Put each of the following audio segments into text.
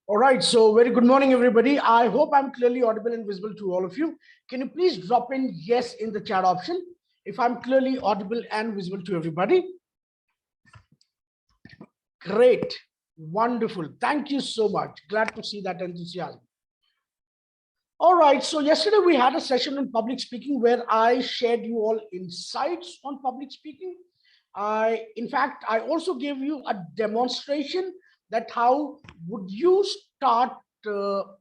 All right, so very good morning, everybody. I hope I'm clearly audible and visible to all of you. Can you please drop in yes in the chat option if I'm clearly audible and visible to everybody? Great, wonderful. Thank you so much. Glad to see that enthusiasm. All right, so yesterday we had a session on public speaking where I shared you all insights on public speaking. In fact, I also gave you a demonstration that how would you start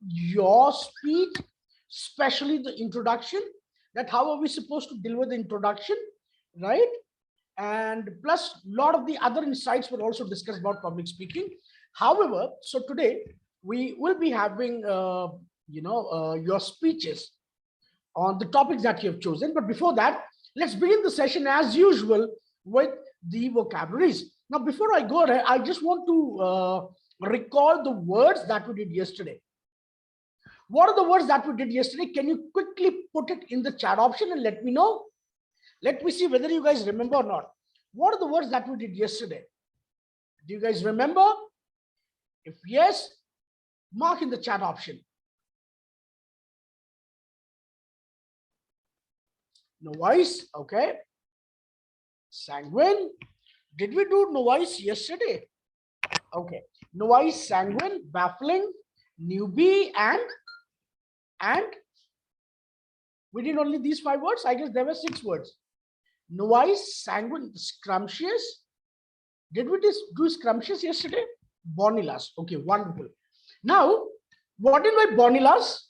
your speech, especially the introduction, that how are we supposed to deliver the introduction, right? And plus a lot of the other insights were also discussed about public speaking. However, so today we will be having your speeches on the topics that you have chosen. But before that, let's begin the session as usual with the vocabularies. Now, before I go ahead, I just want to recall the words that we did yesterday. What are the words that we did yesterday? Can you quickly put it in the chat option and let me know? Let me see whether you guys remember or not. What are the words that we did yesterday? Do you guys remember? If yes, mark in the chat option. Novice, okay. Sanguine. Did we do novice yesterday? Okay. Novice, sanguine, baffling, newbie, and we did only these 5 words. I guess there were 6 words. Novice, sanguine, scrumptious. Did we do scrumptious yesterday? Bonilas. Okay, wonderful. Now, what is my bonilas?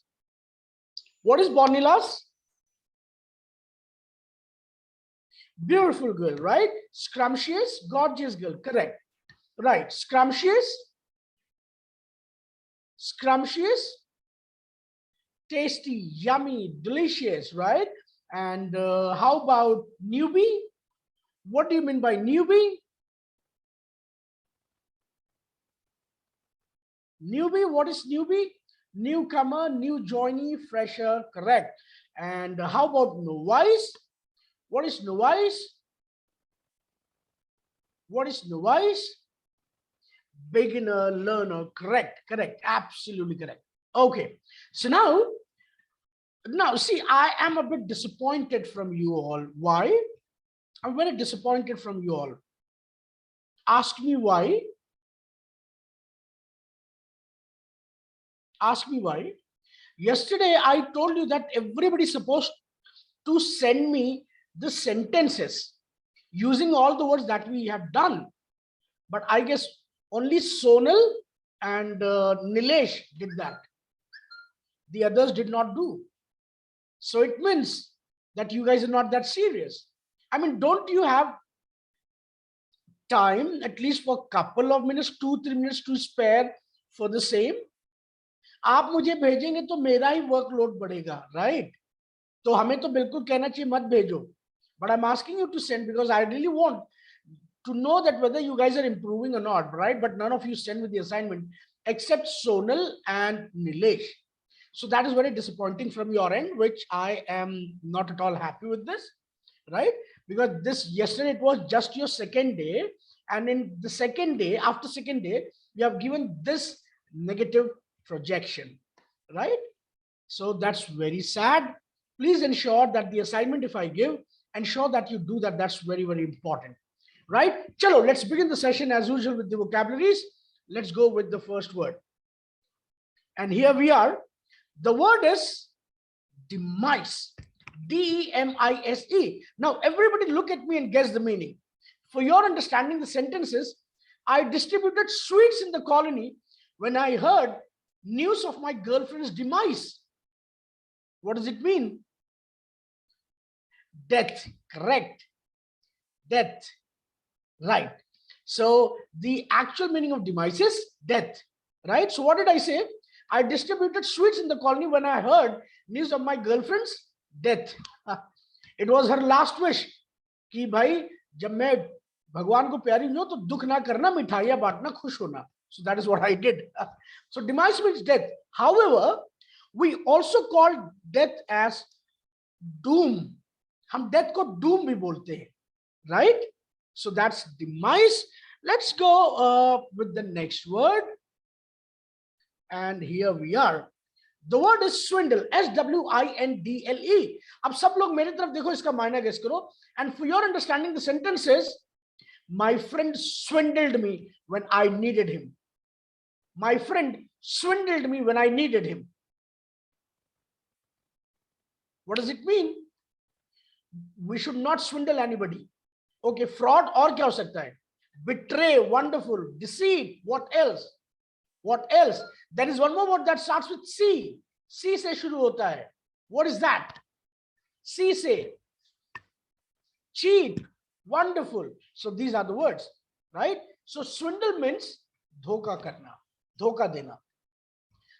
What is bonilas? Beautiful girl, right? Scrumptious, gorgeous girl, correct. Right, scrumptious, tasty, yummy, delicious, right? And how about newbie? What do you mean by newbie? Newbie, what is newbie? Newcomer, new joinee, fresher, correct. And how about novice? What is novice? What is novice? Beginner, learner, correct, absolutely correct. Okay, so now see, I am a bit disappointed from you all. Why? I'm very disappointed from you all. Ask me why. Ask me why. Yesterday, I told you that everybody's supposed to send me the sentences using all the words that we have done. But I guess only Sonal and Nilesh did that. The others did not do. So it means that you guys are not that serious. I mean, don't you have time at least for a couple of minutes, 2-3 minutes to spare for the same? आप मुझे भेजेंगे तो मेरा ही workload बढ़ेगा, right? तो हमें तो बिल्कुल कहना चाहिए मत भेजो. But I'm asking you to send because I really want to know that whether you guys are improving or not, right? But none of you send me the assignment except Sonal and Nilesh. So that is very disappointing from your end, which I am not at all happy with this, right? Because yesterday it was just your second day, and in the second day, after second day, you have given this negative projection, right? So that's very sad. Please ensure that the assignment, if I give, ensure that you do that. That's very, very important, right? Chalo, let's begin the session as usual with the vocabularies. Let's go with the first word. And here we are. The word is demise. D-E-M-I-S-E. Now, everybody look at me and guess the meaning. For your understanding the sentences, I distributed sweets in the colony when I heard news of my girlfriend's demise. What does it mean? Death, correct. Death, right. So the actual meaning of demise is death, right? So what did I say? I distributed sweets in the colony when I heard news of my girlfriend's death. It was her last wish कि भाई जब मैं भगवान को प्यारी हूं तो दुख ना करना, मिठाइयां बांटना, खुश होना. So that is what I did. So demise means death. However, we also call death as doom. हम death को doom भी बोलते हैं, right? So that's demise. Let's go with the next word. and here we are. The word is swindle, SWINDLE. अब सब लोग मेरी तरफ देखो, इसका मायना गेस करो. And for your understanding, the sentence is, my friend swindled me when I needed him. My friend swindled me when I needed him. What does it mean? We should not swindle anybody. Okay, fraud और क्या हो सकता है? Betray, wonderful. Deceit, what else? What else? There is one more word that starts with C. C से शुरू होता है. What is that? C से. Cheat, wonderful. So these are the words, right? So swindle means धोखा करना, धोखा देना.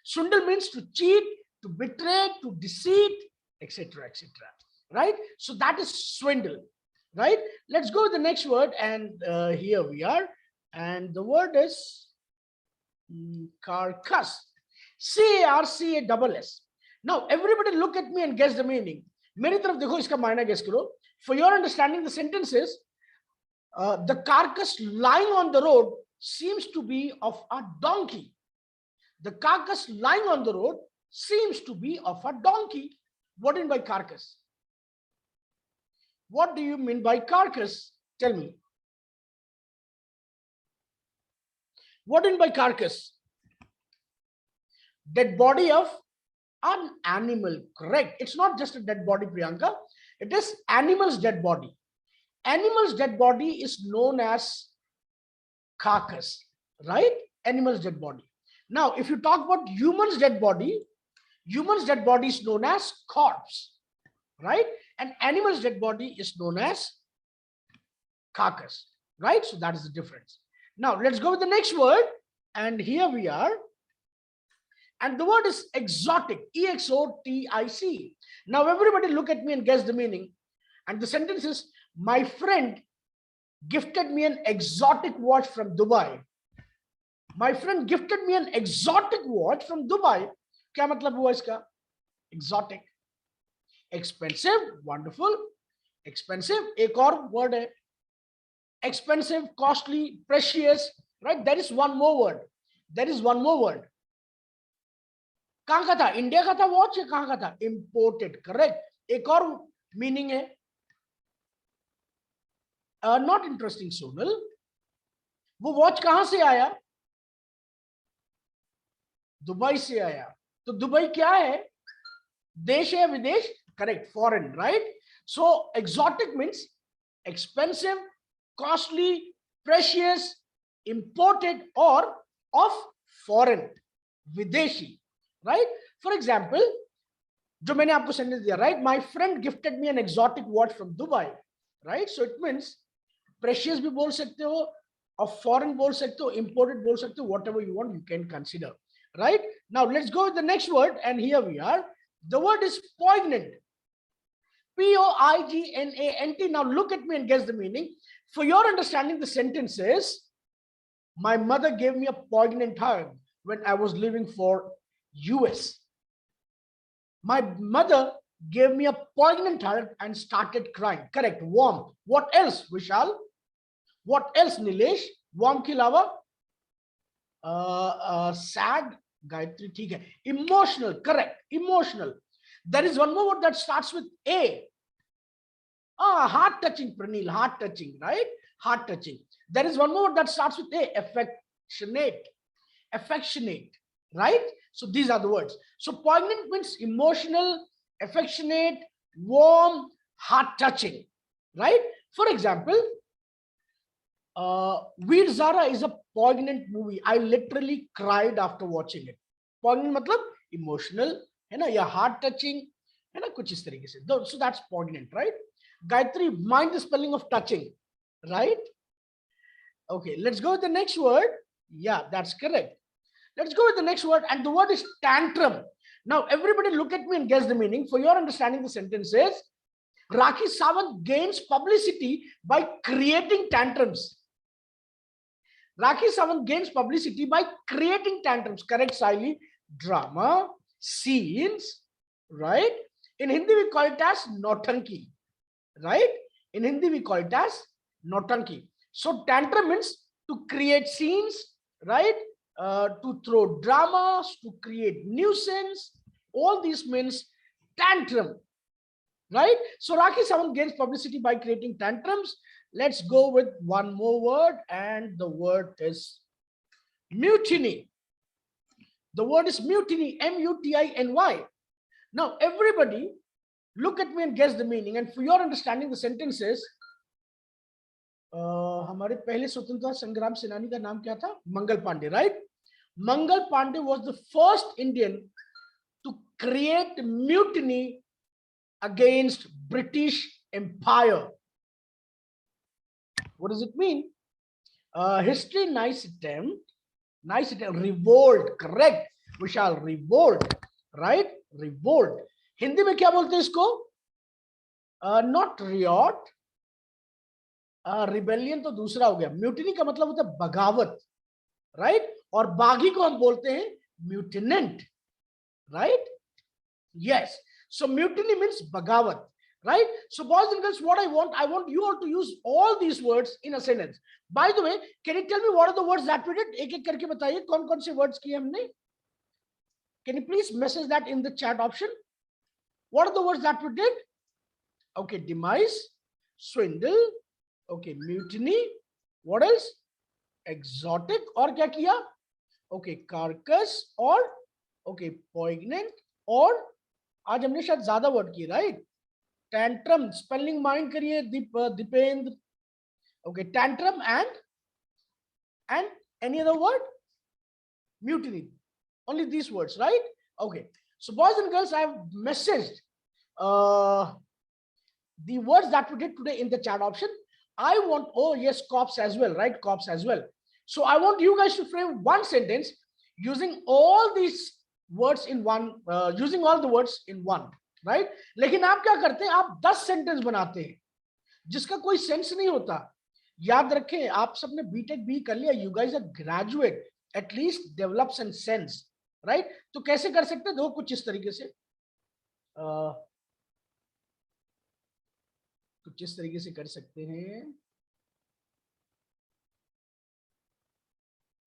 Swindle means to cheat, to betray, to deceit, etc., etc. Right? So that is swindle. Right? Let's go with the next word, and here we are, and the word is carcass. CARCASS. Now everybody look at me and guess the meaning. मेरी तरफ देखो, इसका मायना guess करो. For your understanding, the sentence is, the carcass lying on the road seems to be of a donkey. The carcass lying on the road seems to be of a donkey. What do you mean by carcass? What do you mean by carcass? Tell me. What do you mean by carcass? Dead body of an animal. Correct. It's not just a dead body, Priyanka. It is animal's dead body. Animal's dead body is known as carcass, right? Animal's dead body. Now, if you talk about human's dead body is known as corpse, right? And animal's dead body is known as carcass, right? So that is the difference. Now, let's go with the next word. And here we are. And the word is exotic, EXOTIC. Now, everybody look at me and guess the meaning. And the sentence is, my friend gifted me an exotic watch from Dubai. My friend gifted me an exotic watch from Dubai. क्या मतलब हुआ इसका? Exotic. Expensive, wonderful. Expensive, एक और word है. Expensive, costly, precious, right? There is one more word. There is one more word. कहाँ का था? इंडिया का था वॉच या कहाँ का था? Imported, correct. एक और मीनिंग है. Not interesting, Sonal. वो वॉच कहाँ से आया? दुबई से आया. तो दुबई क्या है? देश है, विदेश? Correct, foreign, right? So exotic means expensive, costly, precious, imported, or of foreign, विदेशी, right? For example, जो मैंने आपको सेंटेंस दिया, right? My friend gifted me an exotic watch from Dubai, right? So it means precious भी बोल सकते हो, of foreign बोल सकते हो, imported बोल सकते हो, whatever you want, you can consider, right? Now let's go with the next word, and here we are. The word is poignant. POIGNANT. Now look at me and guess the meaning. For your understanding, the sentence is, my mother gave me a poignant hug when I was leaving for US. My mother gave me a poignant hug and started crying. Correct. Warm. What else, Vishal? What else, Nilesh? Warm के अलावा sad, Gayatri, ठीक है. Emotional. Correct. Emotional. There is one more word that starts with A. Heart touching, Pranil. Heart touching, right? Heart touching. There is one more word that starts with A. Affectionate. Affectionate, right? So these are the words. So poignant means emotional, affectionate, warm, heart touching, right? For example, Veer Zara is a poignant movie. I literally cried after watching it. Poignant मतलब emotional, है ना, या heart touching, है ना, कुछ इस तरीके से. So that's poignant, right? Gayatri, mind the spelling of touching, right? Okay, let's go with the next word. Yeah, that's correct. Let's go with the next word, and the word is tantrum. Now, everybody look at me and guess the meaning. For your understanding, the sentence is, Rakhi Sawant gains publicity by creating tantrums. Rakhi Sawant gains publicity by creating tantrums. Correct, Saili? Drama, scenes, right? In Hindi, we call it as notanki, right? In Hindi, we call it as notanki. So, tantrum means to create scenes, right? to throw dramas, to create nuisance. All these means tantrum, right? So Rakhi, someone gains publicity by creating tantrums. Let's go with one more word, and the word is mutiny. The word is mutiny, M-U-T-I-N-Y. Now, everybody, look at me and guess the meaning. And for your understanding, the sentence is, हमारे पहले स्वतंत्रता संग्राम सेनानी का नाम क्या था? Mangal Pandey, right? Mangal Pandey was the first Indian to create mutiny against British Empire. What does it mean? History, nice attempt. Nice attempt. Revolt, correct. Vishal, revolt, right? Revolt. Hindi में क्या बोलते हैं इसको? Not riot. Rebellion तो दूसरा हो गया. Mutiny का मतलब होता है बगावत, right? और बागी को हम बोलते हैं mutinant, right? Yes. So mutiny means bagawat, right? So boys and girls, what I want you all to use all these words in a sentence. By the way, can you tell me what are the words that we did? एक एक करके बताइए कौन कौन से words किए हमने? Can you please message that in the chat option? What are the words that we did? Okay, demise, swindle, okay, mutiny. What else? Exotic. और क्या किया? Okay, carcass और okay, poignant और आज हमने शायद ज्यादा वर्ड किए, राइट? टैंट्रम, स्पेलिंग माइंड करिए Deependra. Okay, tantrum and any other word? Mutiny. Only these words, right? Okay. So boys and girls, I have messaged the words that we did today in the chat option. I want, oh yes, cops as well, right? Cops as well. So I want you guys to frame one sentence using all these words in one, using all the words in one, right? लेकिन आप क्या करते हैं? आप 10 sentence बनाते हैं जिसका कोई सेंस नहीं होता. याद रखें, आप सबने बीटेक भी कर लिया, you guys are graduate, at least develop some sense, right? तो कैसे कर सकते हैं? देखो कुछ इस तरीके से, कुछ इस तरीके से कर सकते हैं.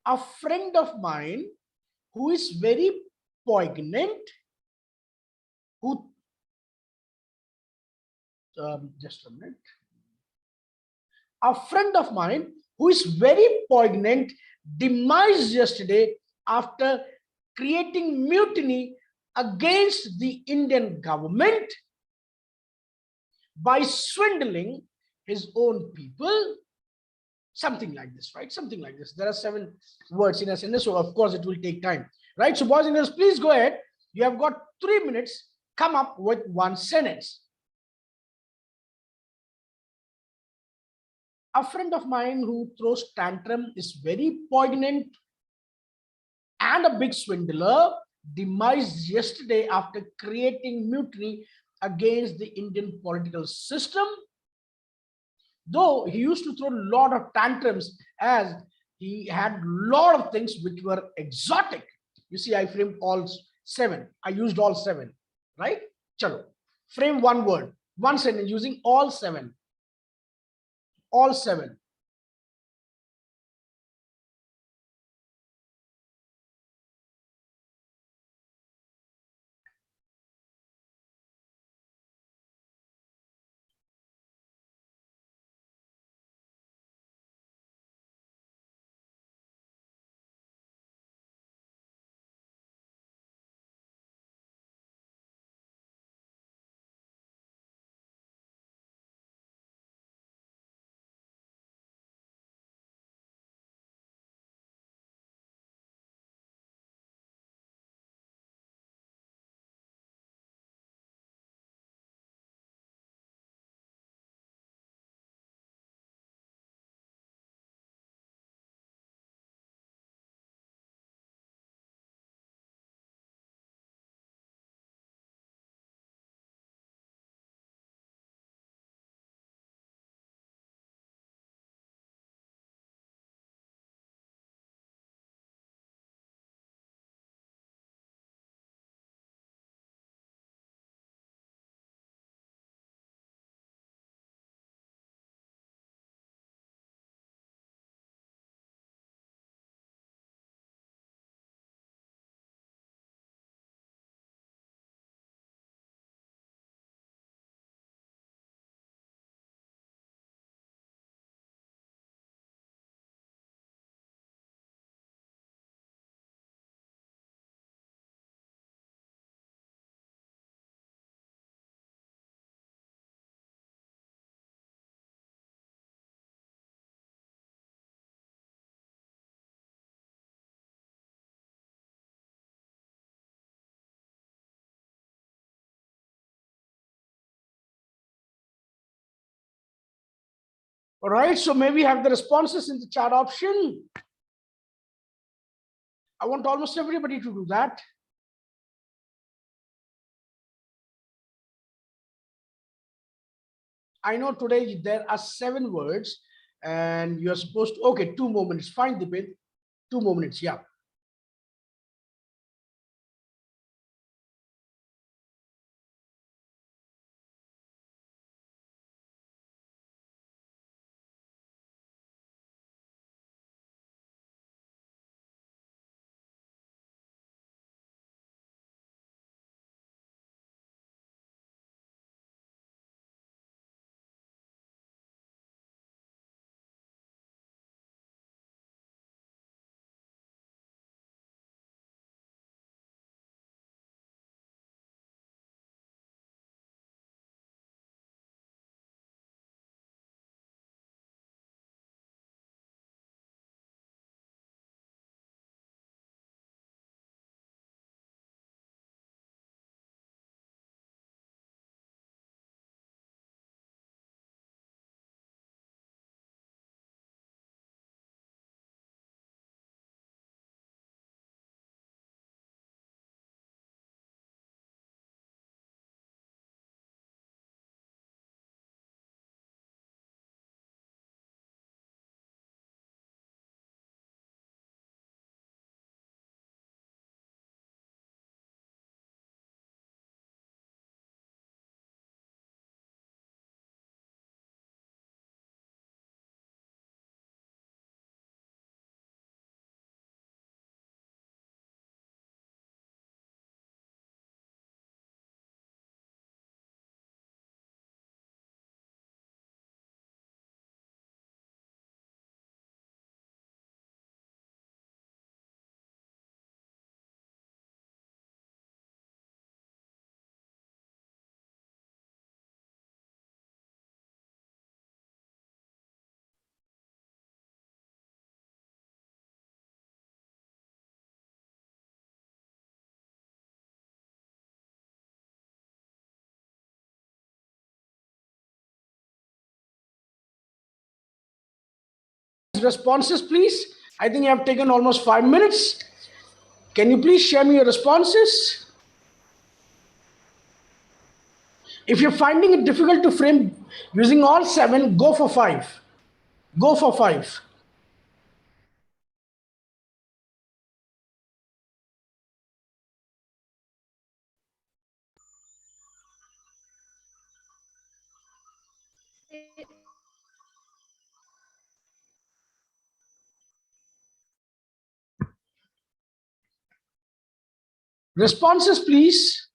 A friend of mine who is very poignant, who just a minute. A friend of mine who is very poignant demised yesterday after creating mutiny against the Indian government by swindling his own people. Something like this, right? Something like this. There are 7 words in a sentence, so of course it will take time, right? So boys and girls, please go ahead. You have got 3 minutes. Come up with one sentence. A friend of mine who throws tantrum is very poignant and a big swindler, demised yesterday after creating mutiny against the Indian political system. Though he used to throw a lot of tantrums as he had a lot of things which were exotic. You see, I framed all 7. I used all 7, right? Chalo. Frame one word, one sentence using all 7. All 7. All right, so may we have the responses in the chat option? I want almost everybody to do that. I know today there are 7 words and you're supposed to, okay, 2 more minutes. Fine, Dipin. 2 more minutes, yeah. Responses, please. I think you have taken almost 5 minutes. Can you please share me your responses? If you're finding it difficult to frame using all 7, go for 5. Go for 5. Responses, please.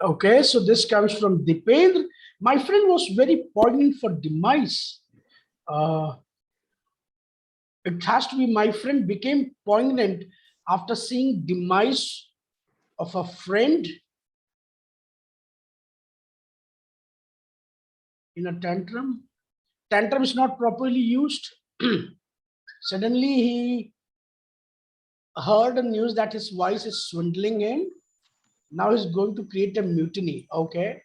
Okay, so this comes from Dipendra. My friend was very poignant for demise. It has to be my friend became poignant after seeing demise of a friend in a tantrum. Tantrum is not properly used. Suddenly he heard the news that his voice is swindling him. Now he's going to create a mutiny. Okay.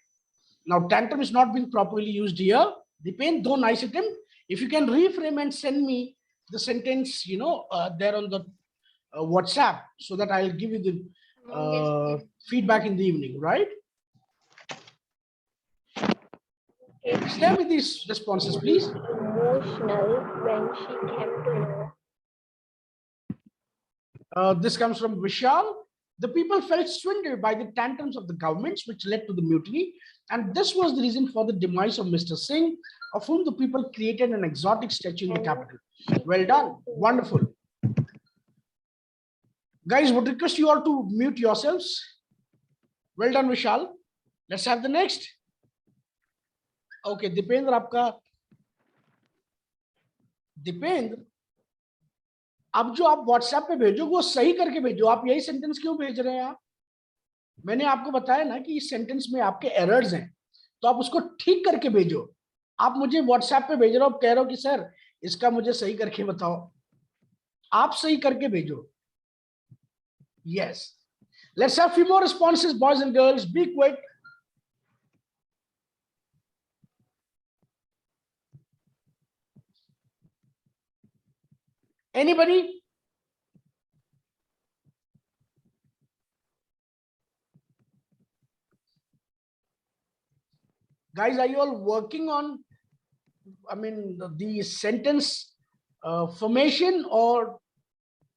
Now tantrum is not being properly used here. Depend, though nice attempt. If you can reframe and send me the sentence, there on the WhatsApp, so that I'll give you the feedback in the evening, right? Share me these responses, please. Emotional when she came to know. This comes from Vishal. The people felt swindled by the tantrums of the governments, which led to the mutiny. And this was the reason for the demise of Mr. Singh, of whom the people created an exotic statue in the capital. Well done. Wonderful. Guys, would request you all to mute yourselves. Well done, Vishal. Let's have the next. Okay, Dipendra, आपका दीपेंद्र, अब जो आप WhatsApp पे भेजो वो सही करके भेजो. आप यही सेंटेंस क्यों भेज रहे हैं आप? मैंने आपको बताया ना कि इस सेंटेंस में आपके एरर्स हैं, तो आप उसको ठीक करके भेजो। आप मुझे व्हाट्सएप पे भेज रहे हो, कह रहे हो कि सर इसका मुझे सही करके बताओ, आप सही करके भेजो। Yes, let's have few more responses, boys and girls. Be quick. Anybody? Guys, are you all working on, I mean, the sentence formation, or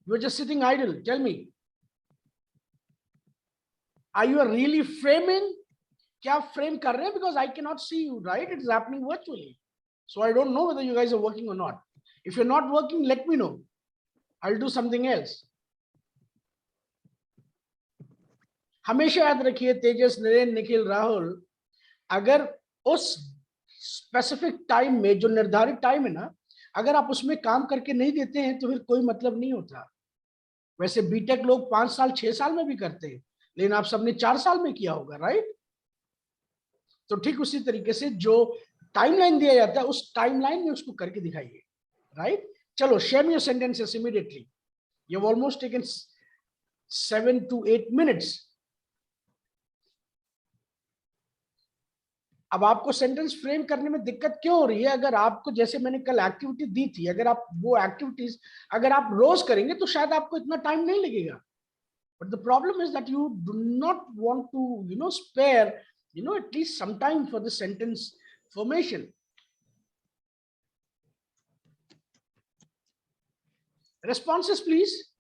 you're just sitting idle? Tell me. Are you really framing? क्या आप frame कर रहे हैं? Because I cannot see you, right? It is happening virtually. So I don't know whether you guys are working or not. If you're not working, let me know. I'll do something else. हमेशा याद रखिए तेजस, नरेन, निखिल, राहुल, अगर उस specific time में, जो निर्धारित time है ना, अगर आप उसमें काम करके नहीं देते हैं तो फिर कोई मतलब नहीं होता। वैसे बीटेक लोग 5 साल 6 साल में भी करते हैं, लेकिन आप सबने 4 साल में किया होगा, राइट? तो ठीक उसी तरीके से जो टाइमलाइन दिया जाता है उस टाइमलाइन में उसको करके दिखाइए, राइट? चलो, share your sentences immediately. You have almost taken 7 to 8 minutes. अब आपको सेंटेंस फ्रेम करने में दिक्कत क्यों हो रही है? अगर आपको, जैसे मैंने कल एक्टिविटी दी थी, अगर आप वो एक्टिविटीज अगर आप रोज करेंगे तो शायद आपको इतना टाइम नहीं लगेगा। But the problem is that you do not want to, spare, at least some time for the sentence formation. Responses, please.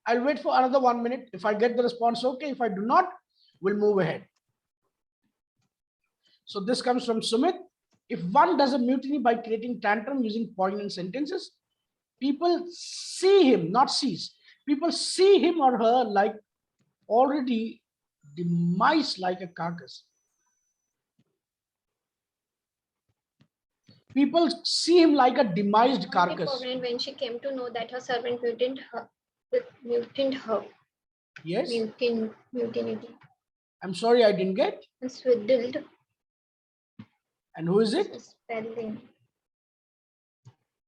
I'll wait for another 1 minute. If I get the response, okay. If I do not, we'll move ahead. So this comes from Sumit. If one does a mutiny by creating tantrum using poignant sentences, people see him, not sees. People see him or her like already demised like a carcass. People see him like a demised carcass. When she came to know that her servant mutilated her. Yes. Mutiny. I'm sorry, I didn't get. Swiddled. And who is it? Spelling.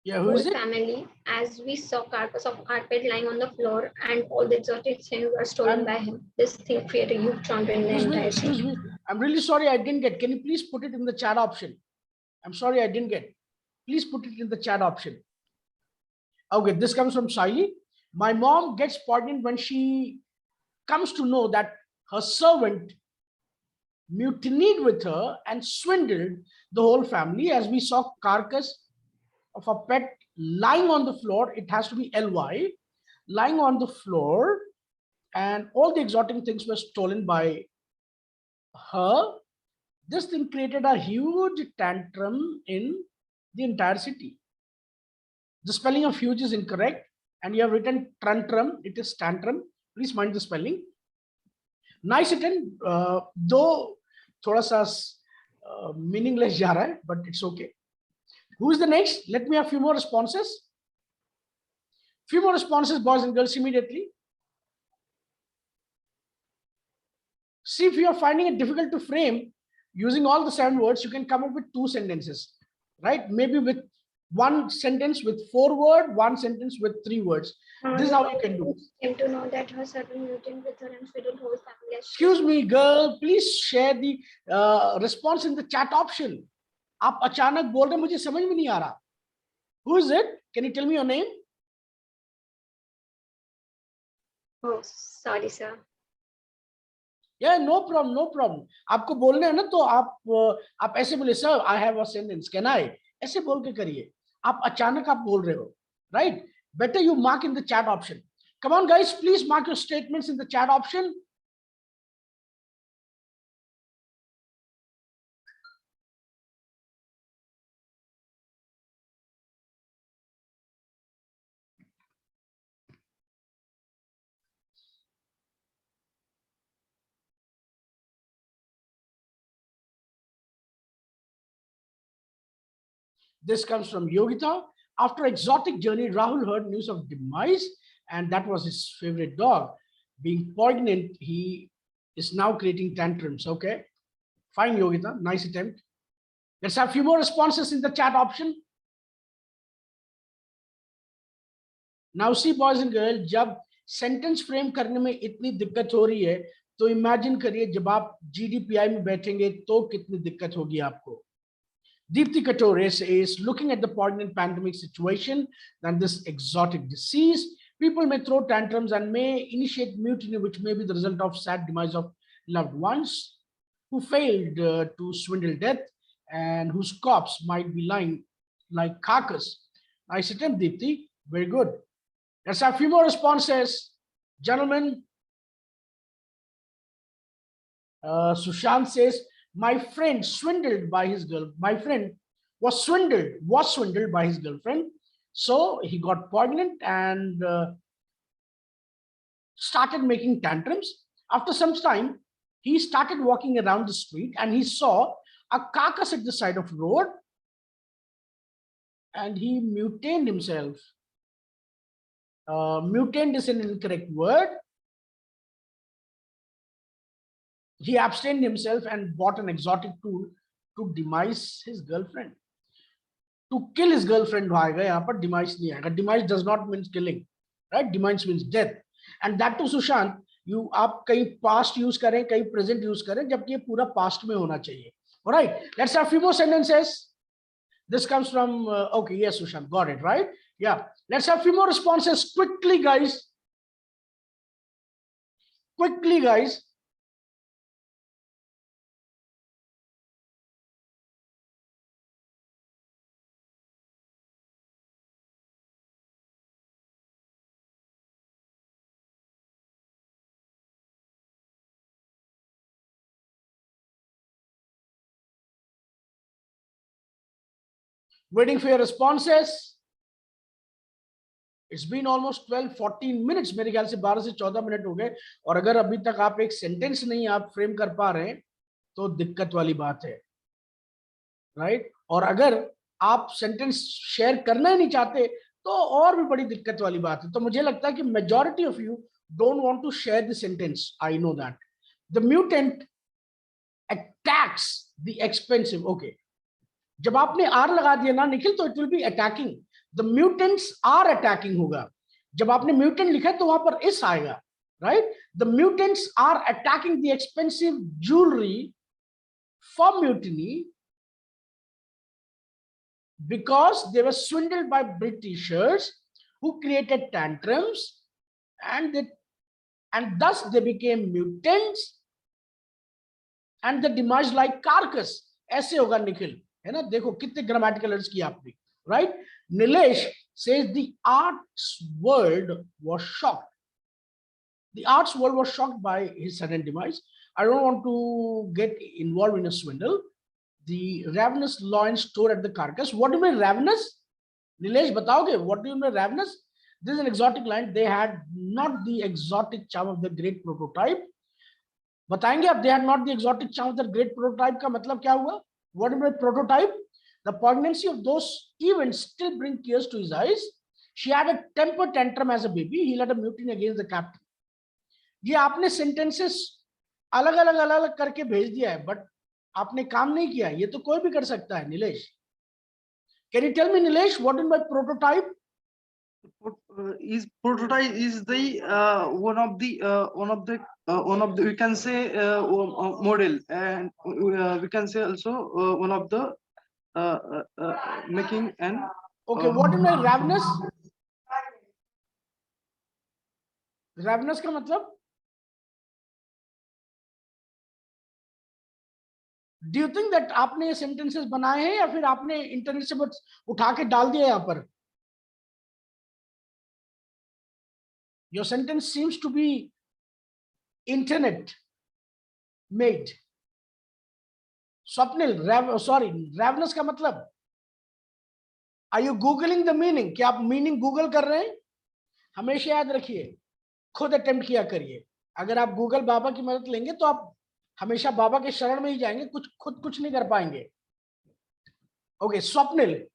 Yeah, who is it? Family, as we saw carcass of carpet lying on the floor and all the exotic things were stolen by him. This thing created a huge trauma in the entire city. Excuse me. I'm really sorry I didn't get. Can you please put it in the chat option? I'm sorry I didn't get. Please put it in the chat option. Okay, this comes from Saili. My mom gets poignant when she comes to know that her servant mutinied with her and swindled the whole family. As we saw carcass of a pet lying on the floor, it has to be ly, lying on the floor, and all the exotic things were stolen by her. This thing created a huge tantrum in the entire city. The spelling of huge is incorrect, and you have written tantrum. It is tantrum. Please mind the spelling. Nice written, though thoda sa meaningless जा रहा है, but it's okay. Who is the next? Let me have few more responses. Few more responses, boys and girls, immediately. See, if you are finding it difficult to frame using all the 7 words, you can come up with 2 sentences, right? Maybe with 1 sentence with 4 words, 1 sentence with 3 words. This is how you can do. Came to know that her servant mutinied with her and swindled whole family. Excuse me, girl, please share the response in the chat option. आप अचानक बोल रहे, मुझे समझ में नहीं आ रहा. Who is it? Can you tell me your name? Oh, sorry, sir. Yeah, no problem, no problem. आपको बोलना है ना, तो आप ऐसे बोले, sir, I have a sentence. Can I? ऐसे बोल के करिए. आप अचानक आप बोल रहे हो, right? Better you mark in the chat option. Come on, guys, please mark your statements in the chat option. This comes from Yogita. After exotic journey, Rahul heard news of demise and that was his favorite dog. Being poignant, he is now creating tantrums. Okay, fine, Yogita, nice attempt. Let's have a few more responses in the chat option. Now see, boys and girls, जब sentence frame करने में इतनी दिक्कत हो रही है, तो imagine करिए जब आप GDPI में बैठेंगे तो कितनी दिक्कत होगी आपको. Deepthi Katore says, looking at the poignant pandemic situation and this exotic disease, people may throw tantrums and may initiate mutiny, which may be the result of sad demise of loved ones who failed to swindle death and whose corpse might be lying like carcass. Nice attempt, Deepthi. Very good. Let's have a few more responses. Gentlemen, Sushant says, my friend swindled by his girl. My friend was swindled by his girlfriend. So he got poignant and started making tantrums. After some time, he started walking around the street and he saw a carcass at the side of the road and he mutined himself. Mutant is an incorrect word. He abstained himself and bought an exotic tool to demise his girlfriend. To kill his girlfriend, but demise nahi aayega. Demise does not mean killing, right? Demise means death. And that too, Sushant, you आप कहीं past use करें, कहीं present use करें, जबकि ये पूरा past में होना चाहिए. All right, let's have a few more sentences. This comes from, okay, yes, Sushant, got it, right? Yeah, let's have a few more responses quickly, guys. Quickly, guys. Waiting for your responses. It's been almost 12-14 minutes. मेरे ख्याल से 12 से 14 minute हो गए और अगर अभी तक आप एक सेंटेंस नहीं आप फ्रेम कर पा रहे हैं तो दिक्कत वाली बात है, राइट? और अगर आप सेंटेंस शेयर करना ही नहीं चाहते तो और भी बड़ी दिक्कत वाली बात है. तो मुझे लगता है कि majority of you don't want to share the sentence. I know that. The mutant attacks the expensive. Okay, जब आपने आर लगा दिया ना निखिल तो it will be attacking. The mutants are attacking होगा. जब आपने म्यूटेंट लिखा है तो वहां पर इस आएगा, right? The mutants are attacking the expensive jewellery for mutiny because they were swindled by Britishers who created tantrums and thus they became mutants and the demise like carcass. ऐसे होगा निखिल, है ना? देखो कितने ग्रामेटिकल एरर्स किया आपने, right? Nilesh says the arts world was shocked. The arts world was shocked by his sudden demise. I don't want to get involved in a swindle. The ravenous lion stored at the carcass. What do you mean ravenous? Nilesh, bataoge, what do you mean ravenous? This is an exotic lion. They had not the exotic charm of the great prototype. बताएंगे आप, they had not the exotic charm of the great prototype का मतलब क्या हुआ? What do you mean prototype? The poignancy of those events still bring tears to his eyes. She had a temper tantrum as a baby. He led a mutiny against the captain. ये आपने sentences अलग अलग करके भेज दिया है, but आपने काम नहीं किया. ये तो कोई भी कर सकता है. Nilesh, can you tell me, Nilesh, what is my prototype? Is prototype is the one of the we can say model, and we can say also one of the making and okay. What is my ravenous? Ravenous का मतलब? Do you think that आपने ये sentences बनाए हैं या फिर आपने internet से बस उठा के डाल दिया यहाँ पर? Your sentence seems to be internet made. Swapnil, ravenous का मतलब? Are you googling the meaning? क्या आप meaning google कर रहे हैं? हमेशा याद रखिए, खुद attempt किया करिए. अगर आप गूगल बाबा की मदद लेंगे तो आप हमेशा बाबा के शरण में ही जाएंगे, खुद कुछ नहीं कर पाएंगे. Okay, Swapnil.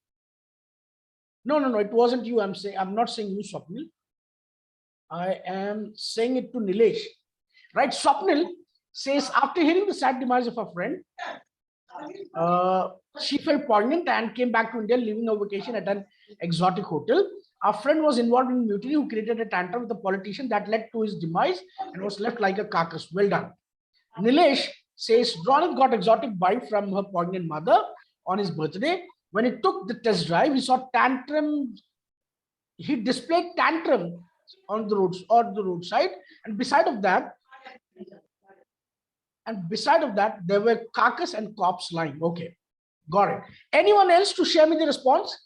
No, it wasn't you. I'm not saying you, Swapnil. I am saying it to Nilesh. Right? Swapnil says, after hearing the sad demise of her friend, she felt poignant and came back to India, living a vacation at an exotic hotel. Our friend was involved in mutiny, who created a tantrum with a politician that led to his demise and was left like a carcass. Well done. Nilesh says, Ronit got exotic vibe from her poignant mother on his birthday. When he took the test drive, he saw tantrum. He displayed tantrum on the roads or the roadside, and beside of that, there were carcass and corpse lying. Okay, got it. Anyone else to share me the response?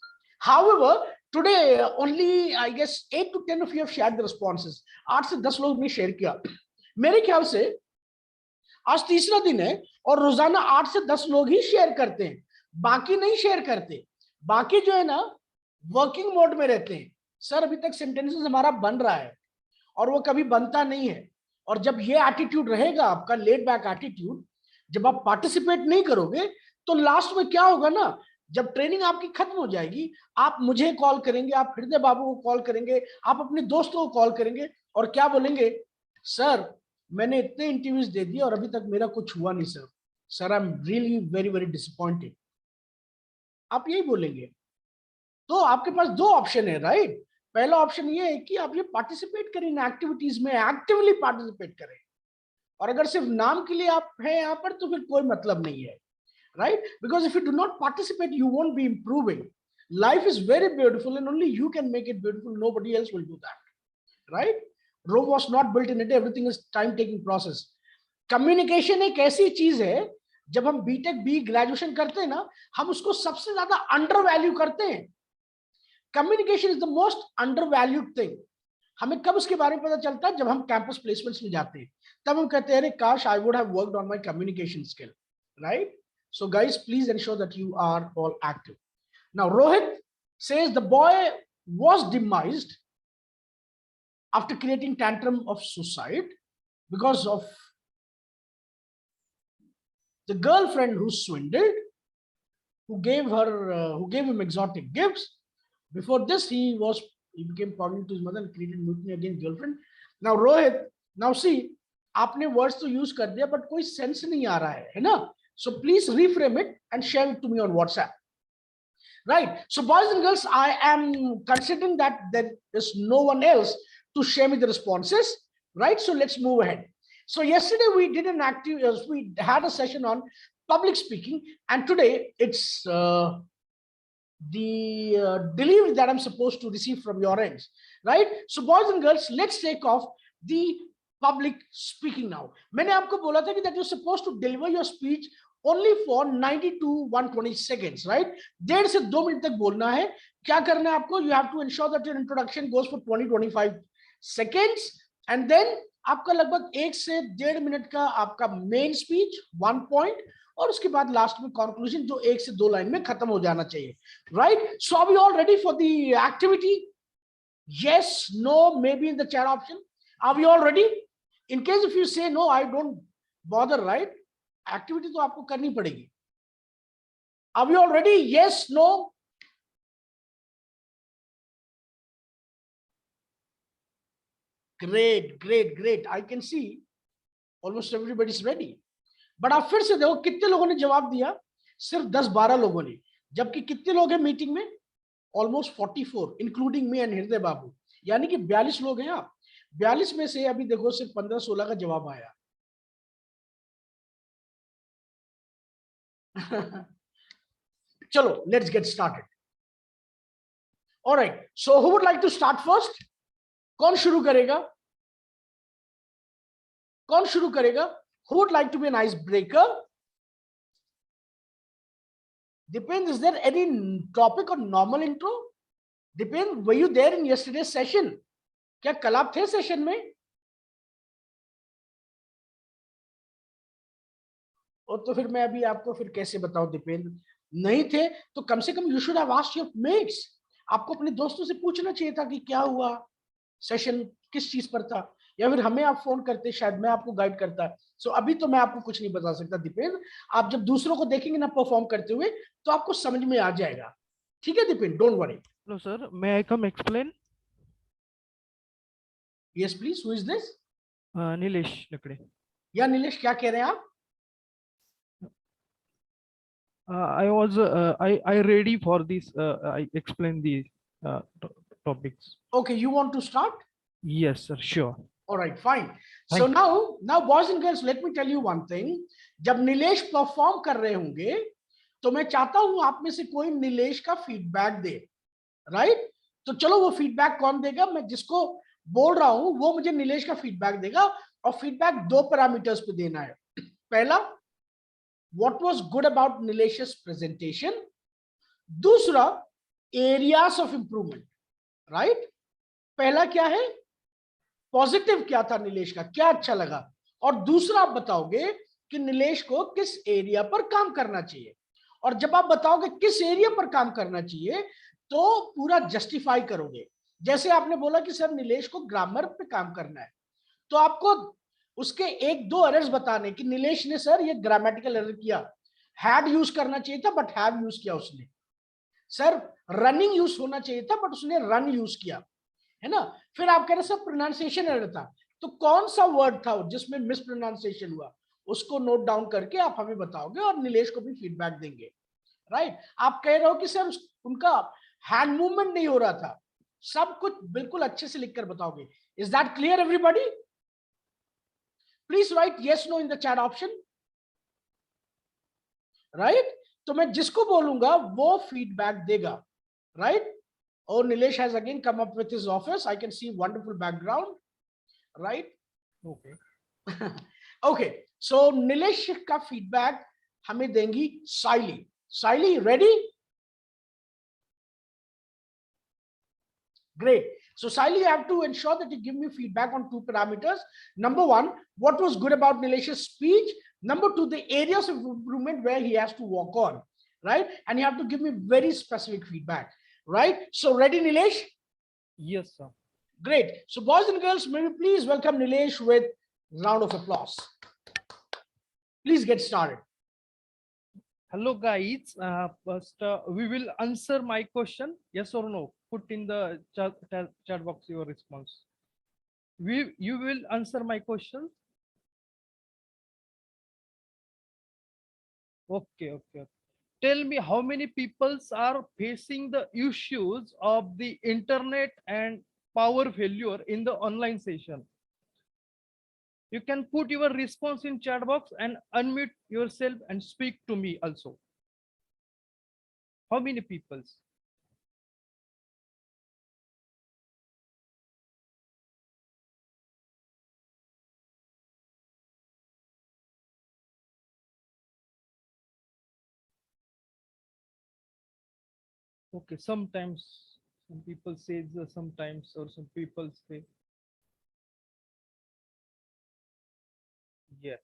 However, today only I guess 8 to 10 of you have shared the responses. 8 से 10 लोग ने share किया. मेरे ख्याल से आज तीसरा दिन है और रोजाना 8 से 10 लोग ही शेयर करते हैं, बाकी नहीं शेयर करते. बाकी जो है ना वर्किंग मोड में रहते हैं. सर अभी तक सेंटेंसेस हमारा बन रहा है और वो कभी बनता नहीं है. और जब ये एटीट्यूड रहेगा आपका लेड बैक एटीट्यूड, जब आप पार्टिसिपेट नहीं करोगे तो लास्ट में क्या होगा ना, जब ट्रेनिंग आपकी खत्म हो जाएगी, आप मुझे कॉल करेंगे, आप हृदय बाबू को कॉल करेंगे, आप अपने दोस्तों को कॉल करेंगे और क्या बोलेंगे, सर मैंने इतने इंटरव्यूज दे दिए और अभी तक मेरा कुछ हुआ नहीं sir. Sir I am really very very disappointed. आप यही बोलेंगे. तो आपके पास दो ऑप्शन है, राइट? पहला ऑप्शन ये है कि आप ये पार्टिसिपेट करें इन एक्टिविटीज में, एक्टिवली पार्टिसिपेट करें. और अगर सिर्फ नाम के लिए आप हैं यहाँ पर तो फिर कोई मतलब नहीं है, right? Because if you do not participate you won't be improving. Life is very beautiful and only you can make it beautiful. Nobody else will do that, right? Rome was not built in a day. Everything is time taking process. Communication एक ऐसी चीज है, जब हम BTech B graduation करते हैं ना, हम उसको सबसे ज्यादा अंडर वैल्यू करते हैं. Communication is the most under valued thing. हमें कब उसके बारे में पता चलता है? जब हम कैंपस प्लेसमेंट्स में जाते हैं, तब हम कहते हैं अरे काश I would have worked on my communication skill, right? So guys, please ensure that you are all active. Now Rohit says the boy was demised after creating tantrum of suicide because of the girlfriend who swindled, who gave him exotic gifts. Before this, he became pregnant to his mother and created mutiny against girlfriend. Now Rohit, now see, आपने words तो use कर दिया, but कोई sense नहीं आ रहा है ना? So please reframe it and share it to me on WhatsApp. Right. So boys and girls, I am considering that there is no one else to share me the responses. Right. So let's move ahead. So yesterday we did we had a session on public speaking, and today it's the delivery that I'm supposed to receive from your ends. Right. So boys and girls, let's take off the public speaking now. मैंने आपको बोला था कि that you're supposed to deliver your speech only for 90 to 120 seconds, right? 1.5 से 2 minute तक बोलना है. क्या करना है आपको? You have to ensure that your introduction goes for 20-25 seconds, and then आपका लगभग 1 से 1.5 मिनट का आपका मेन स्पीच 1 पॉइंट, और उसके बाद लास्ट में कंक्लूजन जो 1 से 2 लाइन में खत्म हो जाना चाहिए, right? So are we all ready for the activity? Yes, no, maybe in the chat option. Are we all ready? In case if you say no, I don't bother, right? Activity तो आपको करनी पड़ेगी. Are we all ready? Yes, no? Great, great, great. I can see almost everybody is ready. But आप फिर से देखो कितने लोगों ने जवाब दिया? सिर्फ 10-12 लोगों ने. जबकि कितने लोग हैं मीटिंग में? Almost 44, including me and हृदय बाबू. यानी कि 42 लोग हैं. आप 42 में से अभी देखो सिर्फ 15-16 का जवाब आया. Chalo, let's get started. All right. So who would like to start first? कौन शुरू करेगा? कौन शुरू करेगा? Who would like to be an icebreaker? Depends. Is there any topic or normal intro? Depends. Were you there in yesterday's session? क्या कल आप थे सेशन में? और तो फिर मैं अभी आपको फिर कैसे बताऊं? दीपेंद्र नहीं थे तो कम से कम you should have asked your mates. आपको अपने दोस्तों से पूछना चाहिए था कि क्या हुआ, सेशन किस चीज पर था, या फिर हमें आप फोन करते, शायद मैं आपको गाइड करता. सो अभी तो मैं आपको कुछ नहीं बता सकता दीपेंद्र. आप जब दूसरों को देखेंगे ना परफॉर्म करते हुए तो आपको समझ में आ जाएगा. ठीक है Deependra, don't worry. Hello, sir. May I come explain? Yes, please. Who is this? Nilesh Lakde. Yeah, Nilesh, क्या कह रहे हैं आप? I ready for this. I explain the topics. Okay, you want to start? Yes, sir. Sure. All right, fine. Thank So now, boys and girls, let me tell you one thing. जब Nilesh perform कर रहे होंगे, तो मैं चाहता हूं आप में से कोई नीलेश का फीडबैक दे, राइट? तो चलो वो फीडबैक कौन देगा? मैं जिसको बोल रहा हूं वो मुझे नीलेश का फीडबैक देगा, और फीडबैक 2 पैरामीटर्स पे देना है. पहला, what was good about Nilesh's presentation? दूसरा, areas of improvement, right? पहला क्या है? पॉजिटिव क्या था नीलेश का, क्या अच्छा लगा, और दूसरा आप बताओगे कि नीलेश को किस एरिया पर काम करना चाहिए. और जब आप बताओगे किस एरिया पर काम करना चाहिए, तो पूरा जस्टिफाई करोगे. जैसे आपने बोला कि सर नीलेश को ग्रामर पे काम करना है, तो आपको उसके 1-2 एरर्स बताने कि नीलेश ने सर ये ग्रामेटिकल एरर किया, हैड यूज करना चाहिए था बट हैव यूज किया उसने. सर रनिंग यूज होना चाहिए था बट उसने रन यूज किया, है ना? फिर आप कह रहे सर प्रोनाउंसिएशन एरर था, तो कौन सा वर्ड था जिसमें मिस प्रोनाउंसिएशन हुआ, उसको नोट डाउन करके आप हमें बताओगे और नीलेश को भी फीडबैक देंगे, राइट? आप कह रहे हो कि सर उनका हैंड मूवमेंट नहीं हो रहा था, सब कुछ बिल्कुल अच्छे से लिखकर बताओगे. Is that clear everybody? Please right yes no in the chat option, right? तो मैं जिसको बोलूंगा वो फीडबैक देगा, right? Oh, Nilesh has again come up with his office. I can see wonderful background, right? Okay. Okay. So Nilesh का feedback हमें देंगी Saili. Saili, ready? Great. So Saili, you have to ensure that you give me feedback on 2 parameters. Number 1, what was good about Nilesh's speech? Number 2, the areas of improvement where he has to work on, right? And you have to give me very specific feedback. Right? So ready, Nilesh? Yes, sir. Great. So boys and girls, may we please welcome Nilesh with round of applause. Please get started. Hello, guys. First, we will answer my question. Yes or no? Put in the chat box your response. You will answer my question. Okay. Tell me how many people are facing the issues of the internet and power failure in the online session. You can put your response in chat box and unmute yourself and speak to me also. How many people? Okay, sometimes some people say sometimes, or some people say yes.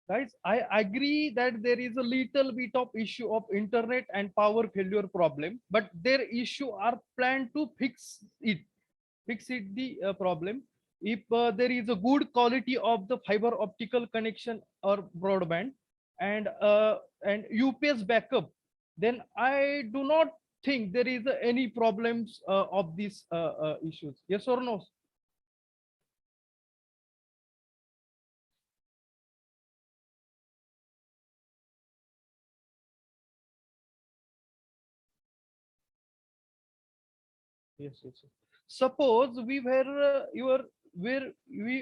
Guys, I agree that there is a little bit of issue of internet and power failure problem, but their issue are planned to fix it the problem. If there is a good quality of the fiber optical connection or broadband and UPS backup, then I do not think there is any problems of these issues. Yes or no? Yes. Suppose we were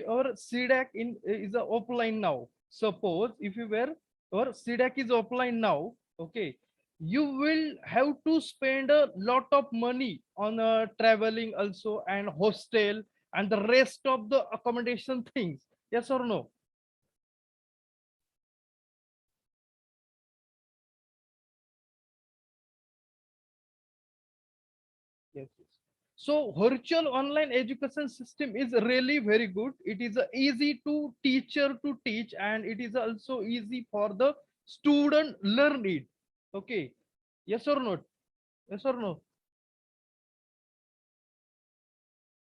our C-DAC is offline now. Suppose if you were our C-DAC is offline now, okay, you will have to spend a lot of money on traveling also and hostel and the rest of the accommodation things. Yes or no? Yes. So virtual online education system is really very good. It is easy to teacher to teach, and it is also easy for the student learn it. Okay. Yes or not? Yes or no?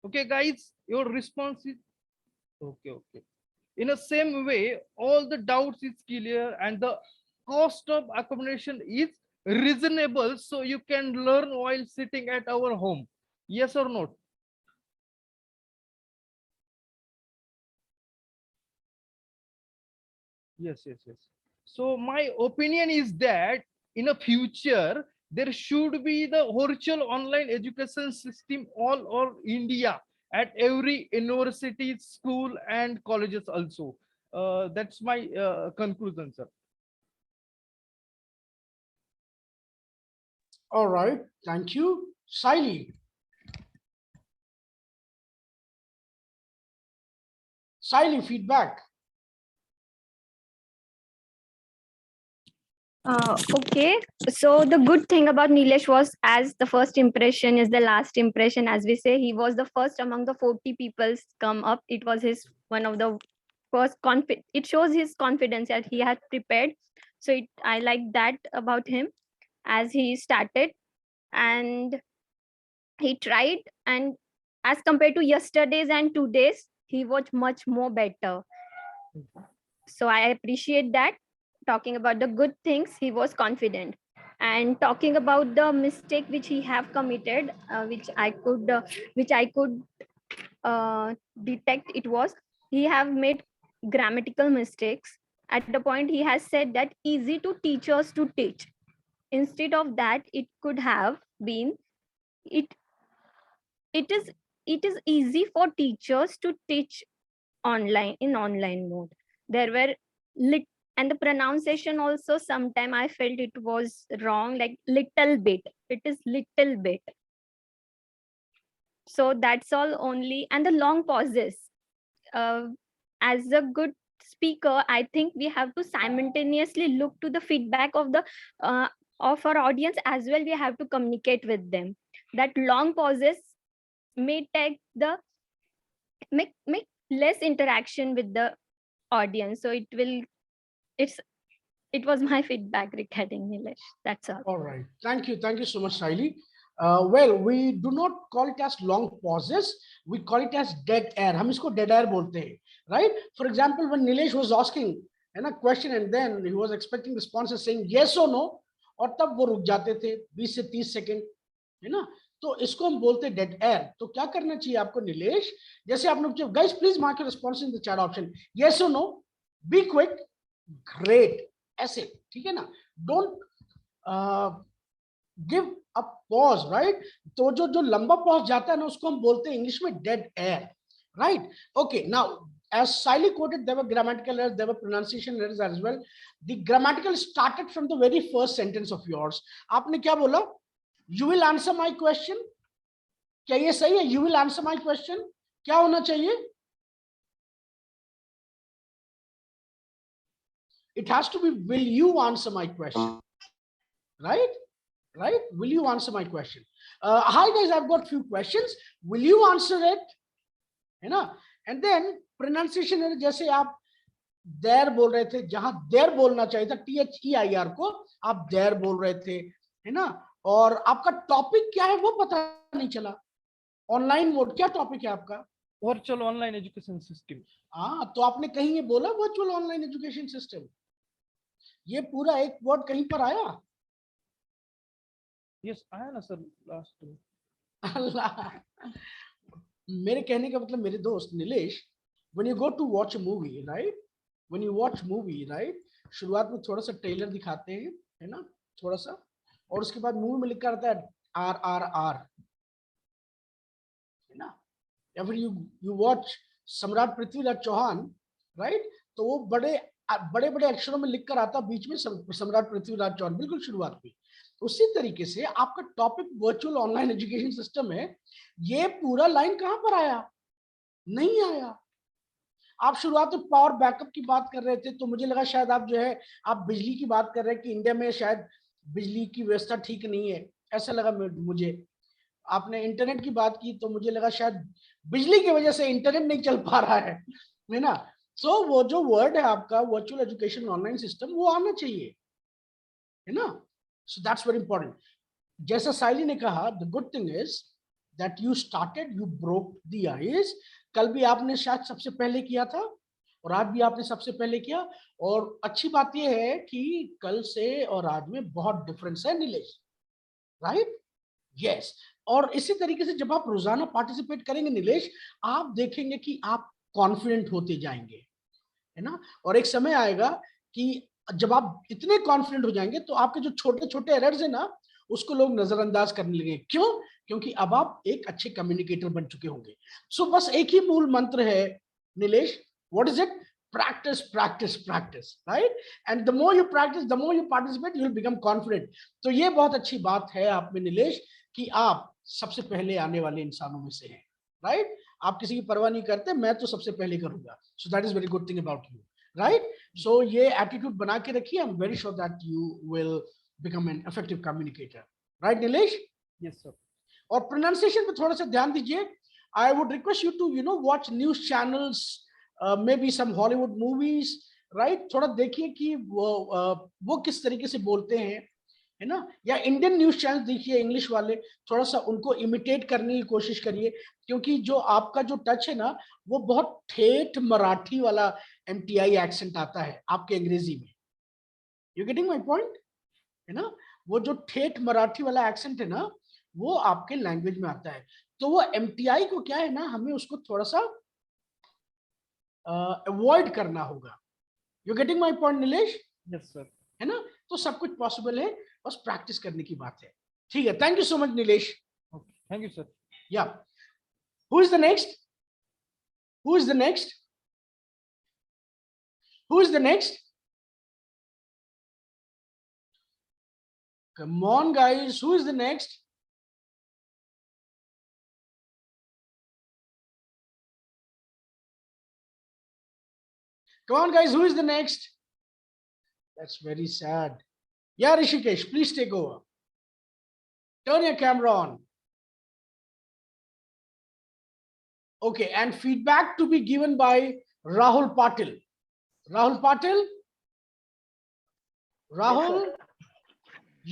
Okay, guys, your response is okay. In the same way, all the doubts is clear and the cost of accommodation is reasonable, so you can learn while sitting at our home. Yes or not? Yes, yes, yes. So my opinion is that in a future there should be the virtual online education system all over India at every university, school, and colleges also. That's my conclusion, sir. All right, thank you. Siley. Siley, feedback. Okay, so the good thing about Nilesh was, as the first impression is the last impression, as we say, he was the first among the 40 people come up. It was his one of the first it shows his confidence that he had prepared. So I like that about him, as he started and he tried, and as compared to yesterday's and today's, he was much more better. So I appreciate that. Talking about the good things, he was confident, and talking about the mistake which he have committed, which I could detect, it was he have made grammatical mistakes. At the point he has said that easy to teachers to teach, instead of that it could have been, it it is it is easy for teachers to teach online, in online mode. There were lit and the pronunciation also sometime I felt it was wrong, like little bit, it is little bit. So that's all only. And the long pauses, uh, as a good speaker, I think we have to simultaneously look to the feedback uh, of our audience as well. We have to communicate with them. That long pauses may take the make less interaction with the audience. So it's it was my feedback regarding Nilesh. That's all. All right. Thank you. Thank you so much, Saili. Well, we do not call it as long pauses. We call it as dead air. हम इसको dead air बोलते हैं, right? For example, when Nilesh was asking a question and then he was expecting responses saying yes or no, और तब वो रुक जाते थे 20 से 30 सेकंड, है ना? तो इसको हम बोलते हैं डेड एयर. तो क्या करना चाहिए आपको निलेश? जैसे आपने guys please mark your response in the chat option. Yes और नो, बी क्विक, ग्रेट, ऐसे, ठीक है ना? Don't give a pause, right? तो जो लंबा पॉज जाता है ना, उसको हम बोलते हैं इंग्लिश में dead air, right? Okay, now as Siley quoted, there were grammatical errors, there were pronunciation errors as well. The grammatical started from the very first sentence of yours. आपने क्या बोला? You will answer my question. क्या ये सही है? You will answer my question. क्या होना चाहिए? It has to be, will you answer my question? Right? Right? Will you answer my question? Hi guys, I've got few questions. Will you answer it? है ना? And then pronunciation है, जैसे आप देर बोल रहे थे, जहां देर बोलना चाहिए था THEIR को आप देर बोल रहे थे, है ना? और आपका टॉपिक क्या है वो पता नहीं चला. ऑनलाइन मोड, क्या टॉपिक है आपका? Virtual online education system. हाँ, तो आपने कहीं ये बोला वर्चुअल ऑनलाइन एजुकेशन सिस्टम? ये पूरा एक वर्ड कहीं पर आया? यस, आया ना सर लास्ट में. अल्लाह, मेरे कहने का मतलब मेरे दोस्त Nilesh, when you go to watch a movie, right? When you watch movie, right? शुरुआत में थोड़ा सा ट्रेलर दिखाते हैं, है ना? थोड़ा सा, और उसके बाद मूवी में लिखा रहता है RRR, है ना? या फिर you watch सम्राट पृथ्वीराज चौहान, right? तो वो बड़े बड़े अक्षरों में लिखकर आता बीच में सम्राट पृथ्वीराज चौहान, बिल्कुल शुरुआत में. उसी तरीके से आपका topic virtual online education system है. ये पूरा लाइन कहां पर आया? नहीं आया. आप शुरुआत में पावर बैकअप की बात कर रहे थे, तो मुझे लगा शायद आप जो है आप बिजली की बात कर रहे हैं कि इंडिया में शायद बिजली की व्यवस्था ठीक नहीं है, ऐसा लगा मुझे. आपने इंटरनेट की बात की तो मुझे लगा शायद बिजली की वजह से इंटरनेट नहीं चल पा रहा है ना? सो वो जो वर्ड है आपका वर्चुअल एजुकेशन ऑनलाइन सिस्टम, वो आना चाहिए, है ना? So that's very important. जैसा साइली ने कहा, the good thing is that you started, you broke the ice. कल भी आपने शायद सबसे पहले किया था और आज भी आपने सबसे पहले किया. और अच्छी बात यह है कि कल से और आज में बहुत डिफरेंस है निलेश, राइट? यस. और इसी तरीके से जब आप रोजाना पार्टिसिपेट करेंगे नीलेश, आप देखेंगे कि आप कॉन्फिडेंट होते जाएंगे, है ना। और एक समय आएगा कि जब आप इतने कॉन्फिडेंट हो जाएंगे तो आपके जो छोटे छोटे एरर्स है ना, उसको लोग नजरअंदाज करने लगे। क्यों? क्योंकि अब आप एक अच्छे कम्युनिकेटर बन चुके होंगे। सो बस एक ही मूल मंत्र है Nilesh, what is it? Practice, practice, practice, right? And the more you practice, the more you participate, you will become confident. तो ये बहुत अच्छी बात है आप में नीलेश कि आप सबसे पहले आने वाले इंसानों में से हैं, राइट? आप किसी की परवाह नहीं करते, मैं तो सबसे पहले करूंगा। So that is very good thing about you, right? So ये एटीट्यूड बना के रखिए। I am very sure that you will become an effective communicator, right Nilesh? Yes, sir. और प्रोनाउंसिएशन पे थोड़ा सा ध्यान दीजिए। I would request you to watch news channels, maybe some Hollywood movies, right? थोड़ा देखिए कि वो किस तरीके से बोलते हैं, है ना। या इंडियन न्यूज चैनल देखिए, इंग्लिश वाले, थोड़ा सा उनको इमिटेट करने की कोशिश करिए। क्योंकि जो आपका जो टच है ना, वो बहुत ठेठ मराठी वाला एमटीआई एक्सेंट आता है आपके अंग्रेजी में। यू गेटिंग माय पॉइंट, है ना? वो जो ठेठ मराठी वाला एक्सेंट है ना, वो आपके लैंग्वेज में आता है। तो वो एमटीआई को क्या है ना, हमें उसको थोड़ा सा अवॉइड करना होगा। You getting my point Nilesh? Yes, sir. है ना। तो सब कुछ पॉसिबल है, बस प्रैक्टिस करने की बात है। ठीक है, thank you so much Nilesh. Okay. Thank you, sir. या who is the next? Who is the next? Who is the next? Come on guys, who is the next? Come on, guys, who is the next? That's very sad. Yeah, Rishikesh, please take over. Turn your camera on. Okay, and feedback to be given by Rahul Patil. Rahul Patil? Rahul,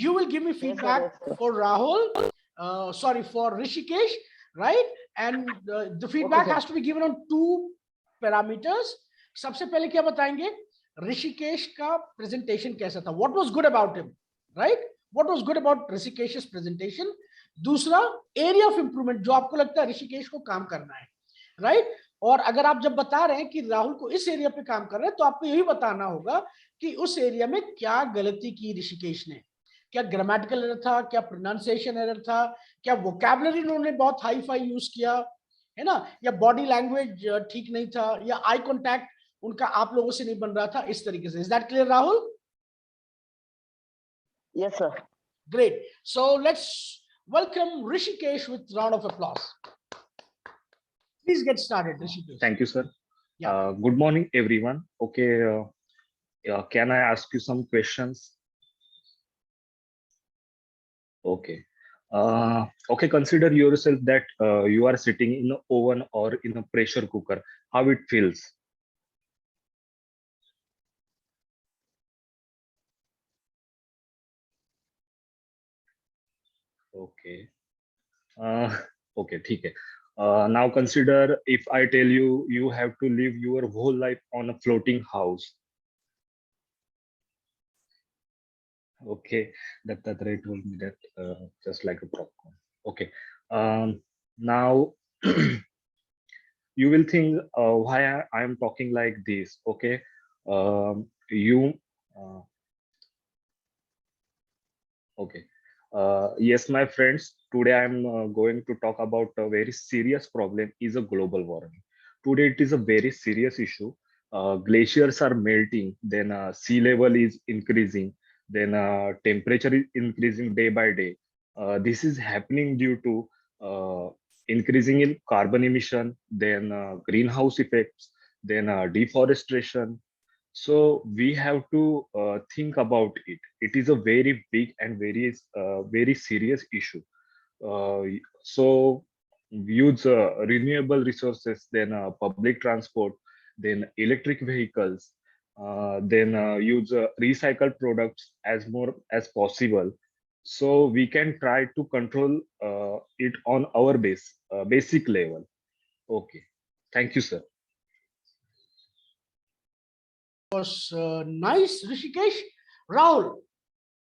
you will give me feedback for Rahul, sorry, for Rishikesh, right? And the feedback has to be given on 2 parameters. सबसे पहले क्या बताएंगे? ऋषिकेश का presentation कैसा था? What was good about him, right? What was good about ऋषिकेश's presentation? दूसरा, area of improvement जो आपको लगता है ऋषिकेश को काम करना है, राइट? और अगर आप जब बता रहे हैं कि राहुल को इस एरिया पे काम करना है, तो आपको यही बताना होगा कि उस एरिया में क्या गलती की ऋषिकेश ने। क्या ग्रामेटिकल एरर था, क्या प्रोनाउंसिएशन एरर था, क्या वोकैबुलरी उन्होंने बहुत हाई फाई यूज किया, है ना, या बॉडी लैंग्वेज ठीक नहीं था, या आई कॉन्टैक्ट उनका आप लोगों से नहीं बन रहा था, इस तरीके से। Is that clear Rahul? Yes, sir. Great. So let's welcome Rishikesh with round of applause. Please get started, Rishikesh. Thank you, sir. Yeah. Good morning, everyone. Okay, can I ask you some questions? Okay. Okay, consider yourself that you are sitting in an oven or in a pressure cooker. How it feels? Okay. Okay, ठीक है. Now consider if I tell you you have to live your whole life on a floating house. Okay, that Ray told me that just like a popcorn. Okay, now you will think why I am talking like this. Okay, you okay. Yes, my friends, today I'm going to talk about a very serious problem is a global warming. Today it is a very serious issue. Glaciers are melting, then sea level is increasing, then temperature is increasing day by day. This is happening due to increasing in carbon emission, then greenhouse effects, then deforestation. So we have to think about it. It is a very big and very serious issue. So use renewable resources, then public transport, then electric vehicles, then use recycled products as more as possible. So we can try to control it on our basic level. Okay, thank you, sir. Was nice, Rishikesh. Rahul,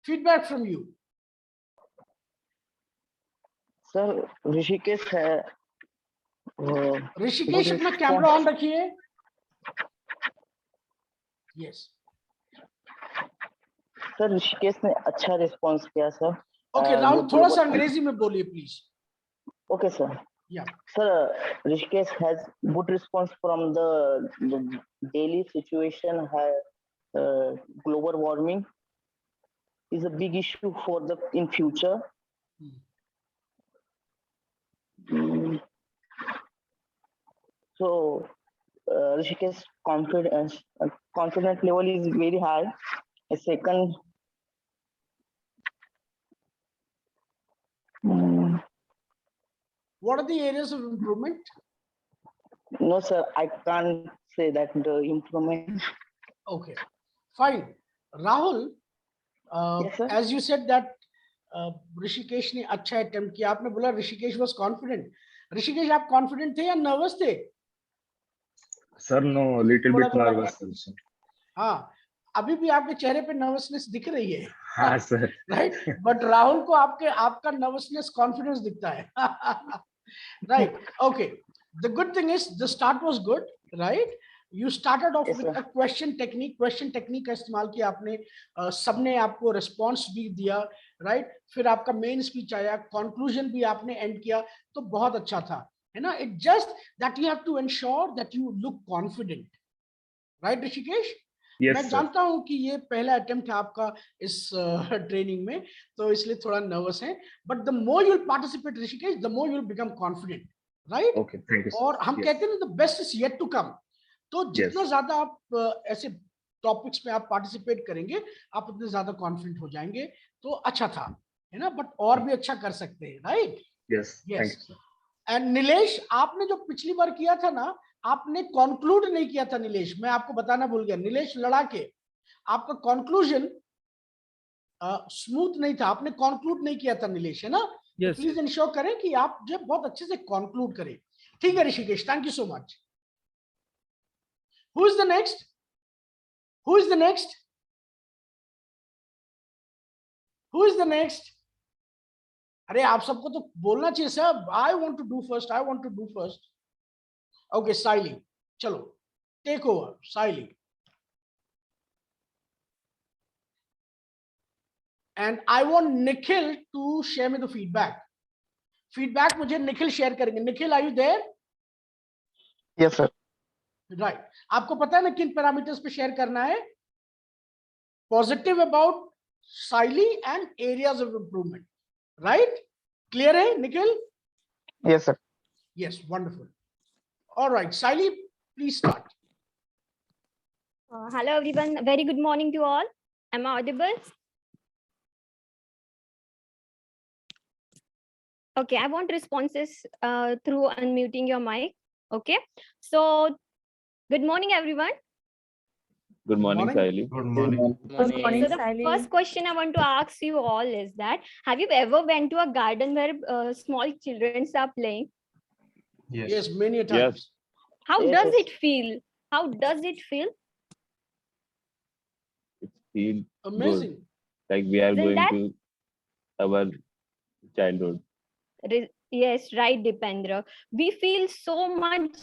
feedback from you. Sir, Rishikesh है Rishikesh good अपना camera response. On रखिए. Yes. Sir Rishikesh ने अच्छा response किया sir. Okay Rahul, थोड़ा सा अंग्रेजी में बोलिए प्लीज. Okay, sir. या. Sir, Rishikesh has good response from the daily situation. Global warming is a big issue for the in future. Mm. So Rishikesh confident level is very high. A second, What are the areas of improvement? no sir, I can't say that the improvement. Okay, fine. Rahul, Yes, sir. as you said that Rishikesh ने अच्छा attempt किया, आपने बोला Rishikesh was confident. Rishikesh आप confident थे या nervous थे? Sir, no, little थोड़ा bit थोड़ा. nervous also. हाँ, अभी भी आपके चेहरे पे नर्वसनेस दिख रही है. हाँ sir. राइट, बट राहुल को आपका नर्वसनेस कॉन्फिडेंस दिखता है. Right, okay. The good thing is the start was good, right. You started off Yes, with sir. A question technique का इस्तेमाल किया आपने. सबने आपको रिस्पॉन्स भी दिया, राइट. फिर आपका मेन स्पीच आया, कंक्लूजन भी आपने एंड किया, तो बहुत अच्छा था, है ना. It just that you have to ensure that you look confident, right Rishikesh. Yes, मैं sir. जानता हूं कि ये पहला अटेम्प्ट है आपका इस ट्रेनिंग में, तो इसलिए थोड़ा नर्वस है. But the more you participate Rishikesh, the more you will become confident, right. Okay, thank you, sir. और हम Yes. कहते हैं the best is yet to come. तो जितना Yes. ज्यादा आप ऐसे टॉपिक्स में आप पार्टिसिपेट करेंगे, आप उतने ज्यादा कॉन्फिडेंट हो जाएंगे. तो अच्छा था, है ना, बट और भी अच्छा कर सकते हैं, right. Yes. Yes. Thank you, sir. And Nilesh, आपने जो पिछली बार किया था ना, आपने कंक्लूड नहीं किया था नीलेश, मैं आपको बताना भूल गया. नीलेश लड़ा के आपका कंक्लूजन स्मूथ नहीं था, आपने कंक्लूड नहीं किया था नीलेश, है ना. Yes. प्लीज इंश्योर करें कि आप जो बहुत अच्छे से कंक्लूड करें. ठीक है Rishikesh, thank you so much. Who is the next? Who is the next? Who is the next? अरे आप सबको तो बोलना चाहिए sir. I want to do first, I want to do first. Okay Saili, चलो take over Saili. And I want Nikhil to share me the feedback मुझे Nikhil share करेंगे. Nikhil, are you there? Yes, sir. Right. आपको पता है ना किन पैरामीटर्स पे शेयर करना है? Positive about Saili and areas of improvement, right. Clear है Nikhil? Yes, sir. Yes, wonderful. All right, Saili, please start. Hello everyone, very good morning to all. Am I audible? Okay, I want responses through unmuting your mic. Okay, so good morning everyone. Good morning, Morning. Saili. Good morning. So the first question I want to ask you all is that, have you ever went to a garden where small children are playing? Yes, many a times. How Yes, does yes. it feel? How does it feel? It feels Amazing. like we are Isn't going that- to our childhood. Yes, right, Dipendra. We feel so much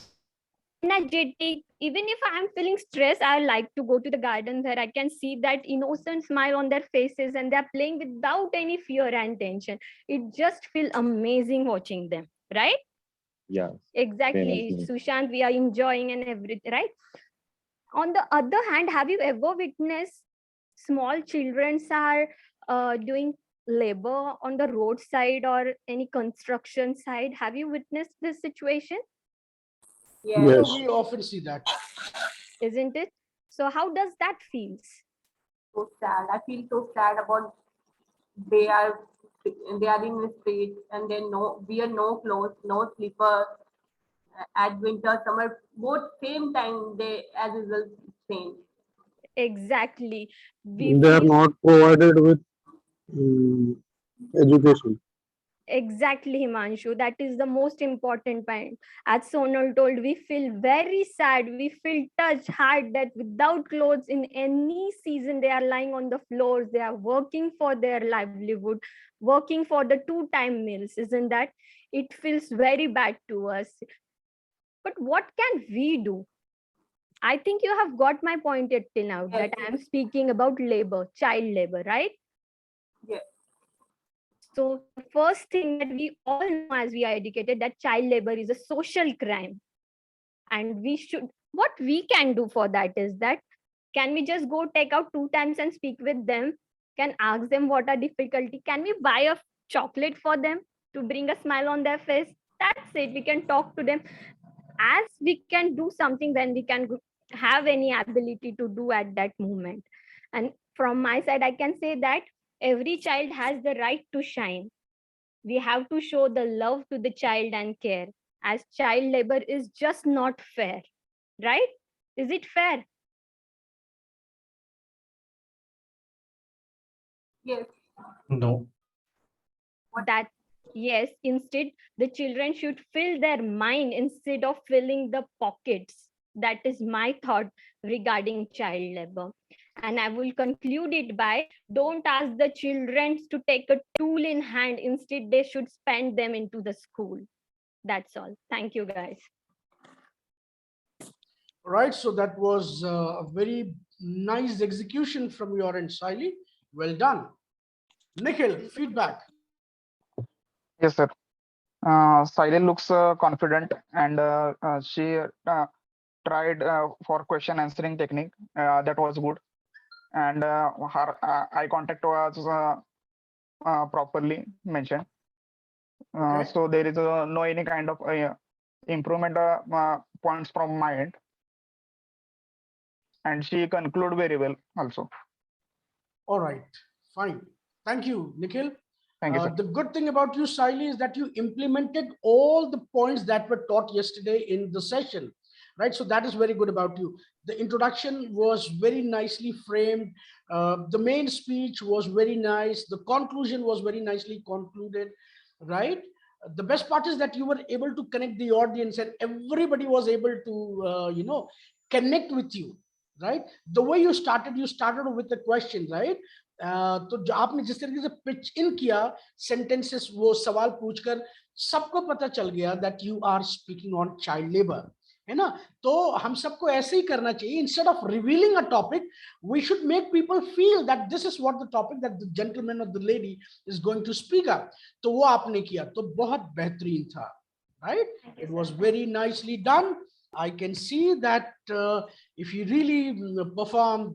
energetic. Even if I'm feeling stressed, I like to go to the garden where I can see that innocent smile on their faces and they're playing without any fear and tension. It just feels amazing watching them, right? Yeah. Exactly, Same as me. Sushant, we are enjoying and everything, right? On the other hand, have you ever witnessed small children are doing labor on the roadside or any construction side? Have you witnessed this situation? So we often see that. Isn't it? So how does that feels? So sad. I feel so sad about they are in the street and they wear no clothes, no slipper. At winter, summer, both same time they as usual same. Exactly. We They are feel- not provided with education. Exactly, Himanshu. That is the most important point. As Sonal told, we feel very sad. We feel touched, hard that without clothes in any season, they are lying on the floors. They are working for their livelihood, working for the two-time meals. Isn't that? It feels very bad to us. But what can we do? I think you have got my point yet till now, Yes, that I am speaking about labor, child labor, right? yes, So the first thing that we all know as we are educated, that child labor is a social crime. And we should, what we can do for that is that, can we just go take out 2 times and speak with them? Can ask them what are difficulty? Can we buy a chocolate for them to bring a smile on their face? That's it. We can talk to them. As we can do something when we can have any ability to do at that moment. And from my side, I can say that every child has the right to shine. We have to show the love to the child and care, as child labor is just not fair, right? Is it fair? yes. No. That yes, instead the children should fill their mind instead of filling the pockets. That is my thought regarding child labor. And I will conclude it by, don't ask the children to take a tool in hand, instead they should spend them into the school. That's all. Thank you, guys. Right. So that was a very nice execution from your end, Siley. Well done. Nikhil, feedback. Yes, sir. Siley looks confident, and she tried for question answering technique. That was good, and her eye contact was properly mentioned. Okay. So there is no any kind of improvement points from my end, and she conclude very well also. All right. Fine. Thank you, Nikhil. Thank you, sir. The good thing about you, Siley, is that you implemented all the points that were taught yesterday in the session, right? So that is very good about you. The introduction was very nicely framed. The main speech was very nice. The conclusion was very nicely concluded, right? The best part is that you were able to connect the audience, and everybody was able to, connect with you, right? The way you started with the question, right? तो जो आपने जिस तरीके से pitch इन किया sentences, वो सवाल पूछकर सबको पता चल गया that you are speaking on child labour, है ना? तो हम सबको ऐसे ही करना चाहिए. Instead of revealing a topic, we should make people feel that this is what the topic that the gentleman और the lady is going to speak up. तो वो आपने किया, तो बहुत बेहतरीन था, right? It was very nicely done. I can see that if you really perform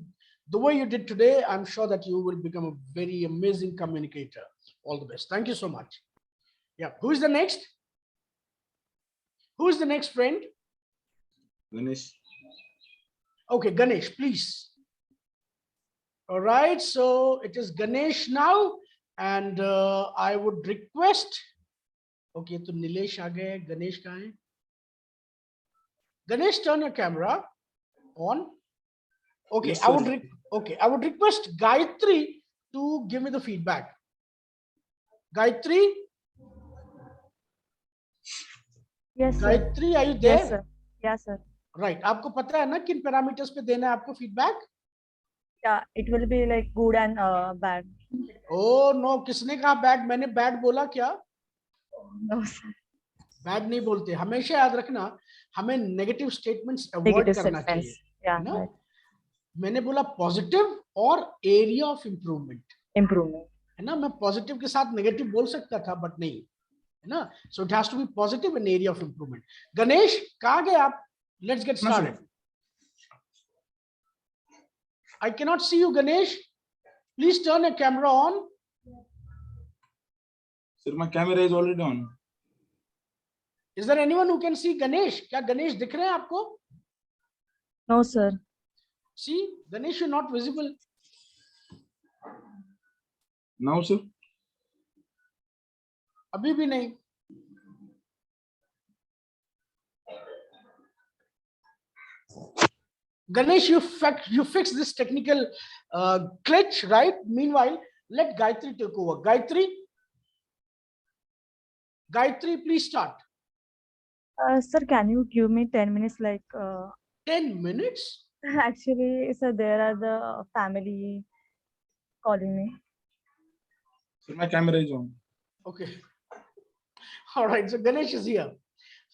the way you did today, I'm sure that you will become a very amazing communicator. All the best. Thank you so much. Yeah. Who is the next? Who is the next friend? Ganesh. Okay, Ganesh, please. All right. So it is Ganesh now, and I would request. Okay, तो नीलेश आ गए. Ganesh कहाँ है? Ganesh, turn your camera on. Okay, Yes, I would request Gayatri to give me the feedback. Gayatri? Yes, sir. Gayatri, are you there? Yes, sir. Yeah, sir. Right. आपको पता है ना किन parameters पे देना है आपको feedback? Yeah, it will be like good and bad. Oh no, किसने कहा बैड? मैंने बैड बोला क्या? No, sir. बैड नहीं बोलते. हमेशा याद रखना, हमें नेगेटिव स्टेटमेंट्स अवॉइड Negative करना statements. चाहिए, Yeah, है ना? right. मैंने बोला पॉजिटिव और एरिया ऑफ इम्प्रूवमेंट, Improvement. है ना? मैं पॉजिटिव के साथ नेगेटिव बोल सकता था, बट नहीं, है ना? So it has to be positive and area of improvement. Ganesh, कहाँ गए आप? Let's get started. I cannot see you, Ganesh. Please turn your camera on. Sir, my camera is already on. Is there anyone who can see Ganesh? क्या गणेश दिख रहे हैं आपको? No, sir. See, Ganesh, you're not visible. Now, sir. अभी भी नहीं. Ganesh, you fix this technical glitch, right? Meanwhile, let Gayatri take over. Gayatri, Gayatri, please start. Sir, can you give me 10 minutes? 10 minutes? Actually, sir, there are the family calling me. Sir, my camera is on. Okay. All right. So Ganesh is here.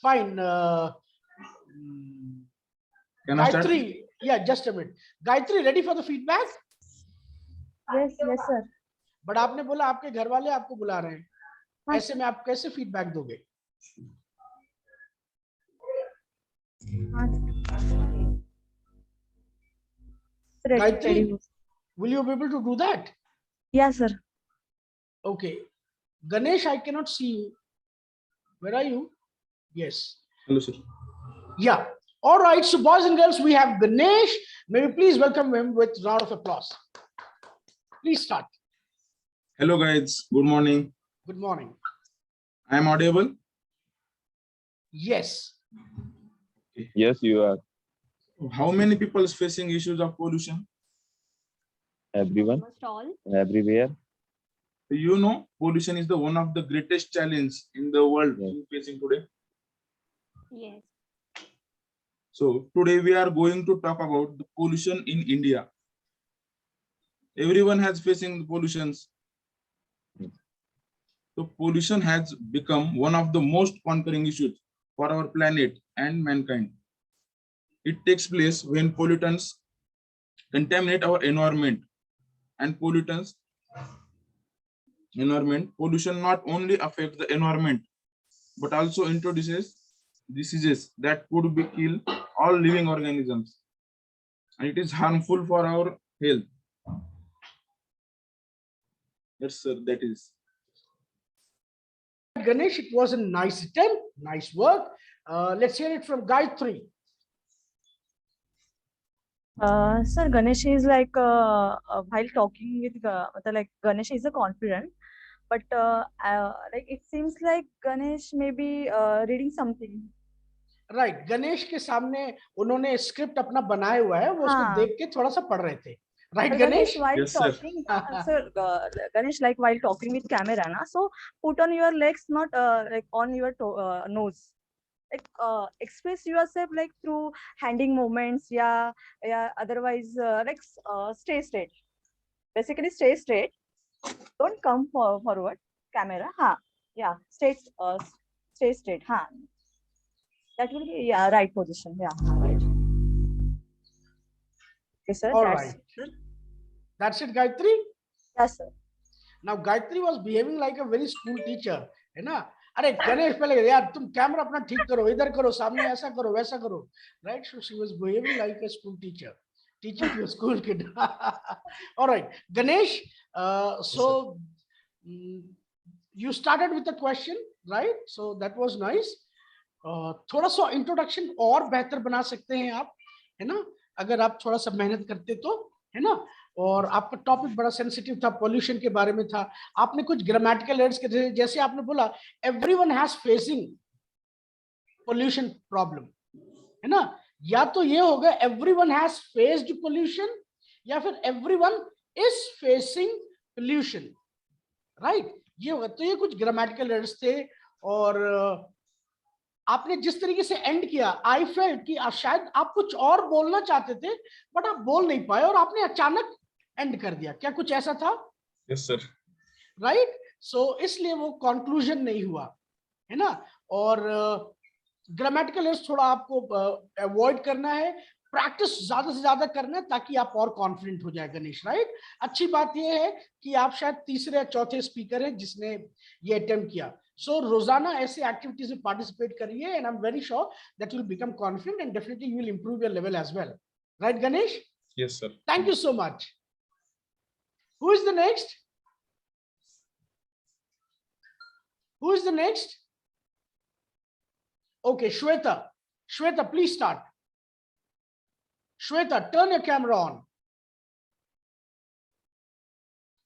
Fine. Can I start? Gayatri, yeah, just a minute. Gayatri, ready for the feedback? Yes, sir. But आपने बोला आपके घर वाले आपको बुला रहे हैं, ऐसे में आप कैसे फीडबैक दोगे? Gayatri, will you be able to do that? Yes, sir. Okay. Ganesh, I cannot see you. Where are you? Yes. Hello, sir. Yeah. All right. So boys and girls, we have Ganesh. May we please welcome him with a round of applause. Please start. Hello, guys. Good morning. Good morning. I am audible? Yes. Yes, you are. How many people is facing issues of pollution? Everyone, Almost all. everywhere. You know, pollution is the one of the greatest challenge in the world Yes. facing today. Yes. So today we are going to talk about the pollution in India. Everyone has facing the pollutions. So pollution has become one of the most conquering issues for our planet and mankind. It takes place when pollutants contaminate our environment, and pollution not only affects the environment but also introduces diseases that could be kill all living organisms, and it is harmful for our health. Yes, sir, that is. Ganesh, it was a nice attempt. Nice work. Let's hear it from Gayatri. Sir, Ganesh is while talking with Ganesh is a confident, but it seems like Ganesh may be reading something. Right, Ganesh के सामने उन्होंने script अपना बनाया हुआ है, वो उसको देख के थोड़ा सा पढ़ रहे थे. Right, Ganesh? While Yes, sir. talking, sir, Ganesh, while talking with camera, so put on your legs, not on your nose. Express yourself through handing movements, yeah. Otherwise, stay straight. Basically, stay straight. Don't come forward. Camera, yeah. Stay straight, That will be right position, yeah. Right. Okay, sir. All right. That's it, Gayatri? Yes, sir. Now Gayatri was behaving like a very school teacher, है ना? अरे गणेश पहले यार तुम camera अपना ठीक करो, इधर करो, सामने ऐसा करो, वैसा करो, right? So she was behaving like a school teacher, teaching to a school kid. All right, Ganesh. So you started with a question, right? So that was nice. थोड़ा सा इंट्रोडक्शन और बेहतर बना सकते हैं आप, है ना, अगर आप थोड़ा सा मेहनत करते तो, है ना. और आपका टॉपिक बड़ा सेंसिटिव था, पोल्यूशन के बारे में था. आपने कुछ ग्रामेटिकल एरर्स के थे, जैसे आपने बोला everyone has facing pollution problem, है ना. या तो ये होगा एवरीवन हैज फेस्ड पोल्यूशन, या फिर everyone is facing pollution, right. ये होगा. तो ये कुछ ग्रामेटिकल एरर्स थे. और आपने जिस तरीके से एंड किया, आई फेल्ट कि शायद आप कुछ और बोलना चाहते थे बट आप बोल नहीं पाए और आपने अचानक एंड कर दिया. क्या कुछ ऐसा था? Yes sir. राइट. सो इसलिए वो कंक्लूजन नहीं हुआ, है ना. और ग्रामेटिकल एरर्स थोड़ा आपको अवॉइड करना है, प्रैक्टिस ज्यादा से ज्यादा करना है ताकि आप और कॉन्फिडेंट हो जाए गणेश, राइट. अच्छी बात यह है कि आप शायद तीसरे या चौथे स्पीकर हैं जिसने ये अटेम्प्ट किया. सो रोजाना ऐसे एक्टिविटीज में पार्टिसिपेट करिए, and I am very sure that you will become confident and definitely you will improve your level as well. Right Ganesh? Yes sir. Thank you so much. Who is the next? Who is the next? Okay, Shweta. Shweta, please start. Shweta, turn your camera on.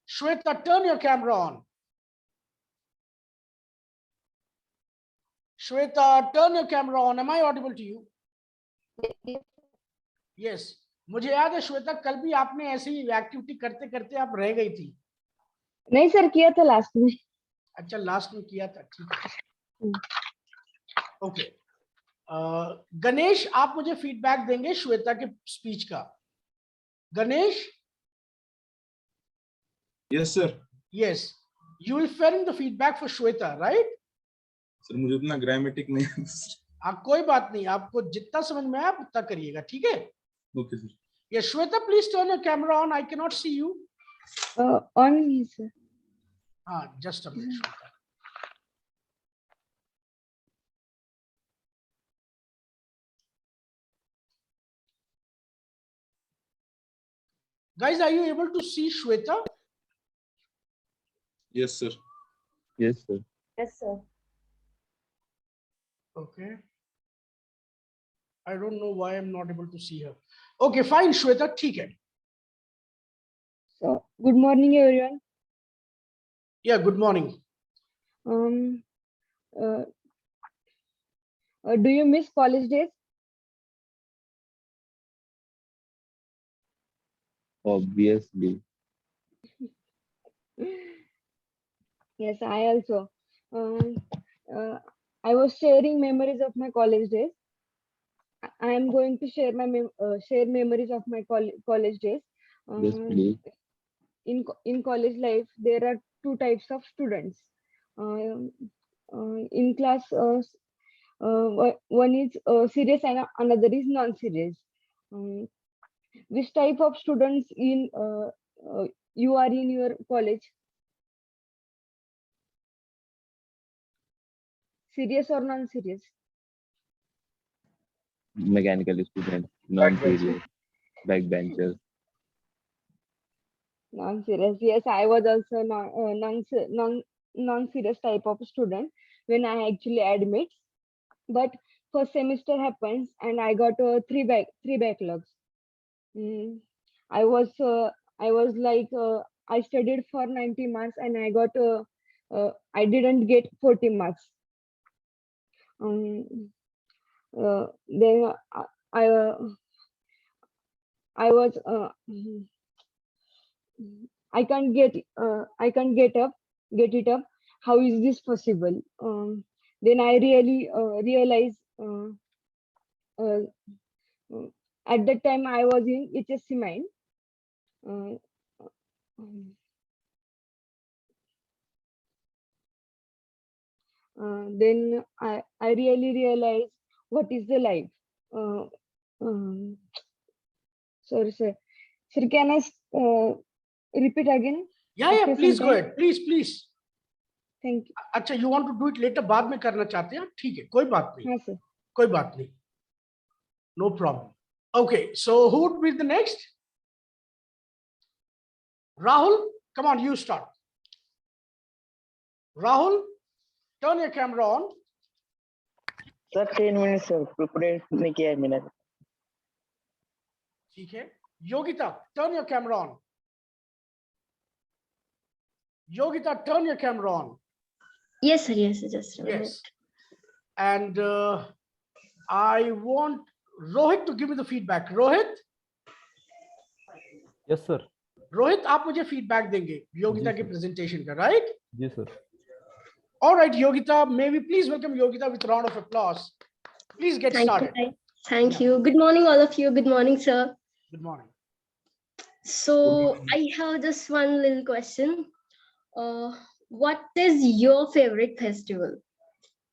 Shweta, turn your camera on. Shweta, turn your camera on. Am I audible to you? Yes. मुझे याद है श्वेता, कल भी आपने ऐसी activity करते करते आप रह गई थी. नहीं सर, किया था लास्ट में. अच्छा, लास्ट में किया था, ठीक है. ओके, गणेश आप मुझे फीडबैक देंगे श्वेता के स्पीच का? Ganesh? Yes sir. Yes, you will fairing the feedback for Shweta, right? Sir मुझे उतना ग्रामेटिक नहीं है। आप कोई बात नहीं, आपको जितना समझ में आया उतना करिएगा, ठीक है? Okay sir. Yes, Shweta, please turn your camera on. I cannot see you. On, sir. Just a minute, Shweta. Guys, are you able to see Shweta? Yes sir. Yes, sir. Yes, sir. Okay. I don't know why I'm not able to see her. Okay, fine, Shweta, ठीक है. So, good morning, everyone. Yeah, good morning. Do you miss college days? Obviously. Yes, I also. I was sharing memories of my college days. I am going to share my share memories of my college days. Yes, please. In college life, there are two types of students. In class, one is serious and another is non-serious. Which type of students in you are in your college? Serious or non-serious? Mechanical student, non-serious, backbenchers. Non-serious. Yes, I was also non-serious type of student when I actually admit. But first semester happens and I got three backlogs. I was like I studied for 90 marks and I got I didn't get 40 marks. Then I was I can't get it up. How is this possible? Then I really realized at that time I was in HSC Mind. Then I really realized what is the life. Sorry, sir. Sir, can I repeat again? Yeah, After please some go time? ahead. Please. Thank you. अच्छा, you want to do it later? बाद में करना चाहते हैं? ठीक है, कोई बात नहीं. हाँ, sir. कोई बात नहीं. No problem. Okay, so who would be the next? Rahul, come on, you start. Rahul, turn your camera on. Sir, 10 minutes, sir. Prepared नहीं किया है मैंने. ठीक है. Yogita, turn your camera on. Yogita, turn your camera on. Yes, sir. Yes, sir. Just a minute. Yes. And I want Rohit to give me the feedback. Rohit? Yes, sir. Rohit, आप मुझे feedback देंगे योगिता के presentation का, right? Yes, sir. All right, Yogita, may we please welcome Yogita with a round of applause. Please get started. Thank you. Good morning, all of you. Good morning, sir. Good morning. So I have just one little question. What is your favorite festival?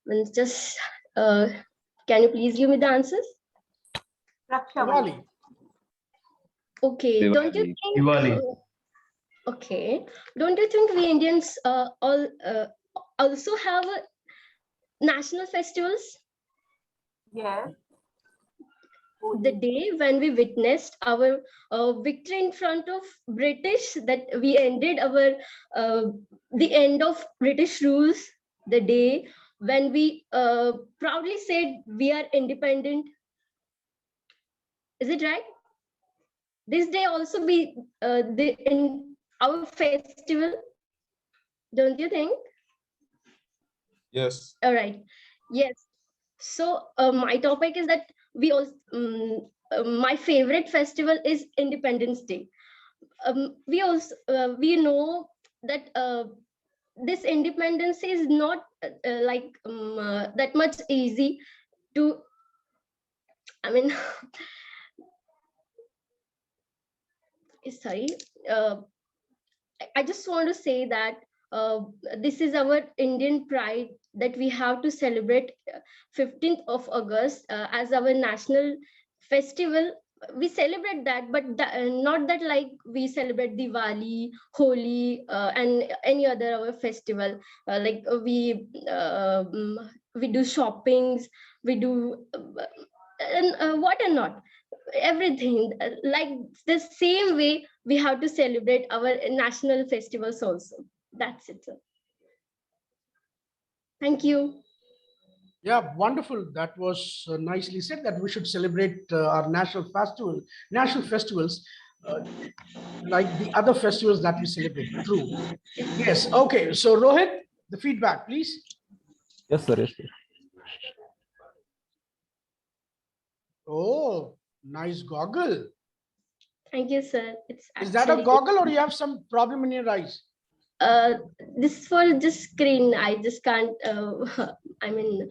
And just can you please give me the answers? Diwali. Okay. Diwali. Don't you think? Diwali. Okay. Don't you think we Indians all also have national festivals? Yes. The day when we witnessed our victory in front of British, that we ended our the end of British rules, the day when we proudly said we are independent. Is it right? This day also be in our festival, don't you think? Yes. All right. Yes. So my topic is that we also my favorite festival is Independence Day. We also we know that this independence is not that much easy to, I mean, sorry, uh, I just want to say that this is our Indian pride that we have to celebrate 15th of August as our national festival. We celebrate that, but not that like we celebrate Diwali, Holi, and any other our festival. We do shoppings, we do and what and not everything like the same way we have to celebrate our national festivals also. That's it, sir. Thank you. Yeah, wonderful. That was nicely said that we should celebrate our national festivals, like the other festivals that we celebrate. True. Yes. Okay. So Rohit, the feedback, please. Yes, sir. Yes, sir. Oh, nice goggle. Thank you, sir. It's Is that a actually goggle or you have some problem in your eyes? this is for just screen. I just can't. I mean,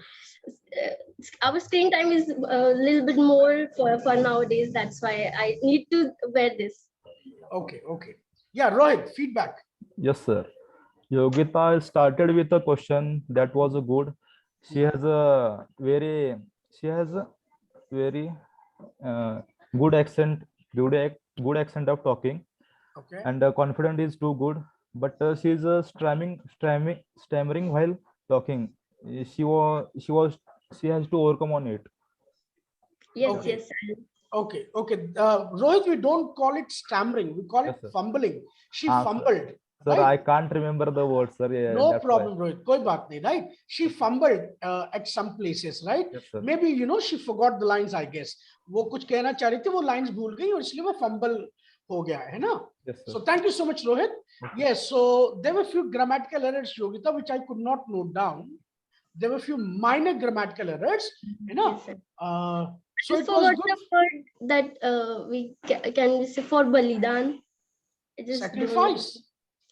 our screen time is a little bit more for nowadays. That's why I need to wear this. Okay. Okay. Yeah, Rohit, feedback. Yes, sir. Yogita started with a question that was good. She has a very good accent, good accent of talking, Okay. and confident is too good. But she is stammering while talking. She has to overcome on it. Yes, Okay. yes. Okay. Okay. Rohit, we don't call it stammering. We call it Yes, sir. fumbling. She Sir. fumbled. Sir, Right? I can't remember the words, sir. Yeah, No that's problem, why. Rohit. Koi baat nahi, right? She fumbled at some places, right? Yes, sir. Maybe she forgot the lines, I guess. वो कुछ कहना चाह रही थी, वो lines भूल गई और इसलिए वो fumble हो गया है ना? Yes, sir. So thank you so much, Rohit. Yes, so there were a few grammatical errors, Yogita, which I could not note down. There were a few minor grammatical errors, Yes, sir. So Just it was forgot good. the word that we can we say for Balidan. It is Sacrifice.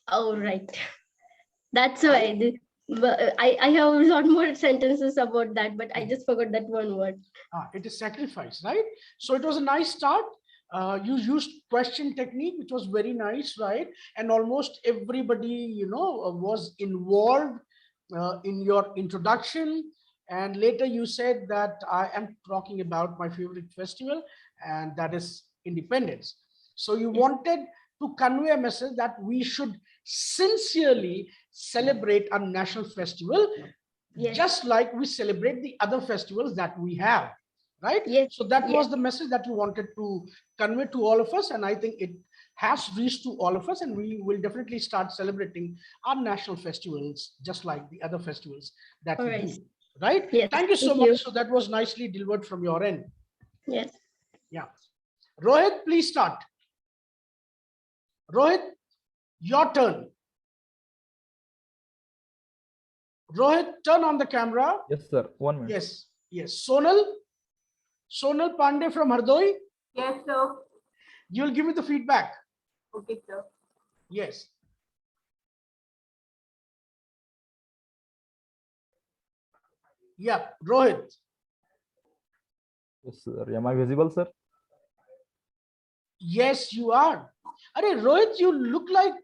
Oh, right. That's why. I have a lot more sentences about that, but I just forgot that one word. It is sacrifice, right? So it was a nice start. You used question technique, which was very nice, right? And almost everybody, was involved in your introduction. And later you said that I am talking about my favorite festival, and that is independence. So you wanted to convey a message that we should sincerely celebrate our national festival, just like we celebrate the other festivals that we have, right? Yes. So that was the message that you wanted to convey to all of us, and I think it has reached to all of us, and we will definitely start celebrating our national festivals just like the other festivals that we do, right? Yes. Thank you so Thank much. you. So that was nicely delivered from your end. Yes. Yeah. Rohit, please start. Rohit, your turn. Rohit, turn on the camera. Yes, sir. 1 minute. Yes, yes. Sonal Pandey from Hardoi. Yes, sir. You'll give me the feedback. Okay, sir. Yes. Yeah, Rohit. Yes, sir. Am I visible, sir? Yes, you are. Arey, Rohit, you look like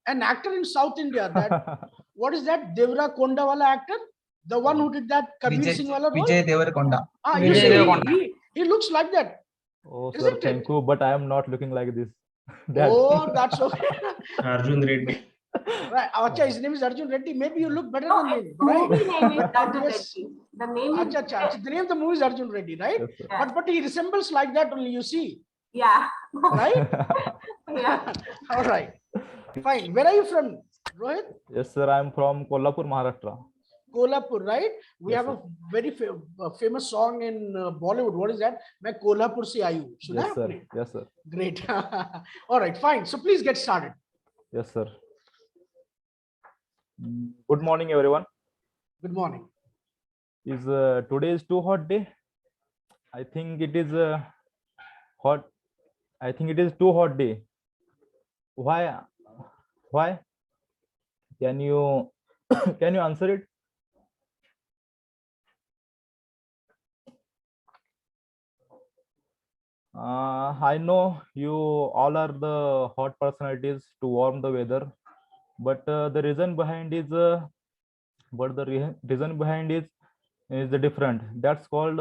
an actor in South India. That what is that Devra Konda wala actor? The one who did that Kabir Singh wala role? Vijay Deverakonda. You Vijay see, Deverakonda. he looks like that. Oh, sir, Isn't thank it? you, but I am not looking like this. Oh, that's okay. Arjun Reddy. Right. Acha, his name is Arjun Reddy. Maybe you look better No, than it's him, right? movie name is Arjun Yes. Reddy. The name is Acha, acha. The name of the movie is Arjun Reddy, right? Yes, sir. Yeah. But he resembles like that only, you see, Yeah. right? Yeah. All right. Fine. Where are you from, Rohit? Yes, sir. I am from Kolhapur, Maharashtra. Kolhapur, right? We Yes, have a very famous song in Bollywood. What is that? मैं कोल्हापुर से आई हूँ. सुना Yes, है sir. आपने? Yes, sir. Great. All right, fine. So please get started. Yes, sir. Good morning, everyone. Good morning. Is today is too hot day? I think it is hot. I think it is too hot day. Why? Why? Can you can you answer it? I know you all are the hot personalities to warm the weather, but the reason behind is reason behind is the different. That's called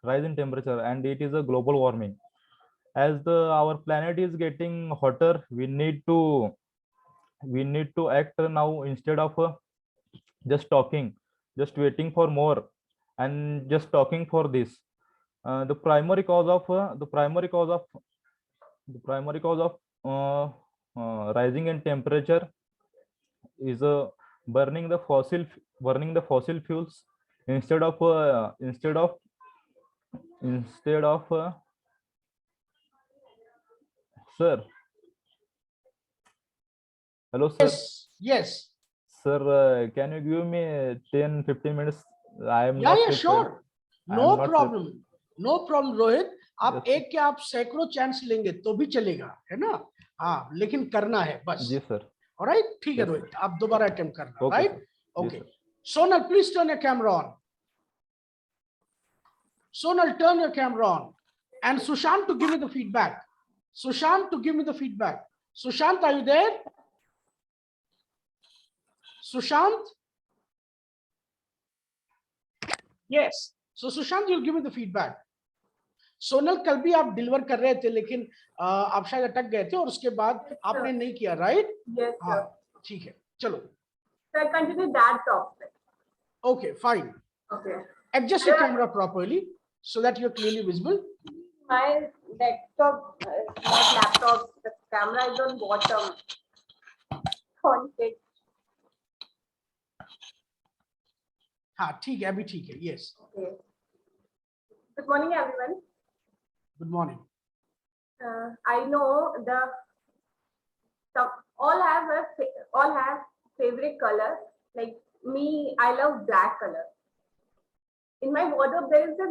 rise in temperature, and it is a global warming. As our planet is getting hotter, we need to act now instead of just talking, just waiting for more, and just talking for this. The primary cause of rising in temperature is burning the fossil fuels instead of sir. Hello, sir. Yes. Sir, can you give me 10-15 minutes? I am Yeah, not yeah, prepared. sure. I No am not problem. No problem, Rohit. आप Yes, sir. एक के आप सैकड़ों chance लेंगे तो भी चलेगा, है ना? हाँ, लेकिन करना है बस. जी सर. Alright, ठीक है Yes, रोहित. आप दोबारा अटेम्प्ट करना, Okay, right? sir. Yes, Okay. sir. Sonal, please turn your camera on. Sonal, turn your camera on. And Sushant to give me the feedback. Sushant to give me the feedback. Sushant, are you there? Sushant? Yes. So Sushant, you'll give me the feedback. Sonal कल भी आप deliver कर रहे थे लेकिन आप शायद अटक गए थे और उसके बाद आपने नहीं किया, राइट? Yes, sir. ठीक है, चलो. So I continue that topic. Okay, fine. Okay. Adjust your camera properly so that you're clearly visible. My desktop, not laptop, the camera is on bottom. On it. हाँ, ठीक है, अभी ठीक है. Yes. Okay. Good morning, everyone. Good morning. I know all have favorite color. Like me, I love black color. In my wardrobe, there is a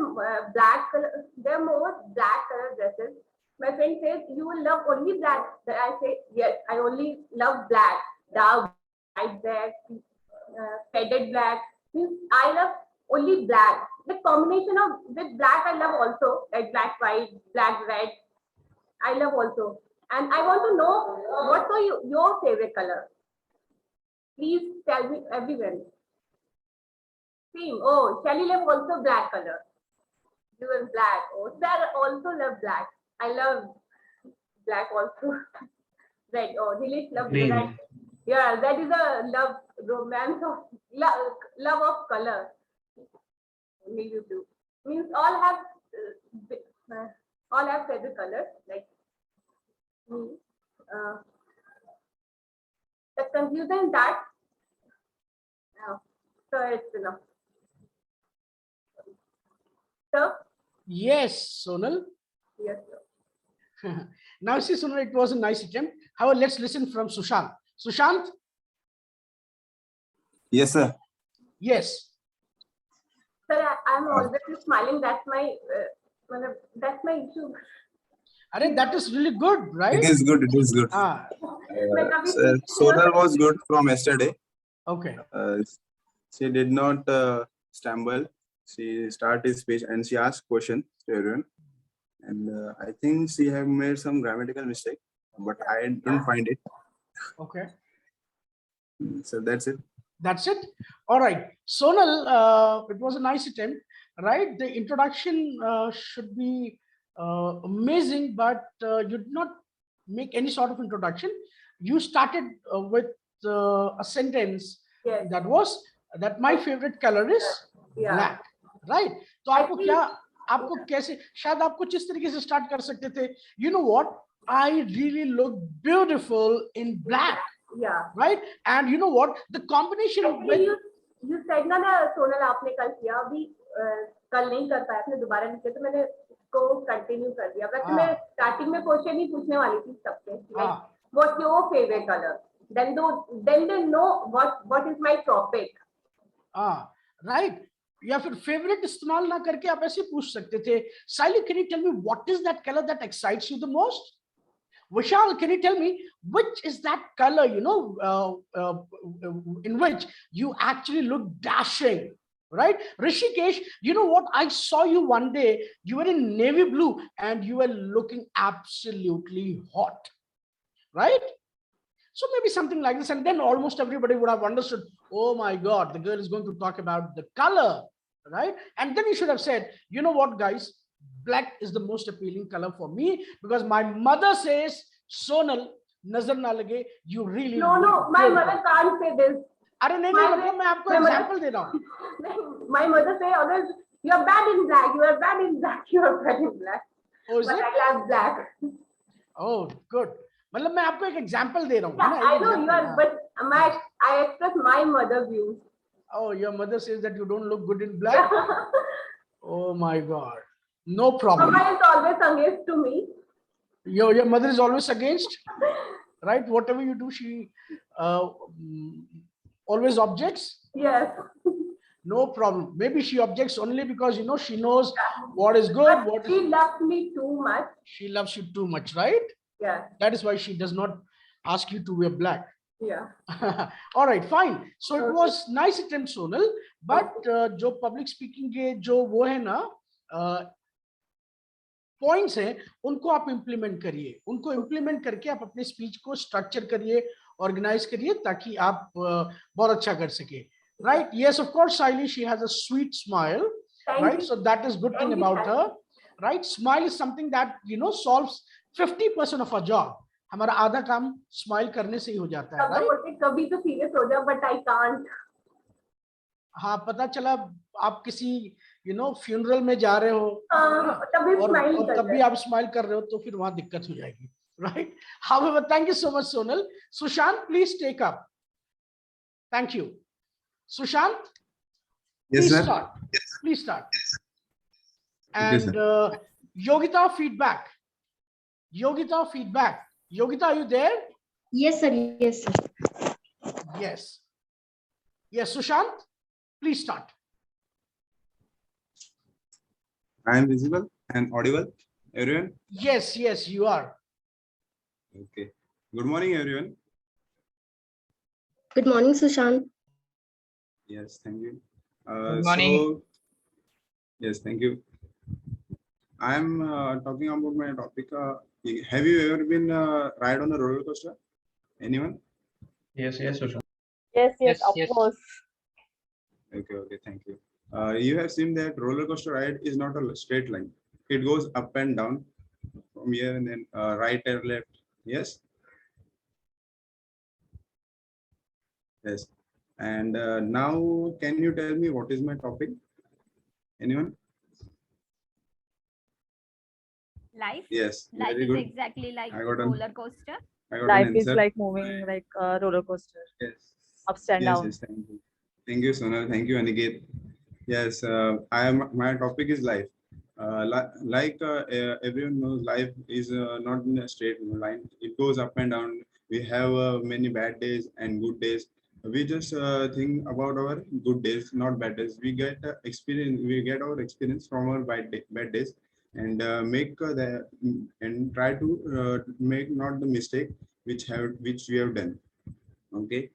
black color. There are more black color dresses. My friend says, "You will love only black." Then I say, "Yes, I only love black. Dark, light black, faded black. I love only black. The combination of with black, I love also like black, white, black, red. I love also. And I want to know what's your favorite color. Please tell me, everyone. Same. Oh, Shelly love also black color. You are black. Oh, Sarah also love black. I love black also. Red. Oh, Nilesh love Green. red. Yeah, that is a love romance of love of color. Navy blue means all have favorite colors like me. The conclusion is that so it's enough. So Yes, Sonal. yes, sir. Now see, Sonal, it was a nice attempt. However, let's listen from Sushant. Sushant? Yes, sir. Yes. Sir, I'm always smiling. That's my issue. That is really good, right? It is good. It is good. Sonal was good from yesterday. Okay. She did not stumble. She started his speech and she asked questions to everyone. And I think she have made some grammatical mistake, but I don't find it. Okay. So that's it. That's it. All right. Sonal, it was a nice attempt, right? The introduction should be amazing, but you did not make any sort of introduction. You started with a sentence that was that my favorite color is black, right? तो आपको कैसे शायद आप कुछ इस तरीके से start कर सकते थे. You know what? I really look beautiful in black. Yeah. Right. And you know what? The combination with you said ना सोनल आपने कल किया अभी कल नहीं कर पाया आपने दोबारा नहीं किया तो मैंने इसको कंटिन्यू कर दिया. वैसे मैं स्टार्टिंग में क्वेश्चन ही पूछने वाली थी सबसे like what's your favorite color, then they know what is my topic. Right. या फिर फेवरेट इस्तेमाल ना करके आप ऐसे पूछ सकते थे. Sally, can you tell me what is that color that excites you the most? Vishal, can you tell me which is that color, in which you actually look dashing, right? Rishikesh, you know what? I saw you one day, you were in navy blue and you were looking absolutely hot, right? So maybe something like this. And then almost everybody would have understood, oh my God, the girl is going to talk about the color, right? And then you should have said, you know what, guys? Black is the most appealing color for me because my mother says, Sonal, nazar na lage, you really No, look my good. mother can't say this. अरे नहीं नहीं मतलब मैं आपको example दे रहा हूँ. My mother say always, you are bad in black, you are bad in black, you are bad in black. Oh, is but it? I love black. Oh, good. मतलब मैं आपको एक एग्जांपल दे रहा हूँ. Yeah, I know you are, but I express my mother views. Oh, your mother says that you don't look good in black. Oh my God. No problem. Mama is always against to me. Your mother is always against, right? Whatever you do, she always objects. Yes. No problem. Maybe she objects only because she knows what is good. But she loves me too much. She loves you too much, right? Yeah. That is why she does not ask you to wear black. Yeah. All right, fine. So it was nice attempt, Sonal. But जो public speaking के जो वो है ना points हैं उनको आप implement करिए. उनको इंप्लीमेंट करके आप अपने स्पीच को स्ट्रक्चर करिए, ऑर्गेनाइज करिए ताकि आप बहुत अच्छा कर सके. Right? Yes, of course, Saili, she has a sweet smile. Right? So that is good thing about her. Right? Smile is something that solves 50% of our job. हमारा आधा काम स्माइल करने से ही हो जाता है. Right? कभी तो सीरियस हो जाओ, but I can't. हाँ, पता चला आप किसी फ्यूनरल में जा रहे हो और तभी आप स्माइल कर रहे हो तो फिर वहां दिक्कत हो जाएगी. Right? However, thank you so much, Sonal. Sushant, please take up. Thank you. Sushant, Yes, please sir. start. Please start. Okay, And Yogita, feedback. Yogita, feedback. Yogita, are you there? Yes, sir. Yes, sir. Yes. Yes, Sushant, please start. I am visible and audible, everyone? Yes, yes, you are. Okay. Good morning, everyone. Good morning, Sushant. Yes, thank you. Good morning. So, yes, thank you. I am talking about my topic. Have you ever been ride on a roller coaster? Anyone? Yes, Sushant. Yes, of course. Okay, thank you. You have seen that roller coaster ride is not a straight line. It goes up and down from here and then right and left. Yes. Yes. And now, can you tell me what is my topic? Anyone? Life. Yes. Life very is good. exactly like I a got an- roller coaster. I got Life an is answer. like moving like a roller coaster. Yes. Ups and downs. Yes, thank you. Thank you, Sonal. Thank you, Aniket. Yes, my topic is life. Everyone knows, life is not in a straight line. It goes up and down. We have many bad days and good days. We just think about our good days, not bad days. We get experience. We get our experience from our bad days, and and try to make not the mistake which we have done. Okay.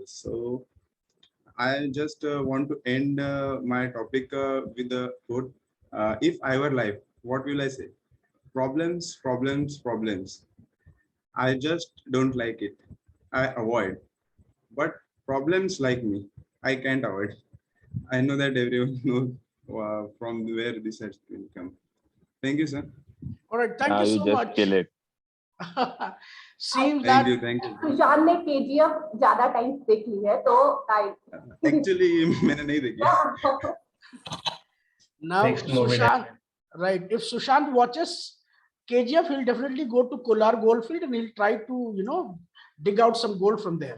So I just want to end my topic with a quote. If I were life, what will I say? Problems, problems, problems. I just don't like it. I avoid. But problems like me, I can't avoid. I know that everyone knows from where this has been come. Thank you, sir. All right, thank Now you you so just much. kill it. Seems Thank that you, thank you. Sushant ने KGF ज्यादा time देख ली है तो Actually, मैंने नहीं देखी. now Next movie Sushant, right? If Sushant watches KGF, he'll definitely go to Kolar Goldfield and he'll try to, dig out some gold from there.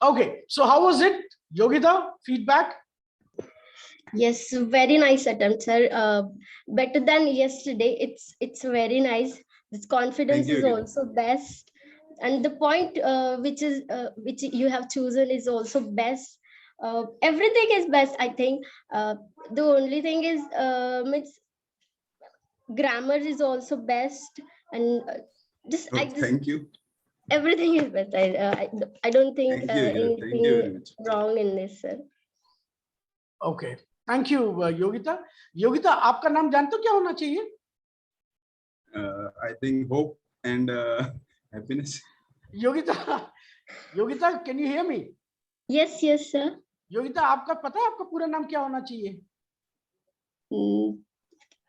Okay, so how was it, Yogita? Feedback? Yes, very nice attempt, sir. Better than yesterday. It's very nice. This confidence Thank you, is Yogita. also best, and the point which you have chosen is also best. Everything is best, I think. The only thing is grammar is also best, and Just Oh, I just thank you. everything is better. I don't think Thank you. Thank you very anything much. wrong in this, sir. Okay, thank you, Yogita. Yogita, आपका नाम जानते हो क्या होना चाहिए? I think hope and happiness. Yogita, Yogita, can you hear me? Yes, yes, sir. Yogita, आपका पता है आपका पूरा नाम क्या होना चाहिए?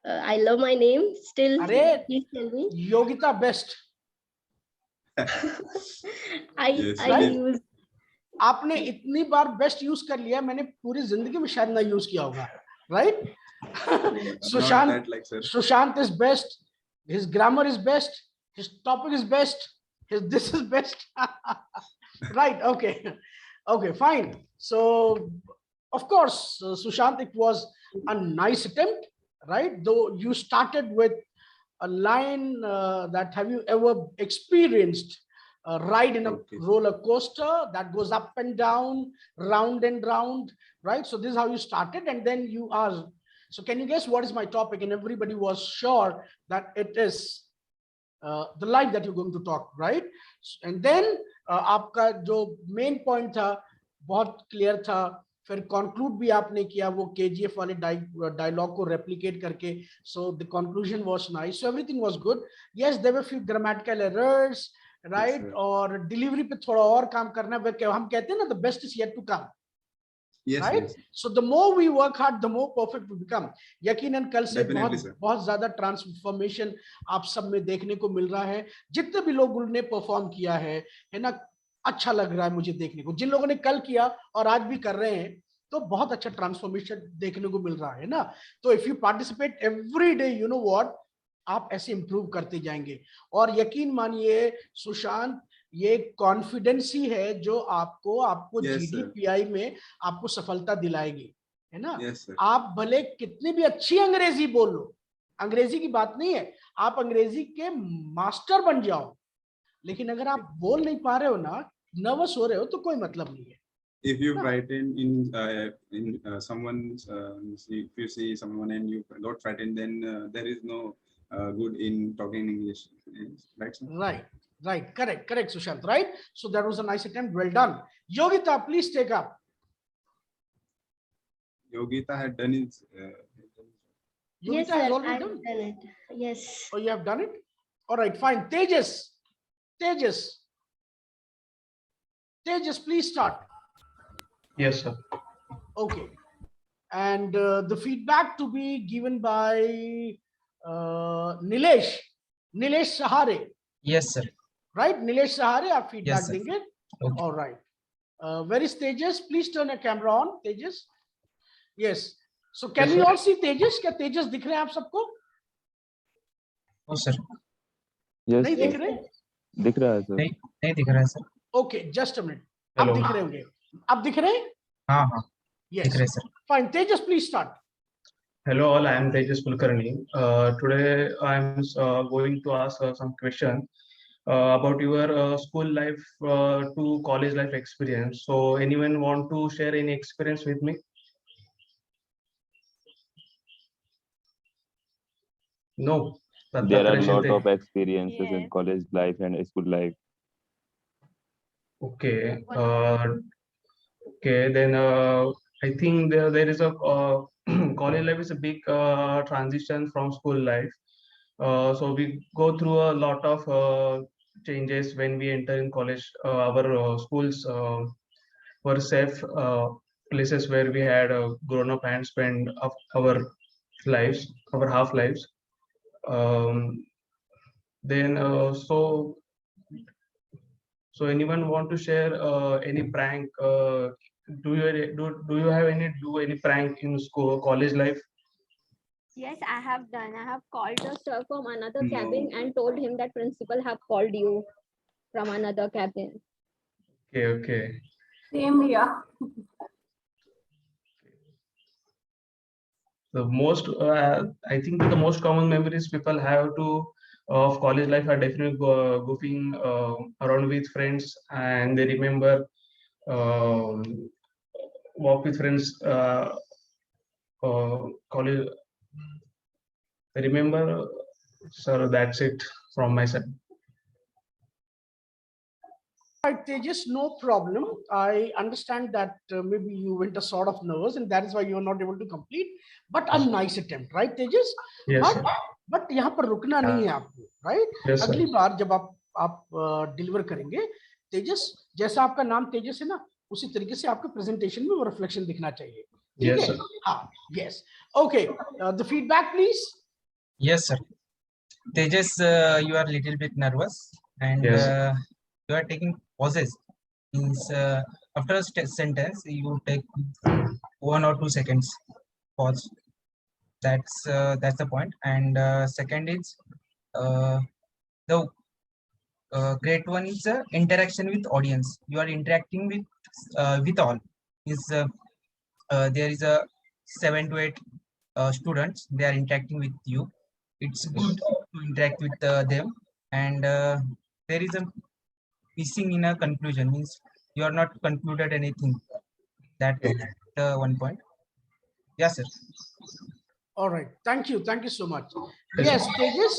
I love my name. Still, अरे, please tell me. Yogita best. Yes, I right? use. आपने इतनी बार बेस्ट यूज कर लिया, मैंने पूरी जिंदगी में शायद ना यूज किया होगा, right? Sushant, that like, sir. Sushant is best. His grammar is best. His topic is best. His this is best. Right? Okay. Okay. Fine. So, of course, Sushant, it was a nice attempt, right? Though you started with a line that have you ever experienced a ride in a roller coaster that goes up and down, round and round, right? So this is how you started, and then you asked, so can you guess what is my topic? And everybody was sure that it is the life that you're going to talk, right? And then आपका जो main point था बहुत clear था, फिर conclude भी आपने किया वो KGF वाले dialogue को replicate करके, so the conclusion was nice, so everything was good. Yes, there were few grammatical errors, right? Yes, और delivery पे थोड़ा और काम करना है, हम कहते हैं ना the best is yet to come. Yes, right? yes. So the more we work hard, the more perfect we become. यकीनन कल से Definitely, sir. बहुत ज्यादा ट्रांसफॉर्मेशन आप सब में देखने को मिल रहा है. जितने भी लोगों ने परफॉर्म किया है ना, अच्छा लग रहा है मुझे देखने को. जिन लोगों ने कल किया और आज भी कर रहे हैं, तो बहुत अच्छा ट्रांसफॉर्मेशन देखने को मिल रहा है ना. तो if you participate every day, you know what, आप ऐसे इंप्रूव करते जाएंगे. और यकीन मानिए सुशांत, ये कॉन्फिडेंस ही है जो आपको Yes, जीडीपीआई में आपको सफलता दिलाएगी, है ना. Yes, sir. आप भले कितनी भी अच्छी अंग्रेजी बोल लो, अंग्रेजी की बात नहीं है, आप अंग्रेजी के मास्टर बन जाओ, लेकिन अगर आप बोल नहीं पा रहे हो ना, नर्वस हो रहे हो, तो कोई मतलब नहीं है. If you write in someone's, if you see someone and you got frightened, then there is no good in talking English, right? Sir? Right, correct, Sushant, right? So that was a nice attempt, well done. Yogita, please take up. Yogita had done it. Yogita Yes, has sir, already I've done. done it. Yes. Oh, you have done it? All right, fine. Tejas, please start. Yes, sir. Okay. And the feedback to be given by Nilesh Sahare. Yes, sir. Right? Nilesh Sahare, आप feedback Yes, sir. देंगे? Okay. All right. Where is Tejas? Please turn your camera on, Tejas. Yes. So can Yes, we sir. all see Tejas? क्या Tejas दिख रहे हैं आप सबको? Oh, sir. Yes, नहीं sir. दिख रहे? दिख रहा है सर. नहीं दिख रहा है sir. Okay, just a minute. अब Hello. दिख रहे होंगे. अब दिख रहे हैं? हाँ हाँ. Yes. दिख रहा है sir. Fine. Tejas, please start. Hello all, I am Tejas Kulkarni. Today I am going to ask some question about your school life to college life experience. So anyone want to share any experience with me? No. There are a lot of experiences in Yes. college life and school life. Okay. Okay. Then I think there is a college life is a big transition from school life. So we go through a lot of changes when we enter in college. Our schools were safe places where we had grown up and spent our lives, our half lives. Then so anyone want to share any prank? Do you have any prank in school college life? Yes, I have done. I have called the sir from another No. cabin and told him that principal have called you from another cabin. Okay. Same here. The most I think that the most common memories people have of college life are definitely goofing around with friends, and they remember walk with friends. College. I remember, sir. That's it from my side. Right, Tejas, no problem. I understand that maybe you went a sort of nervous and that is why you are not able to complete, but a nice attempt, right, Tejas? Yes, sir. But यहाँ पर रुकना नहीं है आपको, right? Yes, sir. अगली बार जब आप deliver करेंगे, तेजस, जैसा आपका नाम तेजस है ना, उसी तरीके से आपके प्रेजेंटेशन में वो रिफ्लेक्शन दिखना चाहिए. ठीक Yes, है? sir. हाँ, yes. Okay, the feedback, please. Yes, sir. Tejas, you are a little bit nervous and Yes. you are taking pauses. Means after a sentence, you take 1 or 2 seconds pause. That's the point. And second is the great one is interaction with audience. You are interacting with all. Is there is a 7 to 8 students. They are interacting with you. It's good to interact with them, and there is a missing in a conclusion, means you are not concluded anything. That's the one point. Yes, sir. All right, thank you so much. Yes, Tejas,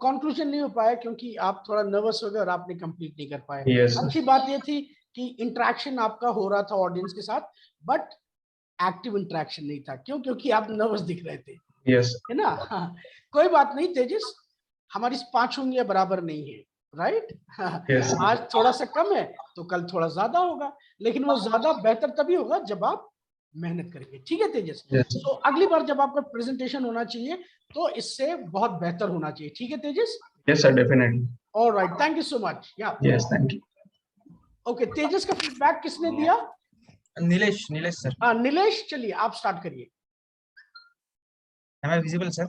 conclusion नहीं हो पाया क्योंकि आप थोड़ा nervous हो गए और आपने कंप्लीट नहीं कर पाए. Yes. अच्छी बात ये थी कि इंटरेक्शन आपका हो रहा था ऑडियंस के साथ, बट एक्टिव इंटरेक्शन नहीं था. क्यों? क्योंकि आप नर्वस दिख रहे थे. Yes. है ना? हाँ, कोई बात नहीं तेजस, हमारी 5 उंगलियां बराबर नहीं है, राइट? Yes. आज थोड़ा सा कम है तो कल थोड़ा ज्यादा होगा, लेकिन वो ज्यादा बेहतर तभी होगा जब आप मेहनत करेंगे. ठीक है तेजस? Yes. तो अगली बार जब आपका प्रेजेंटेशन होना चाहिए तो इससे बहुत बेहतर होना चाहिए. ठीक है तेजस? Yes, sir. Definitely. All right, thank you so much. या Yes. Thank you. ओके, तेजस का फीडबैक किसने दिया? Nilesh sir. हाँ, नीलेश, चलिए आप स्टार्ट करिए. Am I visible, sir?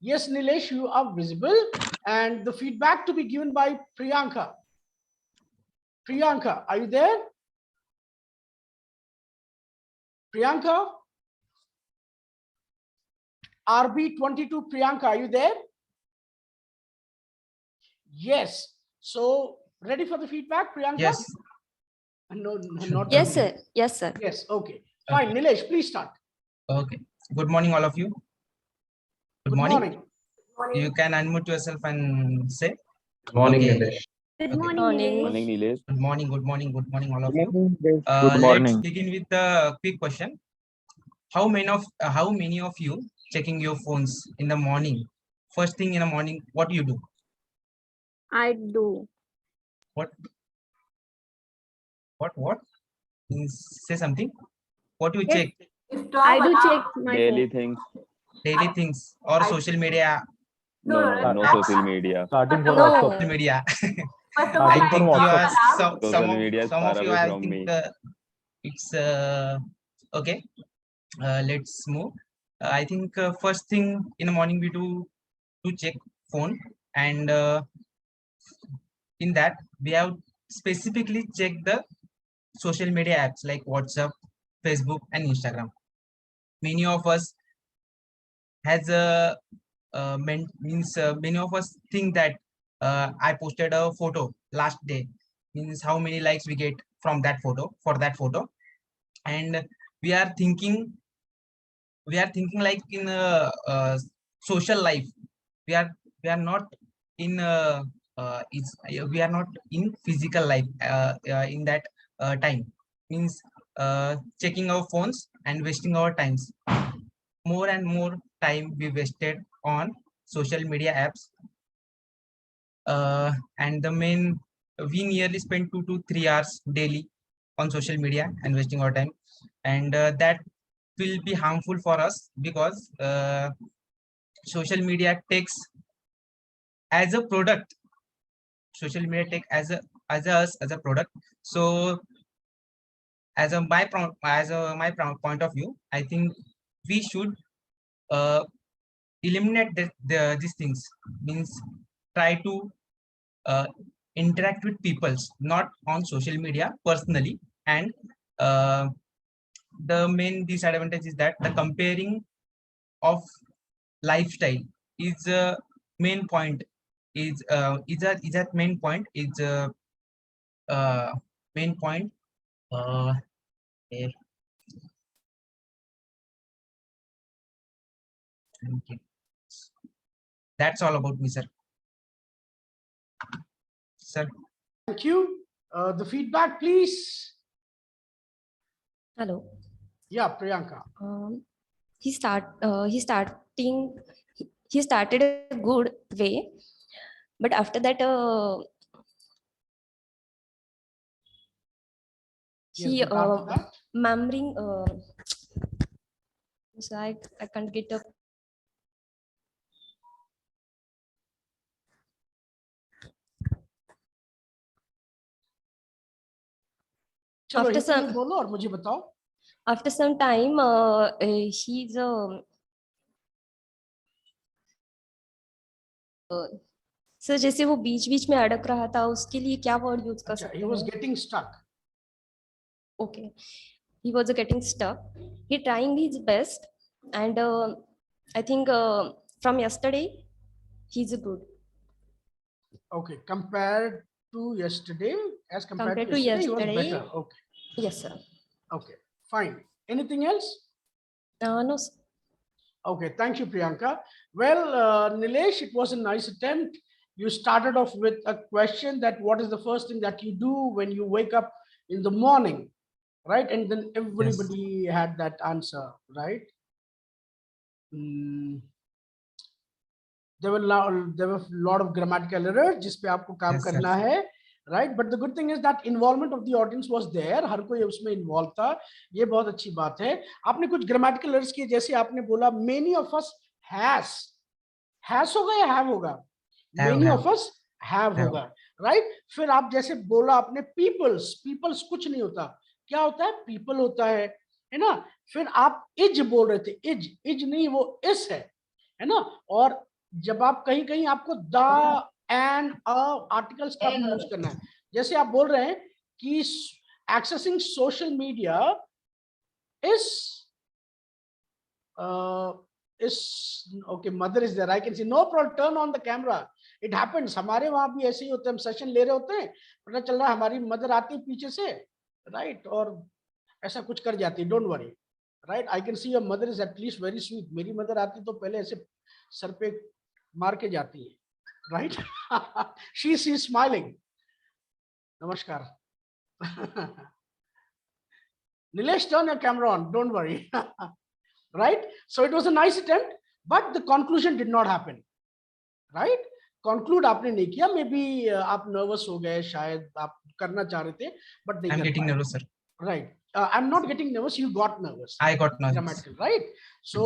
Yes, Nilesh, you are visible, and the feedback to be given by Priyanka. Priyanka, are you there? Priyanka? RB22 Priyanka, are you there? Yes. So, ready for the feedback, Priyanka? Yes. No, not Yes, really. sir. Yes, sir. Yes, okay. Fine, Nilesh, please start. Okay. Good morning, all of you. Good morning. You can unmute yourself and say. Good morning, Okay. Nilesh. Good Okay. morning, Morning. Nilesh. Morning, Nilesh. Good morning, good morning, good morning, all of you. Good Let's morning. begin with the quick question. How many of you checking your phones in the morning? First thing in the morning, what do you do? I do. What? Say something. What do you Yes. check? I do check my Daily phone. things. Daily things or social media? No, no social media. Starting for No. WhatsApp. Social media. Starting I from think you are WhatsApp. Social media is some far of you away I from think me. it's okay. Let's move. I think first thing in the morning we do to check phone, and in that we have specifically checked the social media apps like WhatsApp, Facebook, and Instagram. Many of us has a many of us think that I posted a photo last day, means how many likes we get from that photo for that photo, and we are thinking like in a social life we are not in we are not in physical life in that time, means checking our phones and wasting our times. More and more time we wasted on social media apps, and the main we nearly spend 2 to 3 hours daily on social media and wasting our time, and that will be harmful for us because social media takes as a product. Social media take as a product. So as a my point of view, I think we should eliminate these things, means try to interact with people not on social media personally, and the main disadvantage is that the comparing of lifestyle is a main point, is that main point is main point eh, okay. That's all about me, sir. Thank you. The feedback, please. Hello. Yeah, Priyanka. He started a good way, but after that Yes, he but after that, murmuring so I can't get up. चलो After Hindi में some बोलो और मुझे बताओ. after some time he's sir जैसे वो बीच बीच में अड़क रहा था उसके लिए क्या वर्ड यूज कर अच्छा, सकते he was हैं? getting stuck. Okay, he was getting stuck. He trying his best, and I think from yesterday he's good. Okay, compared to yesterday, as compared Compared to to yesterday, he was yesterday, better. Okay, yes sir. okay, fine. Anything else? No sir. Okay, thank you, Priyanka. Well, Nilesh, it was a nice attempt. You started off with a question that what is the first thing that you do when you wake up in the morning, right? And then everybody had that answer, right? Hmm. There were a lot of grammatical errors जिस पे आपको काम Yes, sir. करना है, right? But the good thing is that involvement of the audience was there. हर कोई उसमें involved था. ये बहुत अच्छी बात है. आपने कुछ grammatical errors किए, जैसे आपने बोला many of us has होगा या have होगा? Many of us have होगा, right? फिर आप जैसे बोला आपने peoples कुछ नहीं होता. क्या होता है? People होता है ना? फिर आप is बोल रहे थे, is नहीं, वो is है ना? और जब आप कहीं कहीं आपको द एंड आर्टिकल्स का यूज करना है, जैसे आप बोल रहे हैं कि एक्सेसिंग सोशल मीडिया इस okay, mother is there, I can see, no problem, turn on the camera. It happens, हमारे वहां भी ऐसे ही होते हैं, हम सेशन ले रहे होते हैं, पता चल रहा है हमारी मदर आती है पीछे से, राइट, और ऐसा कुछ कर जाती है. Don't worry, right, I can see your mother is at least very sweet. मेरी मदर आती तो पहले ऐसे सर पे मार के जाती है, राइट. She smiling. नमस्कार. Nilesh, turn your camera on, don't worry. Right, so it was a nice attempt, but the conclusion did not happen, right? Conclude आपने नहीं किया, maybe आप nervous हो गए, शायद आप करना चाह रहे थे, but नहीं I'm कर getting पाए. nervous, sir. Right. I'm not getting nervous. You got nervous. I got nervous. Grammatical, right? So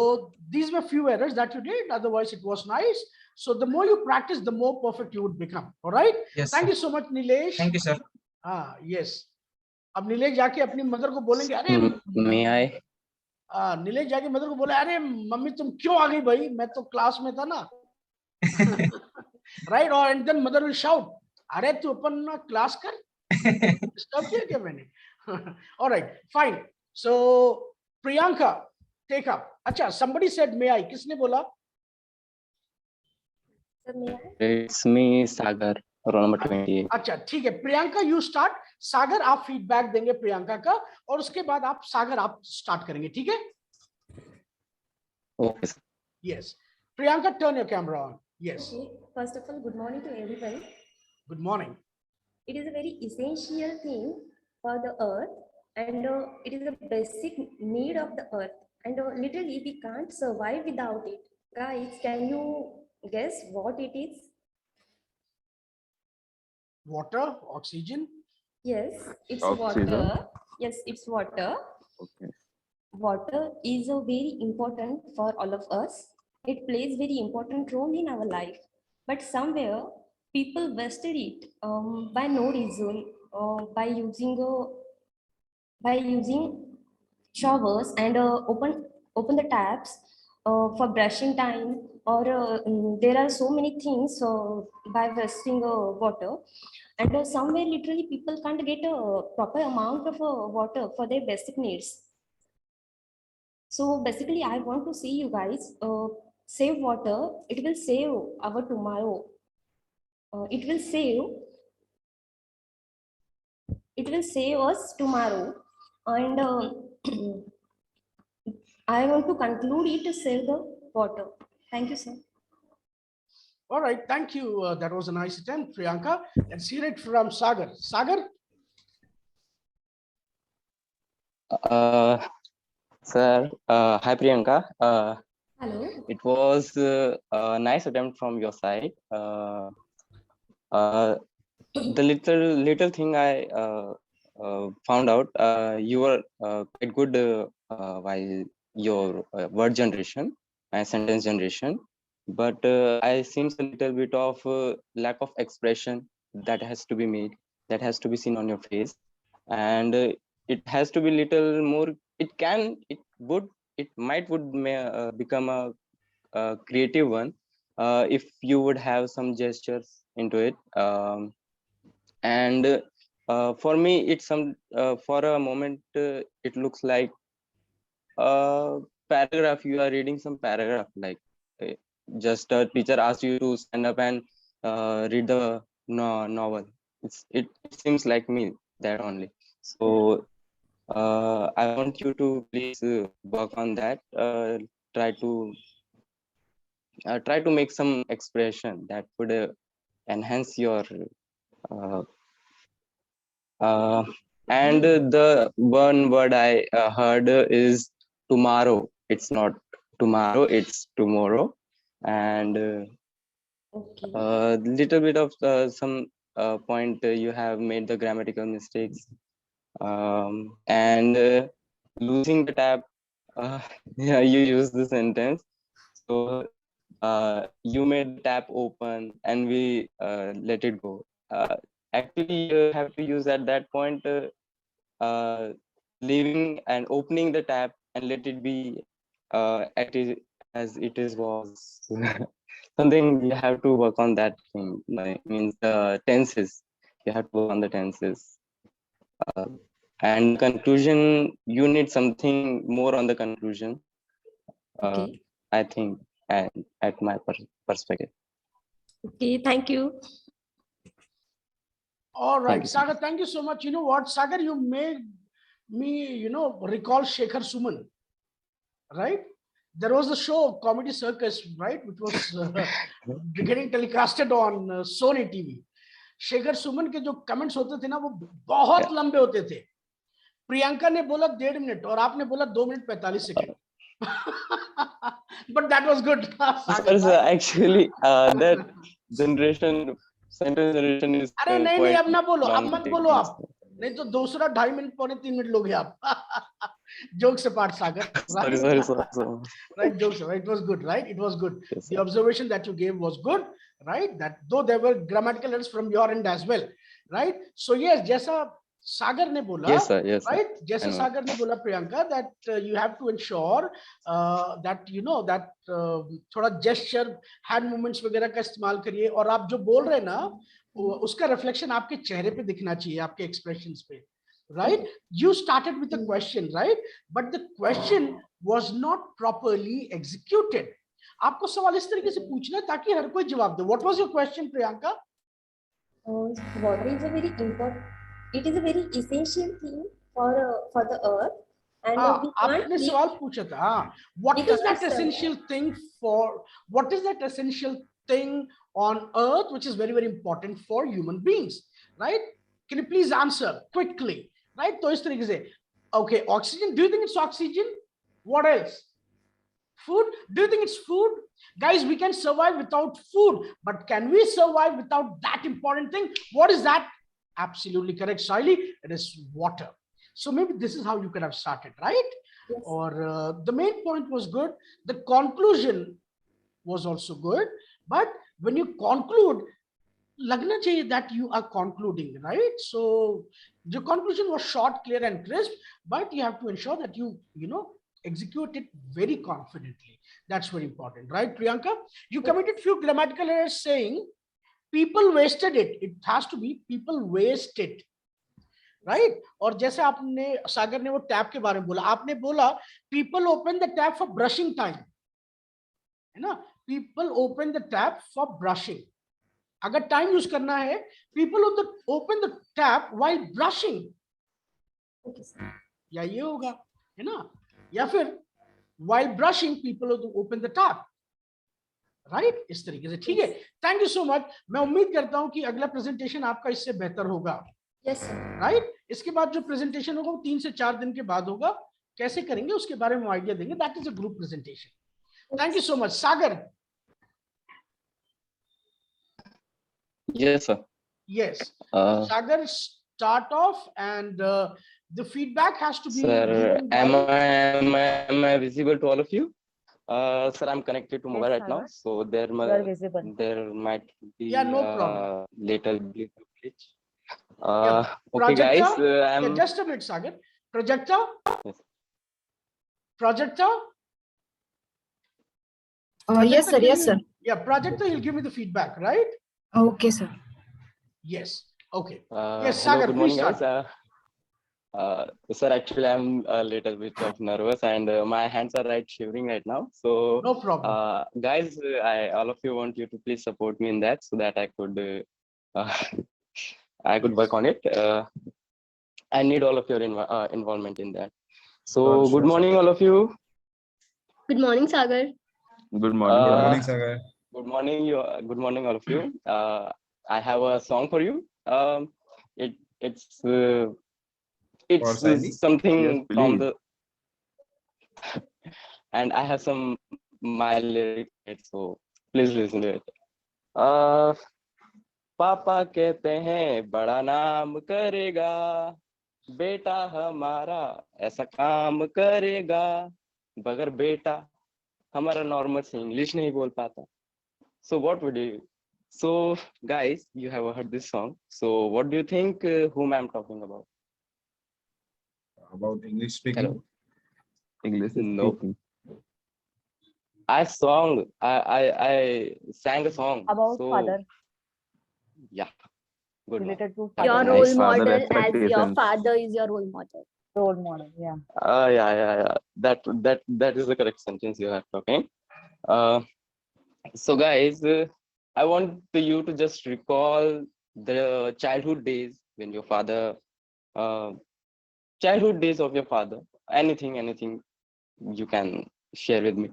these were few errors that you did. Otherwise, it was nice. So the more you practice, the more perfect you would become. All right. Yes, Thank sir. you so much, Nilesh. Thank you, sir. हाँ, yes. अब नीलेश जाके अपनी mother को बोलेंगे, अरे May I? Nilesh जाके mother को बोले, अरे मम्मी तुम क्यों आ गई भाई, मैं तो क्लास में था ना. Right? Or and then mother will shout, अरे तू अपन ना क्लास कर. Stop किया क्या मैंने? All right, fine. So Priyanka, take up. अच्छा, somebody said may I. किसने बोला? It's me, Sagar, roll number 28. अच्छा, ठीक है. Priyanka, you start. सागर आप फीडबैक देंगे प्रियंका का, और उसके बाद आप सागर आप स्टार्ट करेंगे, ठीक है? Okay. Yes. Priyanka, turn your camera on. Yes. Okay. First of all, good morning to everyone. Good morning. It is a very essential thing for the earth, and it is a basic need of the earth, and literally we can't survive without it. Guys, can you guess what it is? Water, oxygen. Yes, it's Oxygen. water. Yes, it's water. Okay. Water is a very important for all of us. It plays very important role in our life, but somewhere people wasted it by no reason, by using showers and open the taps for brushing time, or there are so many things by wasting water, and somewhere literally people can't get a proper amount of water for their basic needs. So basically I want to see you guys save water. It will save our tomorrow. It will save us tomorrow, and I want to conclude it to save the water. Thank you, sir. All right, thank you. That was a nice attempt, Priyanka. Let's hear it from Sagar. Sagar? Sir, hi Priyanka. Hello. It was a nice attempt from your side. The little thing I found out, you were quite good while your word generation and sentence generation, but I seems a little bit of lack of expression that has to be made, that has to be seen on your face, and it has to be little more. It might would become a creative one if you would have some gestures into it. And for me, it's some for a moment it looks like a paragraph. You are reading some paragraph, like uh, just a teacher asks you to stand up and read the novel. It seems like me that only. So I want you to please work on that. Try to make some expression that would enhance your uh, and the one word I heard is tomorrow. It's not tomorrow, it's tomorrow. And little bit of some point you have made the grammatical mistakes, and losing the tab. Yeah, you use the sentence. So you made the tap open and we let it go. Actually, you have to use at that point leaving and opening the tap and let it be as it is was. Something you have to work on that thing. Means the tenses. You have to work on the tenses. And conclusion, you need something more on the conclusion. I think, and at my perspective. Okay, thank you. All right, you. Sagar, thank you so much. You know what, Sagar, you made me, recall Shekhar Suman, right? There was a show, Comedy Circus, right, which was getting telecasted on Sony TV. Shekhar Suman के जो comments होते थे ना, वो बहुत लंबे होते थे. प्रियंका ने बोला 1.5 मिनट और आपने बोला 2 minute 45 second. But that was good. Sir, actually, that generation, sentence generation is अरे नहीं quite अब ना बोलो, अब long मत to बोलो take आप, नहीं तो दूसरा 2.5 मिनट पौने 3 मिनट लोगे आप. Jokes apart, Sagar. Right? sorry. Right, jokes. Right, it was good, right? It was good. Yes, The observation that you gave was good, right? That though there were grammatical errors from your end as well, right? So yes, जैसा सागर ने बोला, yes, sir. Yes, right? sir. जैसे सागर ने बोला Priyanka, that you have to ensure that that थोड़ा gesture, hand movements वगैरह का इस्तेमाल करिए, और आप जो बोल रहे हैं ना, उसका reflection आपके चेहरे पे दिखना चाहिए, आपके expressions पे. Right? You started with a question, right? But the question was not properly executed. आपको सवाल इस तरीके से पूछना है ताकि हर कोई जवाब दे. What was your question, Priyanka? Water is a very important. It is a very essential thing for the earth, and we can't आपने live. सवाल पूछा था. हाँ. What is that essential thing for? What is that essential thing on earth which is very, very important for human beings? Right? Can you please answer quickly? Right? तो इस तरीके से. Okay, oxygen. Do you think it's oxygen? What else? Food. Do you think it's food? Guys, we can survive without food, but can we survive without that important thing? What is that? Absolutely correct, Shaili. It is water. So maybe this is how you could have started, right? Yes. Or the main point was good. The conclusion was also good. But when you conclude, लगना चाहिए that you are concluding, right? So the conclusion was short, clear, and crisp, but you have to ensure that you execute it very confidently. That's very important, right, Priyanka? You committed few grammatical errors saying people wasted it. It has to be people waste it, right? और जैसे आपने सागर ने वो tap के बारे में बोला, आपने बोला people open the tap for brushing time, है ना? People open the tap for brushing. अगर टाइम यूज करना है, people open the tap while brushing. या ये होगा, है ना? या फिर while brushing people open the tap, right? इस तरीके से. ठीक है, थैंक यू सो मच. मैं उम्मीद करता हूं कि अगला प्रेजेंटेशन आपका इससे बेहतर होगा. Yes, sir. राइट? इसके बाद जो प्रेजेंटेशन होगा वो 3 से 4 दिन के बाद होगा. कैसे करेंगे उसके बारे में आइडिया देंगे. That is a group presentation. Thank you so much. Sagar. Yes, sir. Yes. Sagar, start off, and the feedback has to be Sir, given by. am I visible to all of you? Sir, I'm connected to mobile right now, so You are visible. there might be Yeah, no problem. little bit of glitch. Yeah, Okay, guys, projector. I'm Yeah, just a bit, Sagar. Projector. Yes. Projector. Yes, sir. Yes, sir. Yeah, projector. He'll give me the feedback, right? Okay, sir. Yes. Okay. Yes, hello, Sagar, good please morning, start. guys. Sir, actually, I'm a little bit of nervous, and my hands are shivering right now. So, no problem. Guys, all of you want you to please support me in that, so that I could I could work on it. I need all of your involvement in that. So, good morning, all of you. Good morning, Sagar. Good morning. Good morning, Sagar. Good morning, you. Good morning, all of you. I have a song for you. It's something Yes, from please. the, and I have some my lyrics, so please listen to it. पापा कहते हैं बड़ा नाम करेगा, बेटा हमारा ऐसा काम करेगा, मगर बेटा हमारा नॉर्मल से इंग्लिश नहीं बोल पाता. So what would you? So guys, you have heard this song. So what do you think? Whom I'm talking about? About English speaking. Hello. English No. speaking. I sang a song About so, father. Yeah. Good one. Related to Your father. role Nice. Father model, as your expectations. father is your role model. Role model. Yeah. Yeah. That is the correct sentence you are talking. So guys, I want you to just recall the childhood days when your father, childhood days of your father. Anything you can share with me.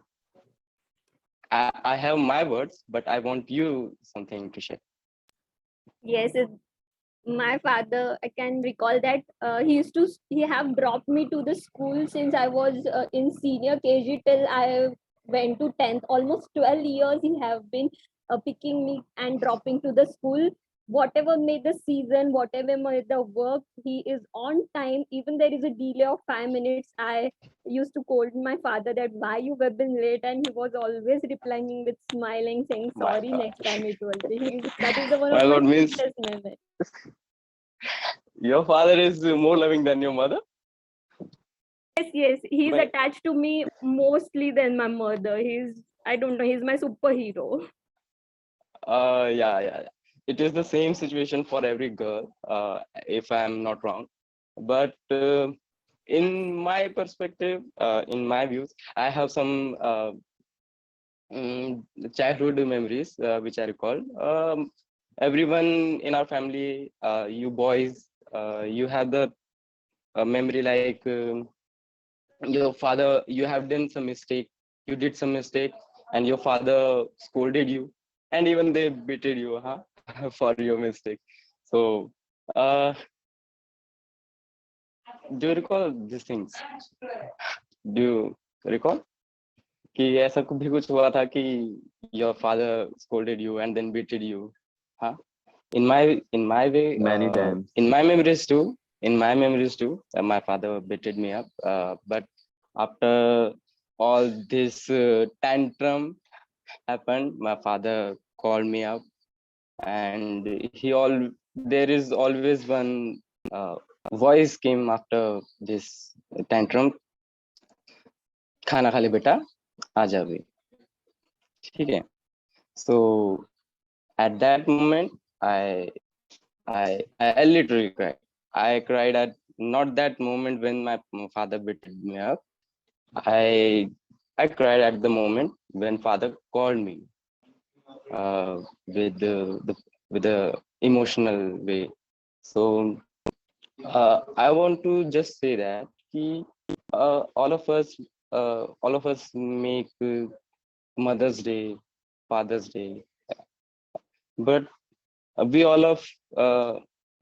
I have my words, but I want you something to share. Yes, my father, I can recall that he have dropped me to the school since I was in senior KG till I went to 10th. Almost 12 years he have been picking me and dropping to the school. Whatever may the season, whatever may the work, he is on time. Even there is a delay of 5 minutes, I used to scold my father that why you have been late, and he was always replying with smiling, saying My sorry, God. next time it will be. That is the one My of my God, means sweetest memory. your father is more loving than your mother. Yes, he's But attached to me mostly than my mother. I don't know, he's my superhero. yeah. It is the same situation for every girl, if I'm not wrong. But in my perspective, in my views, I have some childhood memories which I recall. Everyone in our family, you boys, you have the memory like your father, you have done some mistake, you did some mistake, and your father scolded you, and even they beated you, huh, for your mistake. So, do you recall these things? Do you recall? कि ऐसा भी कुछ हुआ था कि your father scolded you and then beated you, huh? In my way, Many times. in my memories too, my father beated me up. But after all this tantrum happened, my father called me up, and there is always one voice came after this tantrum. खाना खा ले बेटा, आ जा भी. ठीक है. So at that moment, I literally cried. I cried at not that moment when my father beated me up. I cried at the moment when father called me with the emotional way. So I want to just say that all of us make Mother's Day, Father's Day, but we all of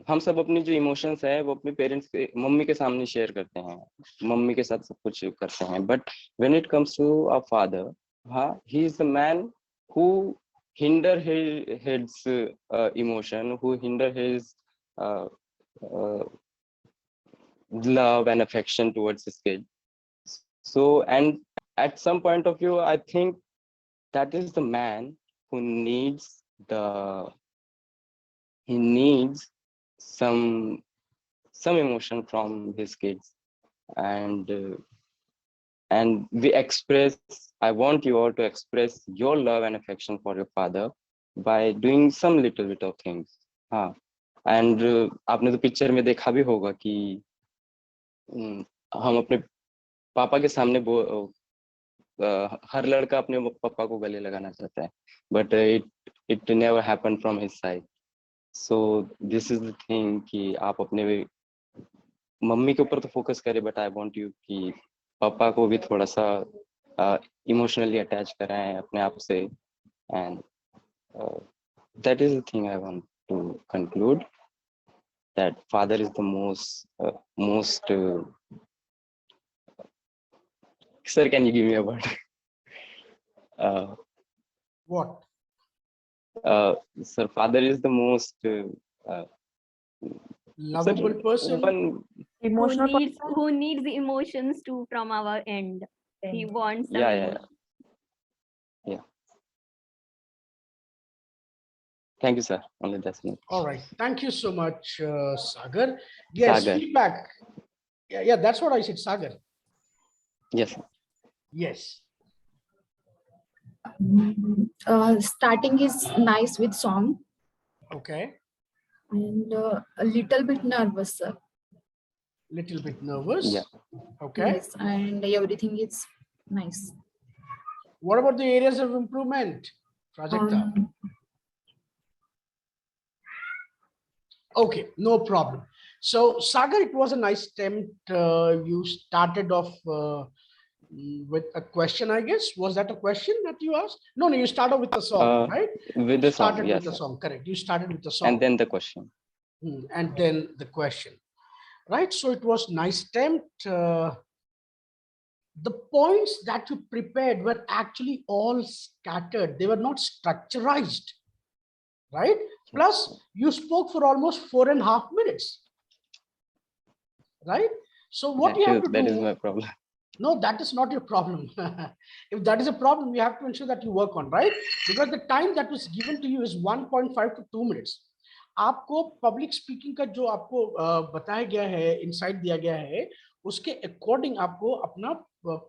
हम सब अपनी जो emotions है वो अपने parents के mummy के सामने शेयर करते हैं, मम्मी के साथ सब कुछ करते हैं, but when it comes to a father, हाँ, he is the man who hinder his emotion, who hinder his love and affection towards his kid. So, and at some point of view, I think that is the man who needs he needs some emotion from his kids, and we express, I want you all to express your love and affection for your father by doing some little bit of things. हाँ, and आपने तो picture में देखा भी होगा कि हम अपने पापा के सामने हर लड़का अपने पापा को गले लगाना चाहता है, but it never happen from his side. So this is the thing कि आप अपने मम्मी के ऊपर तो फोकस करें, बट आई वांट यू कि पापा को भी थोड़ा सा इमोशनली अटैच कराएं अपने आप से, and that is the thing I want to conclude, that father is the most sir, can you give me a word? What? Sir, father is the most lovable person. Emotional who needs the emotions too from our end. He wants some yeah. Thank you, sir. Only that's it. All right. Thank you so much, Sagar. Yes, Sagar. feedback. Yeah, that's what I said, Sagar. Yes, sir. Yes. Starting is nice with song. Okay. And a little bit nervous, sir. Little bit nervous. Yeah. Okay. Yes, and everything is nice. What about the areas of improvement, Prajakta? Okay, no problem. So, Sagar, it was a nice attempt. You started off with a question, I guess. Was that a question that you asked? No, you started with the song, right? With You the song, started yes, with the sir. song, correct. You started with the song. And then the question. And then the question, right? So it was nice attempt. The points that you prepared were actually all scattered. They were not structurized, right? Plus, you spoke for almost 4.5 minutes, right? So what you have to do? That is my problem. No, that is not your problem. If that is a problem, you have to ensure that you work on, right? Because the time that was given to you is 1.5 to 2 minutes. आपको public speaking का जो आपको बताया गया है, insight दिया गया है, उसके अकॉर्डिंग आपको अपना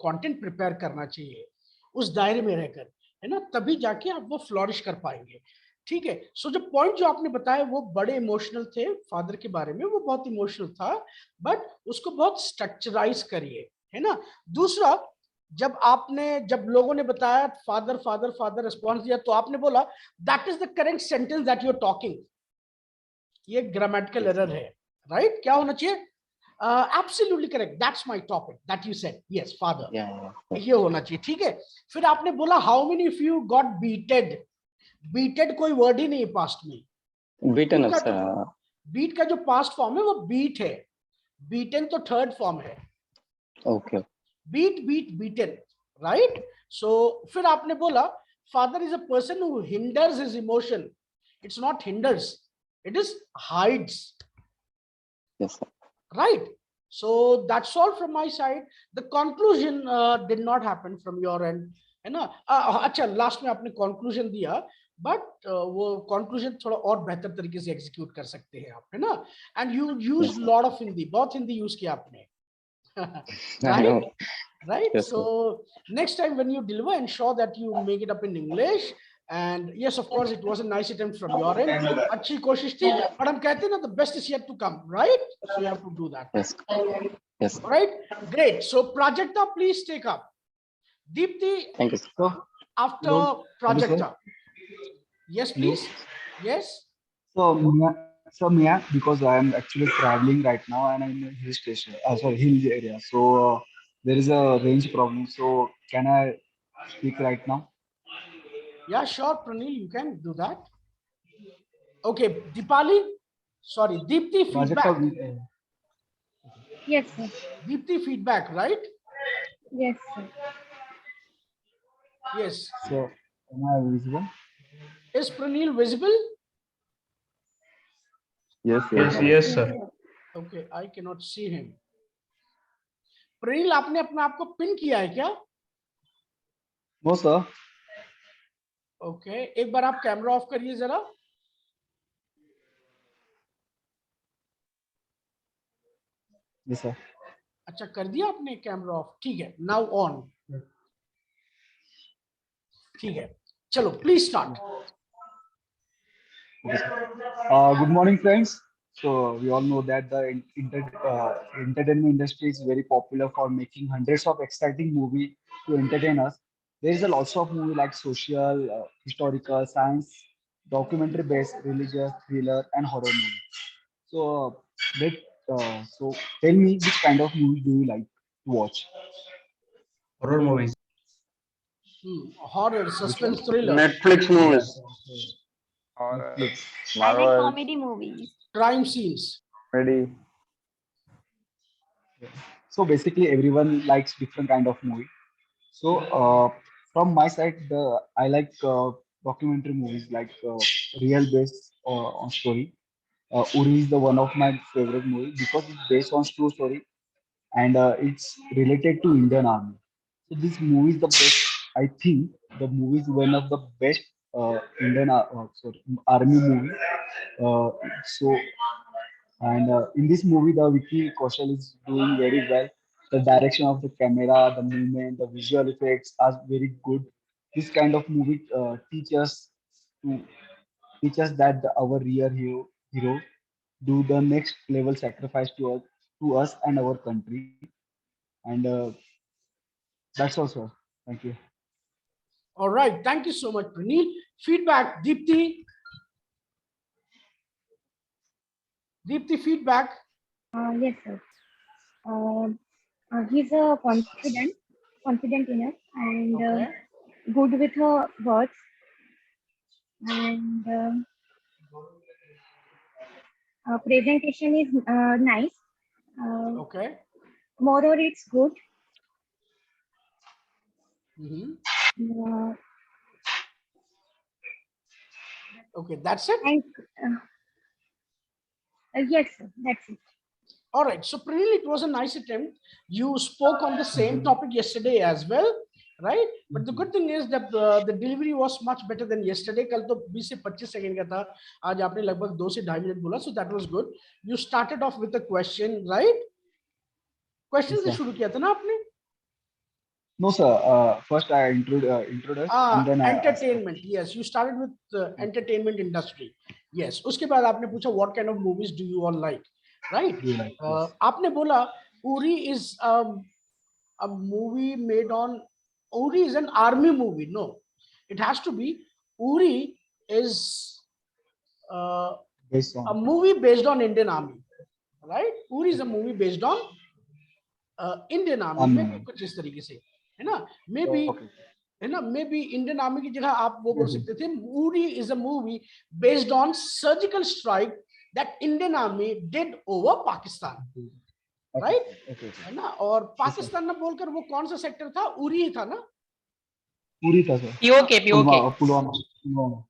कंटेंट प्रिपेयर करना चाहिए उस दायरे में रहकर, है ना, तभी जाके आप वो फ्लोरिश कर पाएंगे. ठीक है. सो जो पॉइंट जो आपने बताया वो बड़े इमोशनल थे फादर के बारे में, वो बहुत इमोशनल था, बट उसको बहुत स्ट्रक्चराइज करिए, है ना. दूसरा, जब लोगों ने बताया फादर फादर फादर रिस्पॉन्स दिया, तो आपने बोला that is the correct sentence that you are talking. ये ग्रामेटिकल एरर है, राइट? क्या होना चाहिए? Absolutely correct, that's my topic that you said. Yes, father, ये होना चाहिए. ठीक है. फिर आपने बोला how many of you got beated. Beated कोई वर्ड ही नहीं है पास्ट में. Beaten, sir. बीट का जो पास्ट फॉर्म है वो बीट है. बीटन तो थर्ड फॉर्म है. Okay. Beat beat beaten, right? So फिर आपने बोला father is a person who hinders his emotion. It's not hinders, it is hides. Yes, sir. Right. So that's all from my side. The conclusion did not happen from your end, है ना. अच्छा, last में आपने conclusion दिया, but वो conclusion थोड़ा और बेहतर तरीके से execute कर सकते हैं आप, है ना. And you use lot of Hindi, बहुत हिंदी use किया आपने. Right? Right. Yes, so next time when you deliver, ensure that you make it up in English. And yes, of course, it was a nice attempt from your end. अच्छी कोशिश थी, but हम कहते हैं ना, the best is yet to come, right? So you have to do that. Yes. Yes. All right. Great. So Prajakta, please take up. Deepti. Thank you, sir. After Prajakta. Yes, please. Yes. So Mia, because I am actually traveling right now and I'm in a hill station, hill area. So there is a range problem. So can I speak right now? Yeah, sure, Pranil, you can do that. Okay, Deepali, Sorry, Deepti Prajakta, feedback. Yes, sir. Deepti feedback, right? Yes, sir. Yes. so am I visible? Is Pranil visible? Yes, Yes, sir. yes, sir. Okay, I cannot see him. Pranil, आपने अपने आप को pin किया है क्या? No, sir. Okay, एक बार आप camera off करिए जरा. Yes, sir. अच्छा कर दिया आपने कैमरा ऑफ. ठीक है. Now on. ठीक है. चलो, please start. Okay, sir. Good morning, friends. So we all know that the entertainment industry is very popular for making hundreds of exciting movies to entertain us. There is a lots of movie like social, historical, science, documentary based, religious, thriller, and horror movie. So let so tell me which kind of movie do you like to watch? Horror movies. Horror, suspense, thriller. Netflix movies. Or I like Marvel. comedy movies. Crime scenes. Ready. so basically everyone likes different kind of movie. So from my side, I like documentary movies like real based on story. Uri is the one of my favorite movie because it's based on true story and it's related to Indian Army. So this movie is the best. I think the movie is one of the best Army movie. So and in this movie, the Vicky Kaushal is doing very well. The direction of the camera, the movement, the visual effects are very good. This kind of movie to teach us that our real hero do the next level sacrifice to us and our country. And that's all, sir. Thank you. All right. Thank you so much, Pranil. Feedback, Deepti. Deepti, feedback. Yes, sir. He's a confident enough, and Okay. good with her words, and presentation is nice. Okay. Moreover, it's good. Mm-hmm. Uh, Okay, that's it. and yes, sir, that's it. All right. So, Pranil, it was a nice attempt. You spoke on the same topic yesterday as well, right? But the good thing is that the delivery was much better than yesterday. कल तो 20 से 25 second का था. आज आपने लगभग 2 से 2.5 minute बोला. So that was good. You started off with a question, right? Question Yes, से sir. शुरू किया था ना आपने? No, sir. First I introduced and then I asked. Entertainment. Yes, you started with entertainment industry. Yes. उसके बाद आपने पूछा what kind of movies do you all like, right? Do you like? Yes. आपने बोला Uri is a movie made on. Uri is an army movie. No, it has to be. Uri is Based a on. movie based on Indian Army, right? Uri is a movie based on Indian Army. Maybe कुछ इस तरीके से, है ना? Maybe. Okay. है ना, may be Indian army की जगह आप वो बोल Yes, सकते थे Uri is a movie based on surgical strike that Indian army did over Pakistan, right? Okay. है ना? और पाकिस्तान ना बोलकर वो कौन सा सेक्टर था? उरी ही था ना? पूरी था sir. POK. Pulwama no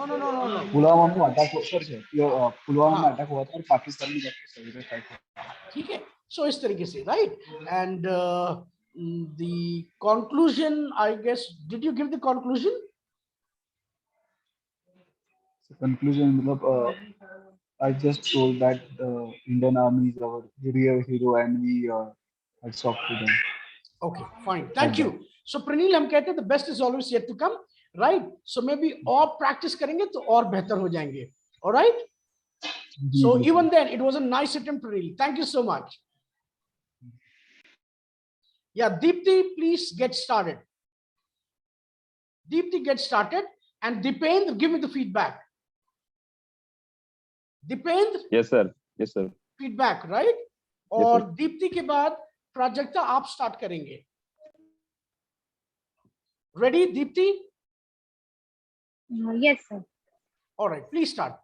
no no no no. Pulwama में अटैक सर से पुलवामा में हाँ. अटैक हुआ था और पाकिस्तान में जाके सर्जिकल स्ट्राइक हुआ. ठीक है. सो इस तरीके से, right? And the conclusion, I guess, did you give the conclusion? So conclusion, I just told that Indian Army is our real hero and we hats off to them. Okay, fine. Thank you. So Pranil, हम कहते हैं the best is always yet to come, right? So maybe और practice करेंगे तो और बेहतर हो जाएंगे. All right? So even then, it was a nice attempt, Pranil. Thank you so much. Yeah, Deepti, please get started. Deepti, get started. And Dipendra, give me the feedback. Dipendra? Yes, sir. Yes, sir. Feedback, right? और दीप्ति के बाद प्राजक्ता आप start करेंगे. Ready, Deepti? Yes, sir. All right, please start.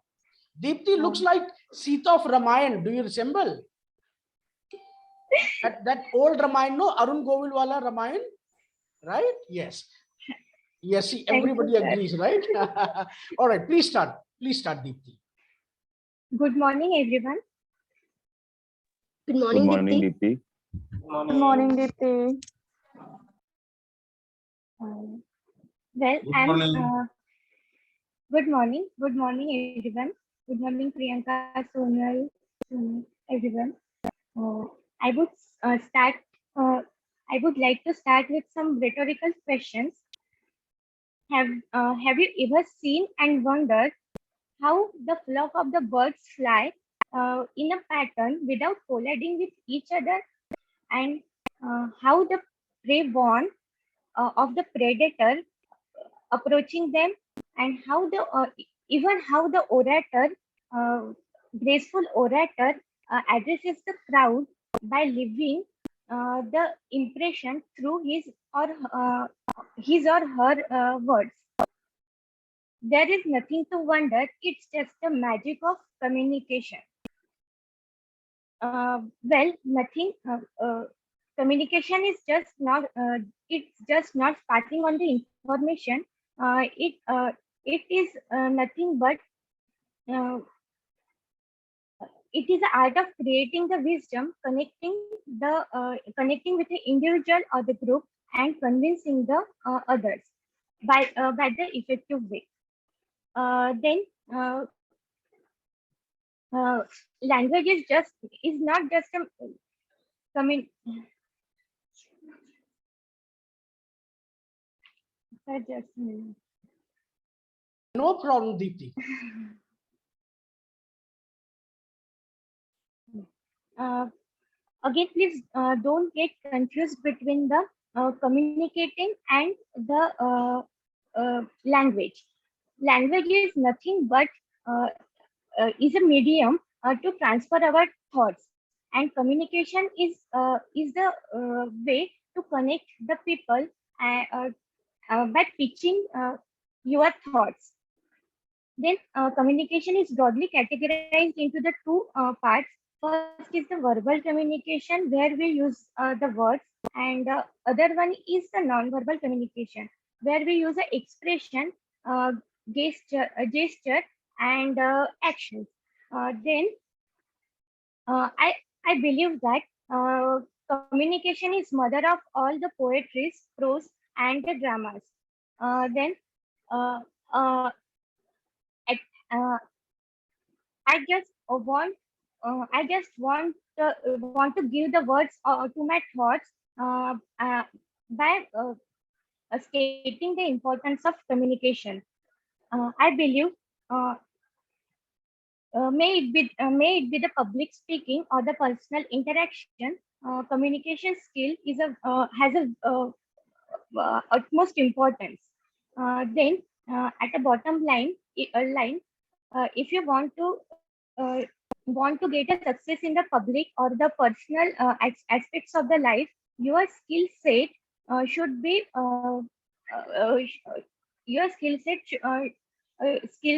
Deepti looks like Sita of Ramayan. Do you resemble? That old Ramayan, no? Arun Govil wala Ramayan, right? Yes. Yes, see, Thank you, everybody sir. agrees, right? All right, please start. Please start, Deepti. Good morning, everyone. Good Good morning, morning, Deepti. Deepti. Good morning, Deepti. Well, Good morning. good morning. Good morning, everyone. Good morning, Priyanka, Sonal, everyone. I would start. Uh, I would like to start with some rhetorical questions. Have you ever seen and wondered how the flock of the birds fly in a pattern without colliding with each other, and how the prey warn of the predator approaching them, and how the even how the uh, graceful orator addresses the crowd by leaving the impression through his or her words. There is nothing to wonder, it's just the magic of communication. Nothing. Communication is just not. It's just not passing on the information. It is nothing but. Uh, it is the art of creating the wisdom, connecting with the individual or the group, and convincing the others by the effective way. Then uh, language is not just a commun. Just a minute. No problem, Deepti. Uh, Again, please don't get confused between the communicating and the language. Language is nothing but uh, is a medium to transfer our thoughts, and communication is the way to connect the people by pitching your thoughts. Then communication is broadly categorized into the two parts. First is the verbal communication where we use the words, and other one is the non-verbal communication where we use the expression, uh, gesture, and actions. Then I believe that communication is mother of all the poetries, prose, and the dramas. Then uh, uh, at, uh, I just want to give the words to my thoughts by stating the importance of communication. I believe uh, may it be the public speaking or the personal interaction. Communication skill has a utmost importance. Then at the bottom if you want to get a success in the public or the personal aspects of the life, your skill set should be your skill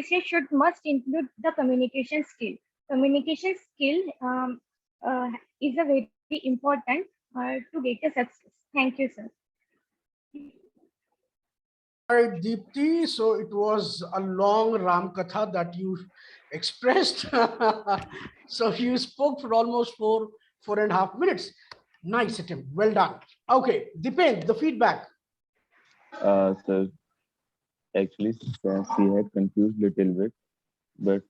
set should must include the communication skill. Communication skill is a very important to get a success. Thank you, sir. All right, Deepti. So it was a long Ram Katha that you expressed. So you spoke for almost 4.5 minutes. Nice attempt. Well done. Okay, Dipen, the feedback. So actually, she had confused little bit, but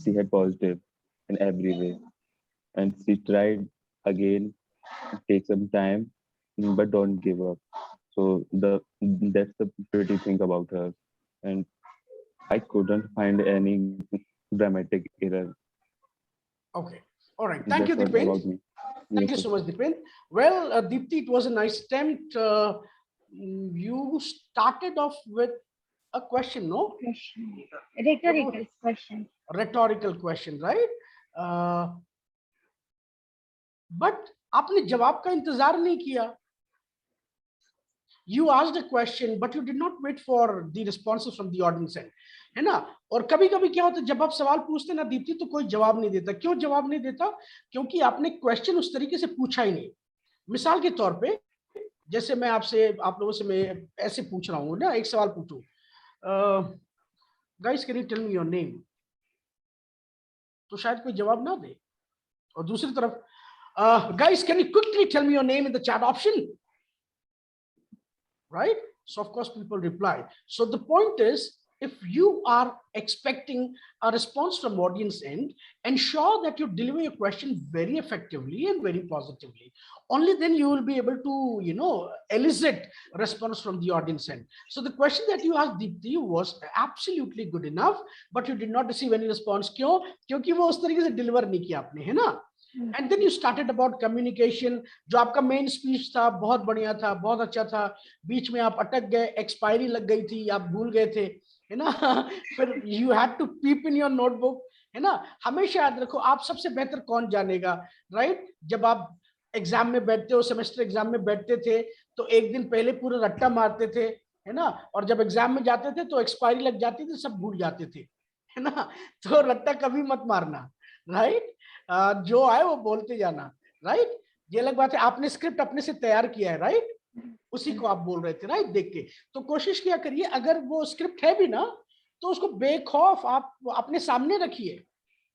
she had positive in every way, and she tried again. Take some time, but don't give up. So that's the pretty thing about her, and I couldn't find any dramatic error. Okay. All right. Thank you, That's what Dipen. about me. Thank Yes, you sir. so much, Dipen. Well, Deepti, it was a nice attempt. You started off with a question, no? Question. Rhetorical question. Rhetorical question, right? But आपने जवाब का इंतजार नहीं किया. You asked a question, but you did not wait for the responses from the audience end, है ना? और कभी कभी क्या होता है, जब आप सवाल पूछते ना दीप्ति, तो कोई जवाब नहीं देता. क्यों जवाब नहीं देता? क्योंकि आपने क्वेश्चन उस तरीके से पूछा ही नहीं. मिसाल के तौर पे, जैसे मैं आपसे, आप लोगों से मैं ऐसे पूछ रहा हूँ ना, एक सवाल पूछूं, guys can you tell me your name, तो शायद कोई जवाब ना दे. और दूसरी तरफ, guys, can you quickly tell me your name in the chat option? Right? So of course people reply. So the point is, if you are expecting a response from audience end, ensure that you deliver your question very effectively and very positively. Only then you will be able to, you know, elicit response from the audience end. So the question that you asked Deepti was absolutely good enough, but you did not receive any response. क्यों? क्योंकि वो उस तरीके से deliver नहीं किया आपने, है ना? And then you started about communication. जो आपका main speech था, बहुत बढ़िया था, बहुत अच्छा था. बीच में आप अटक गए, expiry लग गई थी, आप भूल गए थे, है ना? फिर you had to peep in your notebook, है ना? हमेशा याद रखो, आप सबसे बेहतर कौन जानेगा, right? जब आप एग्जाम में बैठते हो, सेमेस्टर एग्जाम में बैठते थे, तो एक दिन पहले पूरा रट्टा मारते थे, है ना? और जब एग्जाम में जाते थे तो एक्सपायरी लग जाती थी, सब भूल जाते थे, है ना? तो रट्टा कभी मत मारना, राइट? जो आए वो बोलते जाना, राइट? ये अलग बात है, आपने स्क्रिप्ट अपने से तैयार किया है, राइट? उसी को आप बोल रहे थे, राइट? देख के. तो कोशिश किया करिए, अगर वो स्क्रिप्ट है भी ना, तो उसको बेखौफ आप अपने सामने रखिए,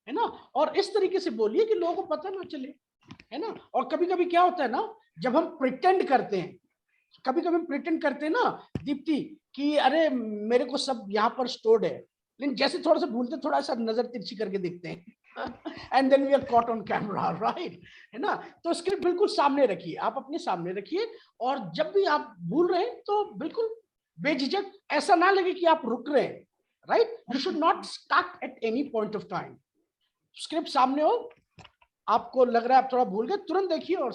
है ना? और इस तरीके से बोलिए कि लोगों को पता ना चले, है ना? और कभी कभी क्या होता है ना, जब हम प्रिटेंड करते हैं, कभी कभी प्रिटेंड करते हैं ना दीप्ति, कि अरे मेरे को सब यहाँ पर स्टोर्ड है, लेकिन जैसे थोड़ा सा भूलते, थोड़ा सा नजर तिरछी करके देखते हैं, and then we are caught on camera, right? है ना? तो स्क्रिप्ट बिल्कुल सामने रखिए, आप अपने सामने रखिए, और जब भी आप भूल रहे हैं तो बिल्कुल बेझिझक, ऐसा ना लगे कि आप रुक रहे हैं, right? You should not stuck at any point of time. Script सामने हो, आपको लग रहा है आप थोड़ा भूल गए, तुरंत देखिए और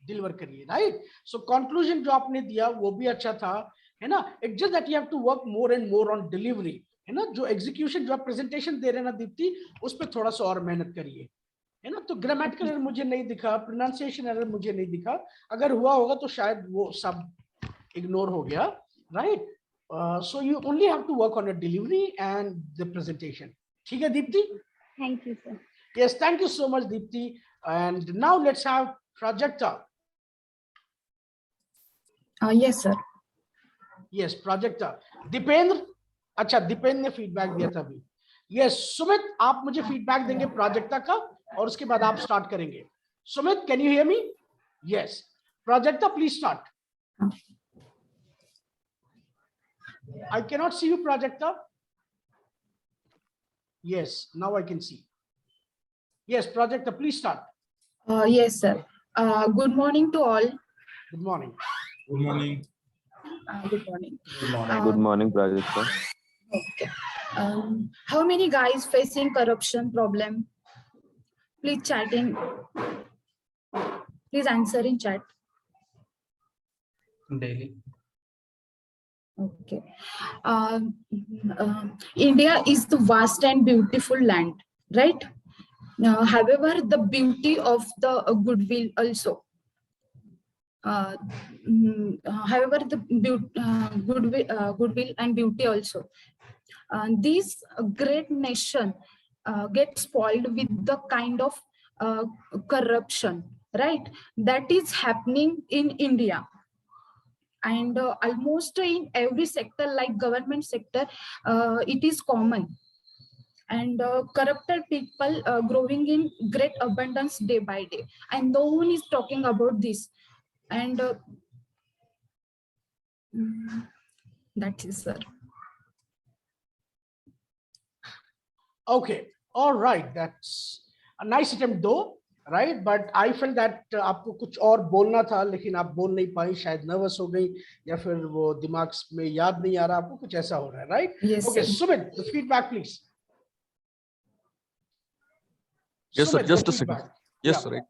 डिलीवर करिए, राइट? सो कंक्लूजन जो आपने दिया वो भी अच्छा था, है ना? It just that you have to work more and more on delivery, है ना? जो एग्जीक्यूशन, जो आप प्रेजेंटेशन दे रहे हैं ना दीप्ति, उस पर थोड़ा सा और मेहनत करिए, है ना? तो ग्रामेटिकल एरर मुझे नहीं दिखा, प्रोनाउंसिएशन एरर मुझे नहीं दिखा, अगर हुआ होगा तो शायद वो सब इग्नोर हो गया, right? So you only have to work on your delivery and the presentation. ठीक है Deepti? Thank you, sir. Yes, thank you so much, Deepti. And now let's have Prajakta. Yes, sir. Yes, Prajakta. Dipendra. अच्छा, दीपेंद्र ने feedback दिया था अभी. Yes, Sumit, आप मुझे feedback देंगे प्राजक्ता का, और उसके बाद आप स्टार्ट करेंगे. Sumit, can you hear me? Yes. Prajakta, please start. I cannot see you, Prajakta. Yes, now I can see. Yes, Prajakta, please start. Yes, sir. Good morning to all. Good morning. Good morning. Good morning. Good morning, Prajakta. Okay. How many guys facing corruption problem? Please chatting. Please answer in chat. Daily. Okay. India is the vast and beautiful land, right? However, the beauty of the goodwill also. However, the goodwill and beauty also. This great nation gets spoiled with the kind of corruption, right? That is happening in India. And almost in every sector, like government sector, it is common. And corrupted people growing in great abundance day by day, and no one is talking about this. And that is, sir. Okay, all right, that's a nice attempt though, right? But I felt that आपको कुछ और बोलना था, लेकिन आप बोल नहीं पाई, शायद नर्वस हो गई, या फिर वो दिमाग में याद नहीं आ रहा, आपको कुछ ऐसा हो रहा है, right? Yes, okay, sir. Sumit, the feedback, please. Yes, sir. Sumit, Just the a second. feedback. Yes, Yeah. sir. Right.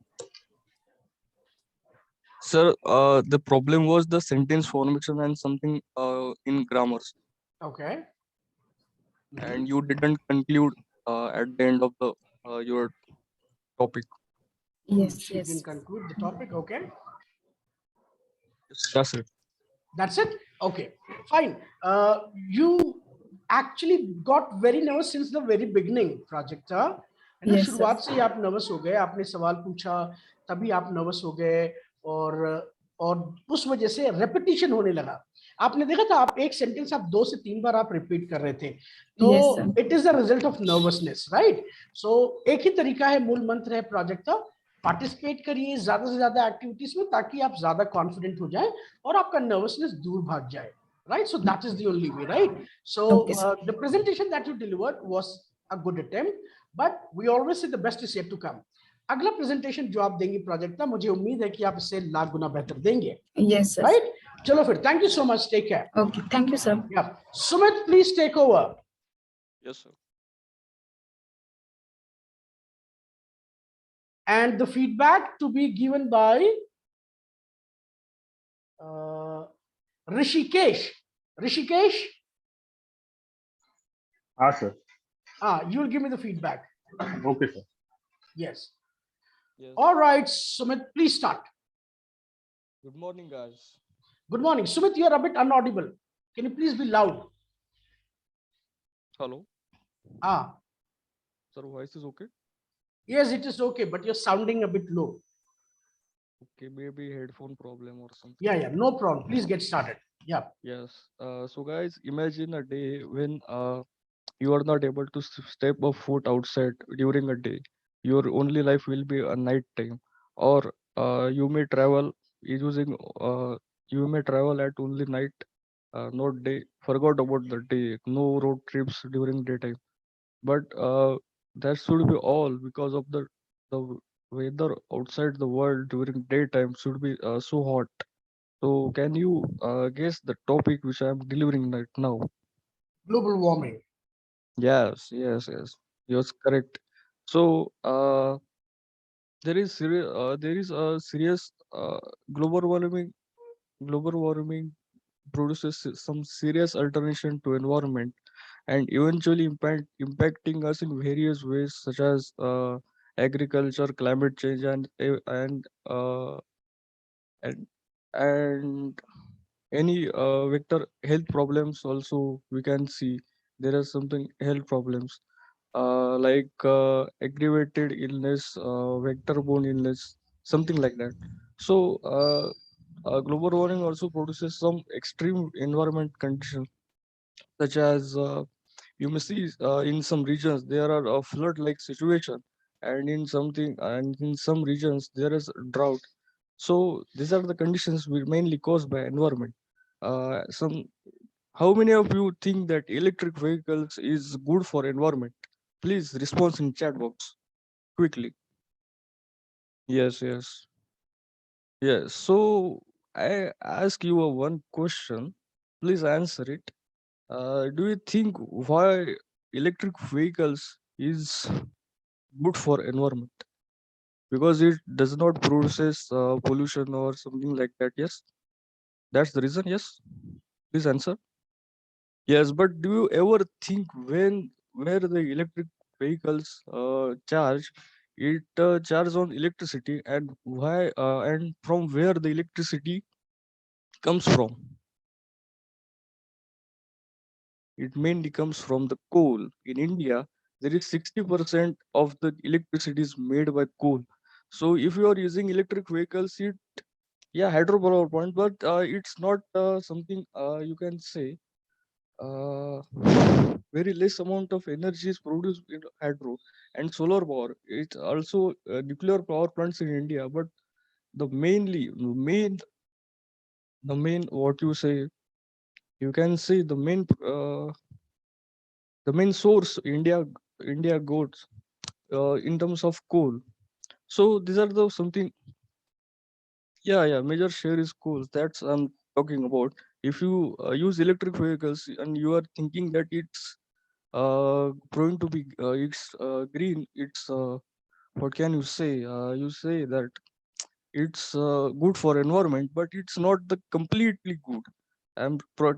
Sir, the problem was the sentence formation and something in grammars, Okay. and you didn't conclude at the end of the your topic. Yes, She didn't conclude the topic. Okay. Yes, sir. That's it? Okay, fine. You actually got very nervous since the very beginning, Prajakta. है ना, Yes, sir. शुरुआत से ही आप nervous हो गए, आपने सवाल पूछा तभी आप नर्वस हो गए, और उस वजह से रेपिटिशन होने लगा. आपने देखा था, आप एक सेंटेंस आप 2 से 3 बार आप रिपीट कर रहे थे, तो Yes, sir. It is the result of nervousness, right? सो एक ही तरीका है, मूल मंत्र है प्रोजेक्ट का, पार्टिसिपेट करिए ज्यादा से ज्यादा एक्टिविटीज में, ताकि आप ज्यादा कॉन्फिडेंट हो जाए और आपका नर्वसनेस दूर भाग जाए, right? So that is the only way, right? So Okay, sir. the presentation that you delivered was a good attempt, but we always say the best is yet to come. अगला presentation जो आप देंगे project का, मुझे उम्मीद है कि आप इससे लाख गुना बेहतर देंगे, Yes, sir. right? चलो फिर, thank you so much, take care. Okay, thank you, sir. Yeah, Sumit, please take over. Yes, sir. And the feedback to be given by Rishikesh. Rishikesh, Sir. you'll give me the feedback. Okay, sir. Yes. Yes. All right, Sumit, please start. Good morning, guys. Good morning. Sumit, you're a bit inaudible. Can you please be loud? Hello. Sir, voice is okay? Yes, it is okay, but you're sounding a bit low. Okay, maybe headphone problem or something. Yeah, no problem. Please get started. Yeah. Yes. So guys, imagine a day when you are not able to step a foot outside during a day. Your only life will be a night time, or you may travel using you may travel at only night, not day. Forgot about the day. No road trips during daytime. But that should be all because of the weather outside the world during daytime should be so hot. So can you guess the topic which I am delivering right now? Global warming. Yes, yes, yes. You're correct. So there is a serious global warming. Global warming produces some serious alteration to environment and eventually impacting us in various ways, such as agriculture, climate change, and and any vector health problems. Also, we can see there are something health problems like aggravated illness, vector-borne illness, something like that. So, global warming also produces some extreme environment conditions, such as you may see in some regions there are a flood-like situation, and in some regions there is drought. So these are the conditions we mainly caused by environment. Some How many of you think that electric vehicles is good for environment? Please respond in chat box quickly. Yes, yes, yes. So I ask you a one question. Please answer it. Do you think why electric vehicles is good for environment? Because it does not produces pollution or something like that. Yes, that's the reason. Yes, please answer. Yes, but do you ever think where the electric vehicles charge? It charge on electricity, and why and from where the electricity comes from? It mainly comes from the coal. In India, there is 60% of the electricity is made by coal. So if you are using electric vehicles, yeah, hydropower plant, but it's not something you can say uh, very less amount of energy is produced in hydro and solar power. It's also nuclear power plants in India, but the main what you say, you can say the main source India goes in terms of coal. So these are the something. Yeah, major share is coal. That's I'm talking about. If you use electric vehicles and you are thinking that it's going to be it's green, it's what can you say? You say that it's good for environment, but it's not the completely good.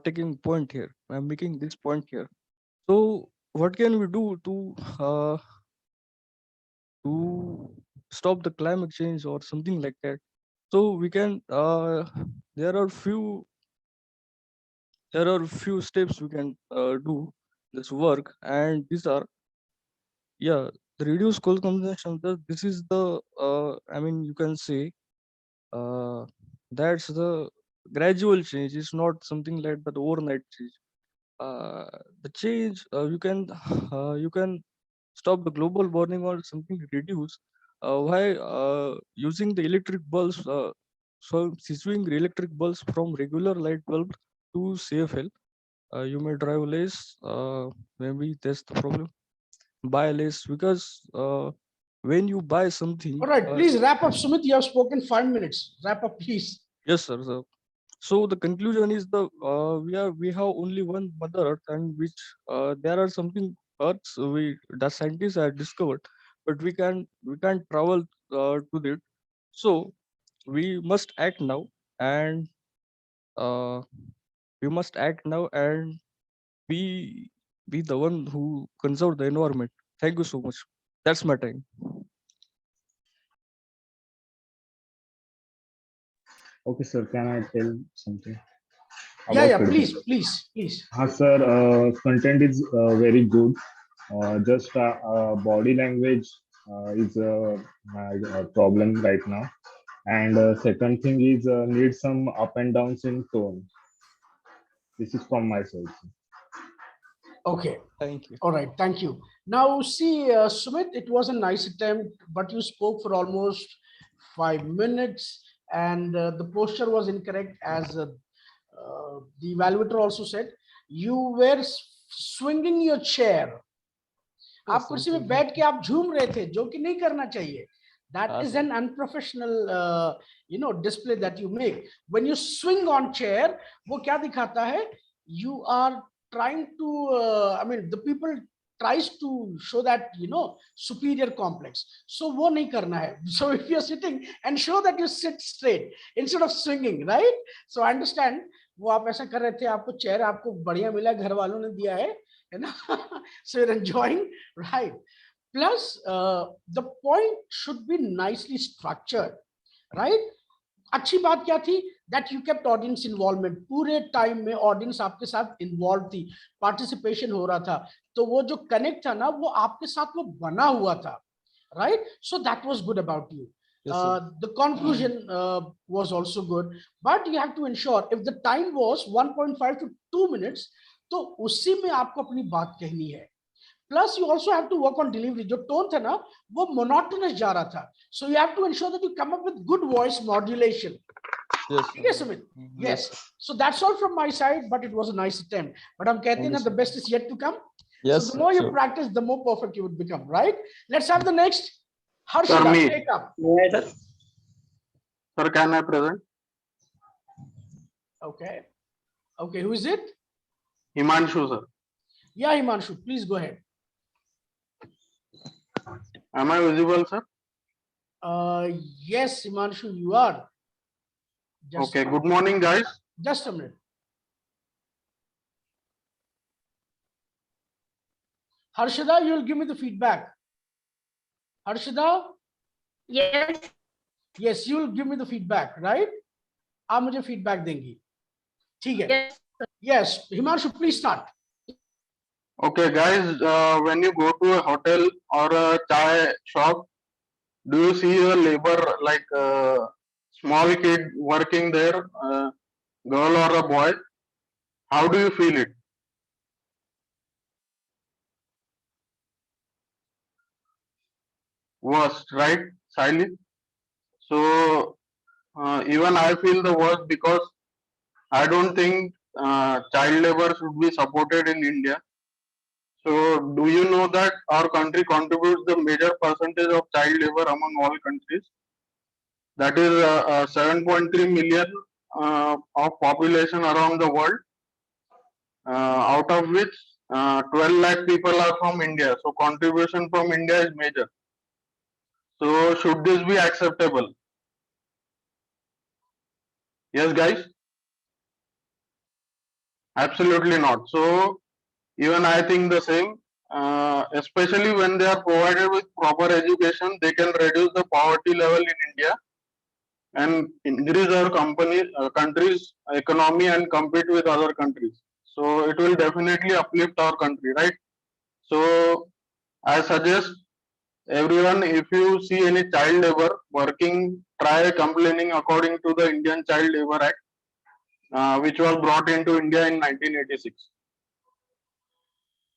Taking point here. I'm making this point here. So what can we do to stop the climate change or something like that? So we can there are few there are few steps we can do this work, and these are, yeah, the reduce coal consumption. This is the I mean, you can say uh, that's the gradual change. It's not something like that overnight change. uh, the change, you can stop the global warming or something reduce by using the electric bulbs, so switching the electric bulbs from regular light bulb to CFL. You may drive less, maybe that's the problem. Buy less, because when you buy something, All right, please wrap up, Sumit. You have spoken 5 minutes. Wrap up, please. yes sir, so the conclusion is the we have only one mother earth, and which there are something earths we the scientists have discovered, but we can't travel to it. So we must act now, and uh, we must act now and be be the one who conserve the environment. Thank you so much. That's my time. Okay, sir, can I tell something Yeah, about yeah, feedback? please. Sir, content is very good. Just body language is my problem right now. And second thing is need some up and downs in tone. This is from my side. Okay. Thank you. All right. Thank you. Now, see, Sumit, it was a nice attempt, but you spoke for almost 5 minutes, and the posture was incorrect, as the evaluator also said. You were swinging your chair. आप कुर्सी में बैठ के आप झूम रहे थे, जो कि नहीं करना चाहिए. That is an unprofessional, display that you make. When you swing on chair, वो क्या दिखाता है? You are trying to, the people tries to show that, superior complex. So वो नहीं करना है. So if you're sitting, and show that you sit straight instead of swinging, right? So I understand. वो आप ऐसा कर रहे थे, आपको चेयर आपको बढ़िया मिला, घर वालों ने दिया है ना? So you're enjoying, right? Plus, the point should be nicely structured, right? अच्छी बात क्या थी? That you kept audience involvement. पूरे टाइम में ऑडियंस आपके साथ इन्वॉल्व थी, पार्टिसिपेशन हो रहा था, तो वो जो कनेक्ट था ना, वो आपके साथ वो बना हुआ था, right? So that was good about you. The conclusion was also good, but you have to ensure if the time was 1.5 to 2 minutes, तो उसी में आपको अपनी बात कहनी है. Plus, you also have to work on delivery. जो tone था ना, वो monotonous जा रहा था. So you have to ensure that you come up with good voice modulation. Yes, Sumit. Yes. So that's all from my side, but it was a nice attempt. But I'm कहते हैं ना, the best is yet to come. Yes. So the more you sure. practice, the more perfect you would become, right? Let's have the next. Sir, Harshada, me. take up. Sir, can I present? Okay. Okay, who is it? Himanshu, sir. Yeah, Himanshu, please go ahead. Am I visible, sir? Yes, Himanshu, you are. Just Okay, good morning, guys. Just a minute. Harshada, you'll give me the feedback. Harshada? Yes. Yes, you'll give me the feedback, right? आप मुझे feedback देंगी. ठीक है. Yes. Yes, Himanshu, please start. Okay, guys, when you go to a hotel or a chai shop, do you see a labor like a small kid working there, girl or a boy? How do you feel it? Worst, right, Siley? So even I feel the worst because I don't think child labor should be supported in India. So do you know that our country contributes the major percentage of child labor among all countries? That is 7.3 million of population around the world, out of which 12 lakh people are from India. So contribution from India is major. So should this be acceptable? Yes, guys? Absolutely not. So even I think the same. Especially when they are provided with proper education, they can reduce the poverty level in India. and increase our country's economy and compete with other countries. So it will definitely uplift our country, right? So I suggest everyone, if you see any child labor working, try complaining according to the Indian Child Labor Act, which was brought into India in 1986.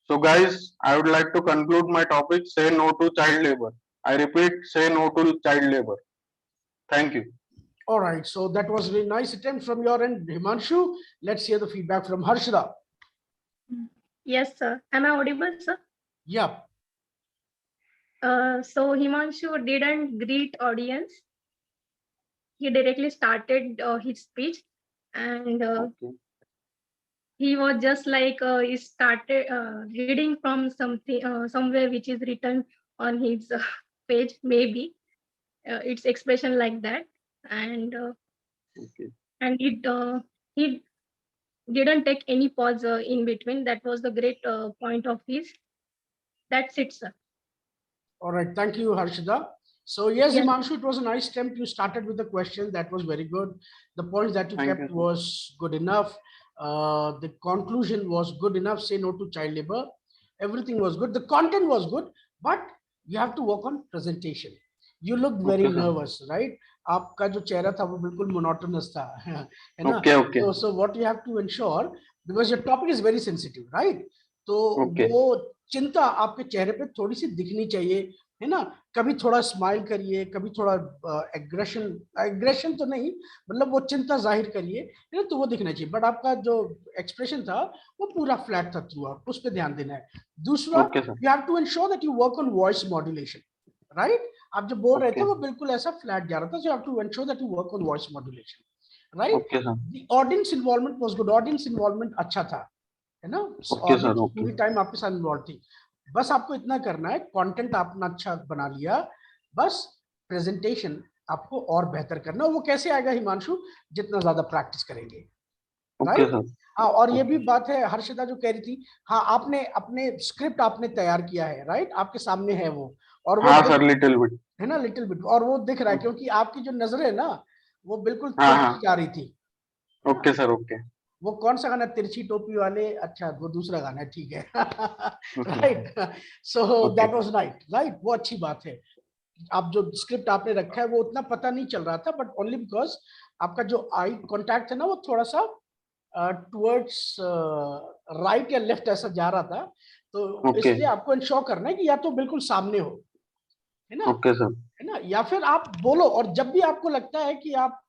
So guys, I would like to conclude my topic, say no to child labor. I repeat, say no to child labor. Thank you. All right, so that was a very nice attempt from your end, Himanshu. Let's hear the feedback from Harshada. Yes, sir. Am I audible, sir? Yeah. So Himanshu didn't greet audience. He directly started his speech, and he was just like he started reading from something somewhere which is written on his page. Maybe it's expression like that, and and he didn't take any pause in between. That was the great point of his. That's it, sir. All right, thank you, Harshada. So yes, Yes. Himanshu, it was a nice attempt. You started with the question. That was very good. The points that you Thank kept you, sir. was good enough. The conclusion was good enough. Say no to child labor. Everything was good. The content was good, but you have to work on presentation. You looked very Okay, sir. nervous, right? आपका जो चेहरा था वो बिल्कुल monotonous था, है ना? Okay, okay. So what you have to ensure, because your topic is very sensitive, right? तो Okay. वो चिंता आपके चेहरे पे थोड़ी सी दिखनी चाहिए, है ना? कभी थोड़ा स्माइल करिए, कभी थोड़ा एग्रेशन तो नहीं, मतलब वो चिंता जाहिर करिए, है ना? तो वो दिखना चाहिए. बट आपका जो एक्सप्रेशन था वो पूरा फ्लैट था थ्रू आउट, उस पे ध्यान देना है. दूसरा, Okay, sir. You have to ensure that you work on voice modulation, right? आप जब बोल रहे थे Okay. वो बिल्कुल ऐसा फ्लैट जा रहा था. So you have to ensure that you work on voice modulation, right? Okay, sir. The audience involvement was good. Audience involvement अच्छा था, है ना? Okay, sir. Audience Okay. पूरी टाइम आपके साथ इन्वॉल्व थी. बस आपको इतना करना है, कंटेंट आपने अच्छा बना लिया, बस प्रेजेंटेशन आपको और बेहतर करना. वो कैसे आएगा हिमांशु? जितना ज्यादा प्रैक्टिस करेंगे, Okay, राइट? sir. हाँ, और ये भी बात है हर्षिता जो कह रही थी, हाँ, आपने अपने स्क्रिप्ट आपने तैयार किया है, राइट? आपके सामने है वो, और वो हाँ सर, लिटिल बिट. है ना, लिटिल बिट, और वो दिख रहा है क्योंकि आपकी जो नजरें है ना वो बिल्कुल हाँ, तिरछी हाँ. जा रही थी. Okay, sir. Okay. वो कौन सा गाना, तिरछी टोपी वाले? अच्छा, वो दूसरा गाना है, ठीक है. Right. So that was right. वो अच्छी बात है. आप जो स्क्रिप्ट आपने रखा है वो उतना पता नहीं चल रहा था, बट ओनली बिकॉज आपका जो आई कांटेक्ट है ना वो थोड़ा सा टुवर्ड्स राइट या लेफ्ट ऐसा जा रहा था. तो Okay. इसलिए आपको इंश्योर करना है कि या तो बिल्कुल सामने हो, है ना, Okay, sir. है ना, या फिर आप बोलो. और जब भी आपको लगता है कि आप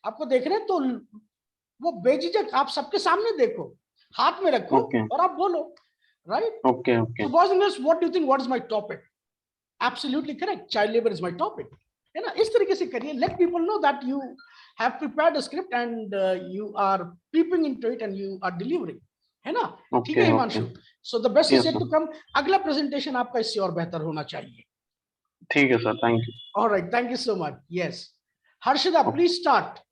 आपको देख रहे हैं तो वो बेझिझक आप सबके सामने देखो, हाथ में रखो Okay. और आप बोलो, right? Okay, okay. So boys and girls, what do you think? What is my topic? Absolutely correct. Child labor is my topic. है ना? इस तरीके से करिए. Let people know that you have prepared a script and you are peeping into it and you are delivering. है ना? ठीक है Okay, Himanshu. okay. So the best is Yes, yet sir. to come. अगला presentation आपका इससे और बेहतर होना चाहिए. ठीक है sir, thank you. All right, thank you so much. Yes, Harshada, please start.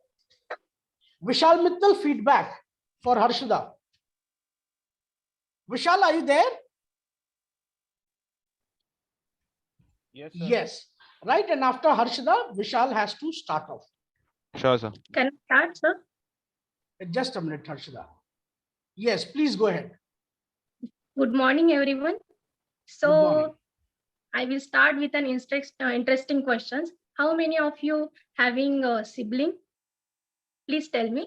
Vishal Mittal, feedback for Harshada. Vishal, are you there? Yes, sir. Yes. Right, and after Harshada, Vishal has to start off. Sure, sir. Can I start, sir? Just a minute, Harshada. Yes, please go ahead. Good morning, everyone. So Good morning. I will start with an interesting questions. How many of you having a sibling? Please tell me.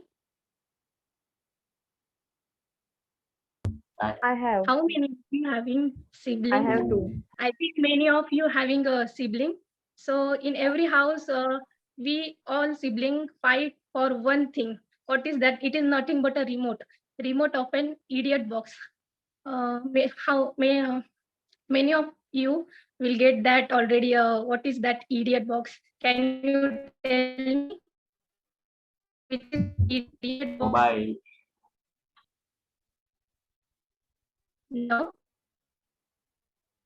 I have. How many of you having sibling? I have two. I think many of you having a sibling. So in every house, we all sibling fight for one thing. What is that? It is nothing but a remote of an idiot box. Many of you will get that already. What is that idiot box? Can you tell me which is idiot box? Bye. No.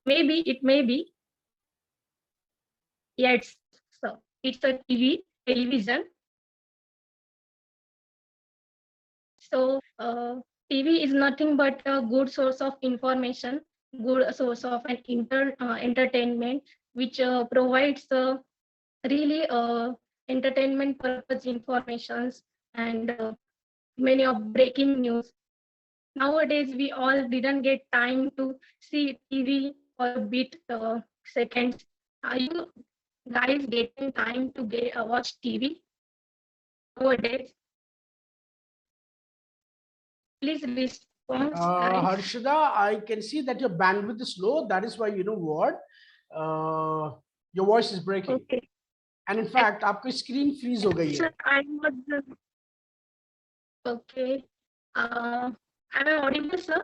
Maybe it may be. Yeah, it's a television. So TV is nothing but a good source of information, good source of an entertainment, which provides really entertainment purpose informations, and many of breaking news. Nowadays, we all didn't get time to see TV for a bit seconds. Are you guys getting time to watch TV nowadays? Please respond, guys. Harshada, I can see that your bandwidth is low. That is why, you know what, your voice is breaking. Okay. And in fact, आपकी screen freeze हो गई है. Sir, I was okay. Am I audible, sir?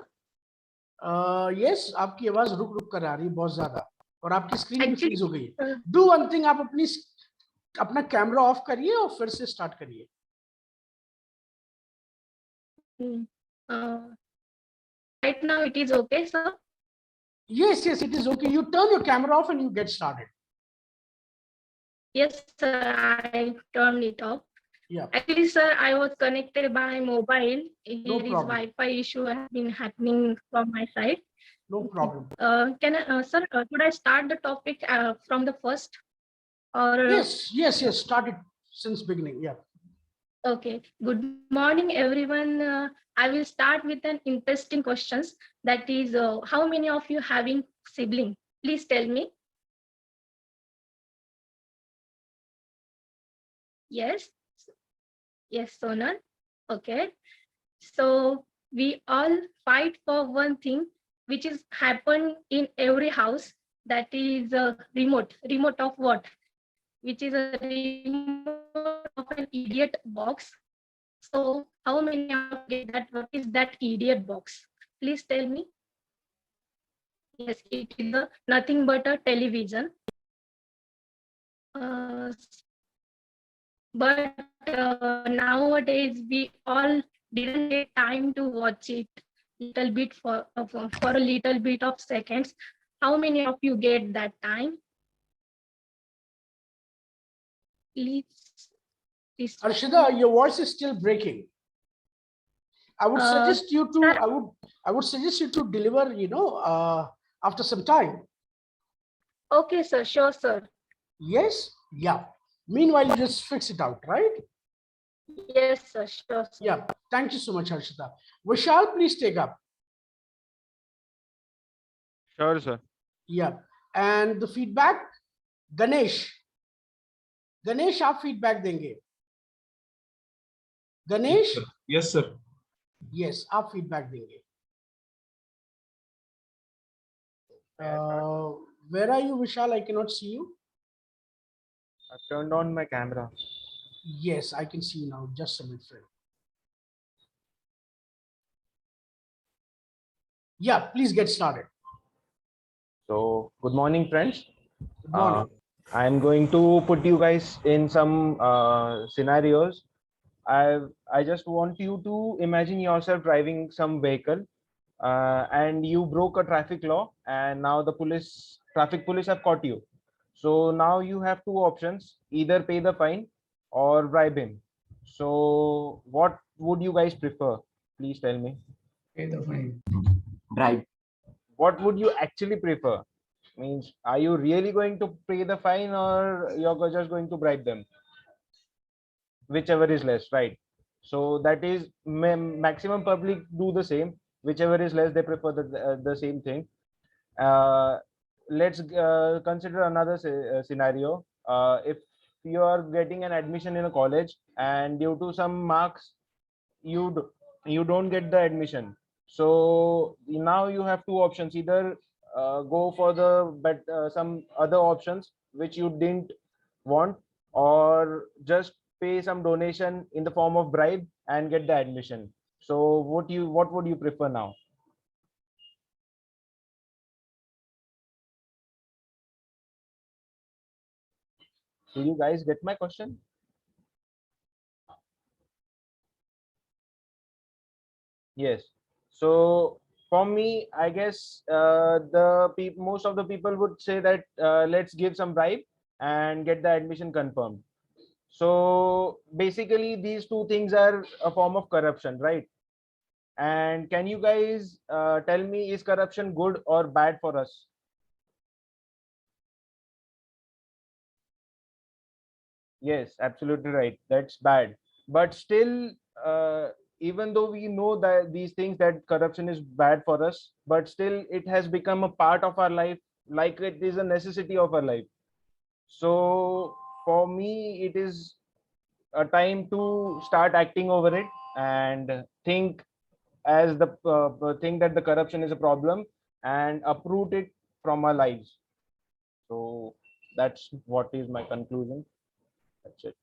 Yes, आपकी आवाज रुक रुक कर आ रही है बहुत ज्यादा और आपकी स्क्रीन भी फ्रीज हो गई है. Actually, डू वन थिंग, आप अपना कैमरा ऑफ करिए और फिर से स्टार्ट करिए. Right now it is okay, sir. Yes, yes, it is okay. You turn your camera off and you get started. Yes, sir, I turned it off. Yeah. Actually, sir, I was connected by mobile. No Here is problem. Wi-Fi issue has been happening from my side. No problem. Can I, sir, could I start the topic from the first? Or Yes, start it since beginning. Yeah. okay. Good morning, everyone. I will start with an interesting questions. That is, how many of you having sibling? Please tell me. Yes. Yes, Sonal. Okay. So we all fight for one thing, which is happen in every house. That is a remote. Remote of what? Which is a remote of an idiot box. So how many of you get that? What is that idiot box? Please tell me. Yes, it is nothing but a television. But nowadays we all didn't get time to watch it little bit for a little bit of seconds. How many of you get that time? Please. Arshada, your voice is still breaking. I would suggest you to I would suggest you to deliver, after some time. Okay, sir. Sure, sir. Yes. Yeah. Meanwhile, you just fix it out, right? Yes, sir. Sure, sir. Yeah. Thank you so much, Harshita. Vishal, please take up. Sure, sir. Yeah. And the feedback, Ganesh. Ganesh, आप feedback देंगे. Ganesh? Yes, sir. Yes, आप feedback देंगे. Where are you, Vishal? I cannot see you. I've turned on my camera. Yes, I can see you now. Just a minute, friend. Yeah, please get started. So, good morning, friends. Good morning. I'm going to put you guys in some scenarios. I just want you to imagine yourself driving some vehicle, and you broke a traffic law, and now the traffic police have caught you. So now you have two options: either pay the fine or bribe him. So what would you guys prefer? Please tell me. Pay the fine. Bribe. What would you actually prefer? Means, are you really going to pay the fine, or you're just going to bribe them? Whichever is less, right? So that is maximum public do the same. Whichever is less, they prefer the same thing. Let's consider another scenario. If you are getting an admission in a college, and due to some marks you don't get the admission, so now you have two options: either go for some other options which you didn't want, or just pay some donation in the form of bribe and get the admission. So what would you prefer now? Do you guys get my question? Yes. So for me, I guess most of the people would say that let's give some bribe and get the admission confirmed. So basically, these two things are a form of corruption, right? And can you guys tell me, is corruption good or bad for us? Yes, absolutely right. That's bad. But still, even though we know that these things, that corruption is bad for us, but still it has become a part of our life, like it is a necessity of our life. So for me, it is a time to start acting over it and think as think that the corruption is a problem and uproot it from our lives. So that's what is my conclusion. That's it.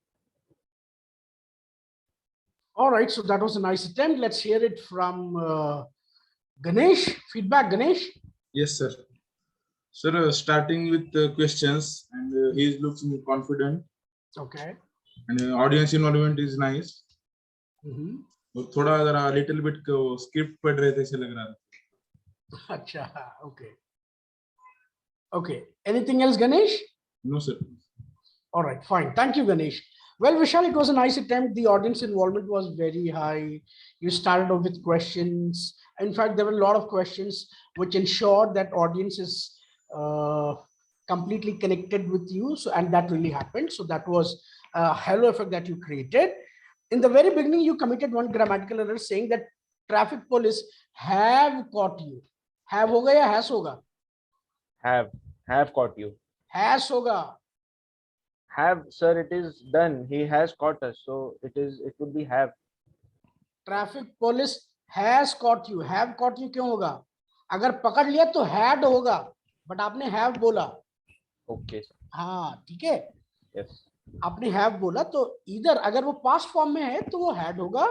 All right, so that was a nice attempt. Let's hear it from Ganesh. Feedback, Ganesh. Yes, sir. Sir, starting with the questions, and he looks confident, Okay. and audience involvement is nice. Mhm. और थोड़ा जरा little bit script पढ़ रहे थे ऐसे लग रहा था. Acha, okay. Okay. Anything else, Ganesh? No, sir. All right, fine. Thank you, Ganesh. Well, Vishal, it was a nice attempt. The audience involvement was very high. You started off with questions. In fact, there were a lot of questions which ensured that audience is completely connected with you. So, and that really happened. So that was a halo effect that you created. In the very beginning, you committed one grammatical error saying that traffic police have caught you. Have hoga ya has hoga? Have caught you. Has hoga. Have, sir, it is done. He has caught us. So it would be have. Traffic police has caught you. Have caught you क्यों होगा? अगर पकड़ लिया तो had होगा, but आपने have बोला. Okay. हाँ, ठीक है. यस. आपने हैव बोला तो इधर अगर वो पास्ट फॉर्म में है तो वो हैड होगा.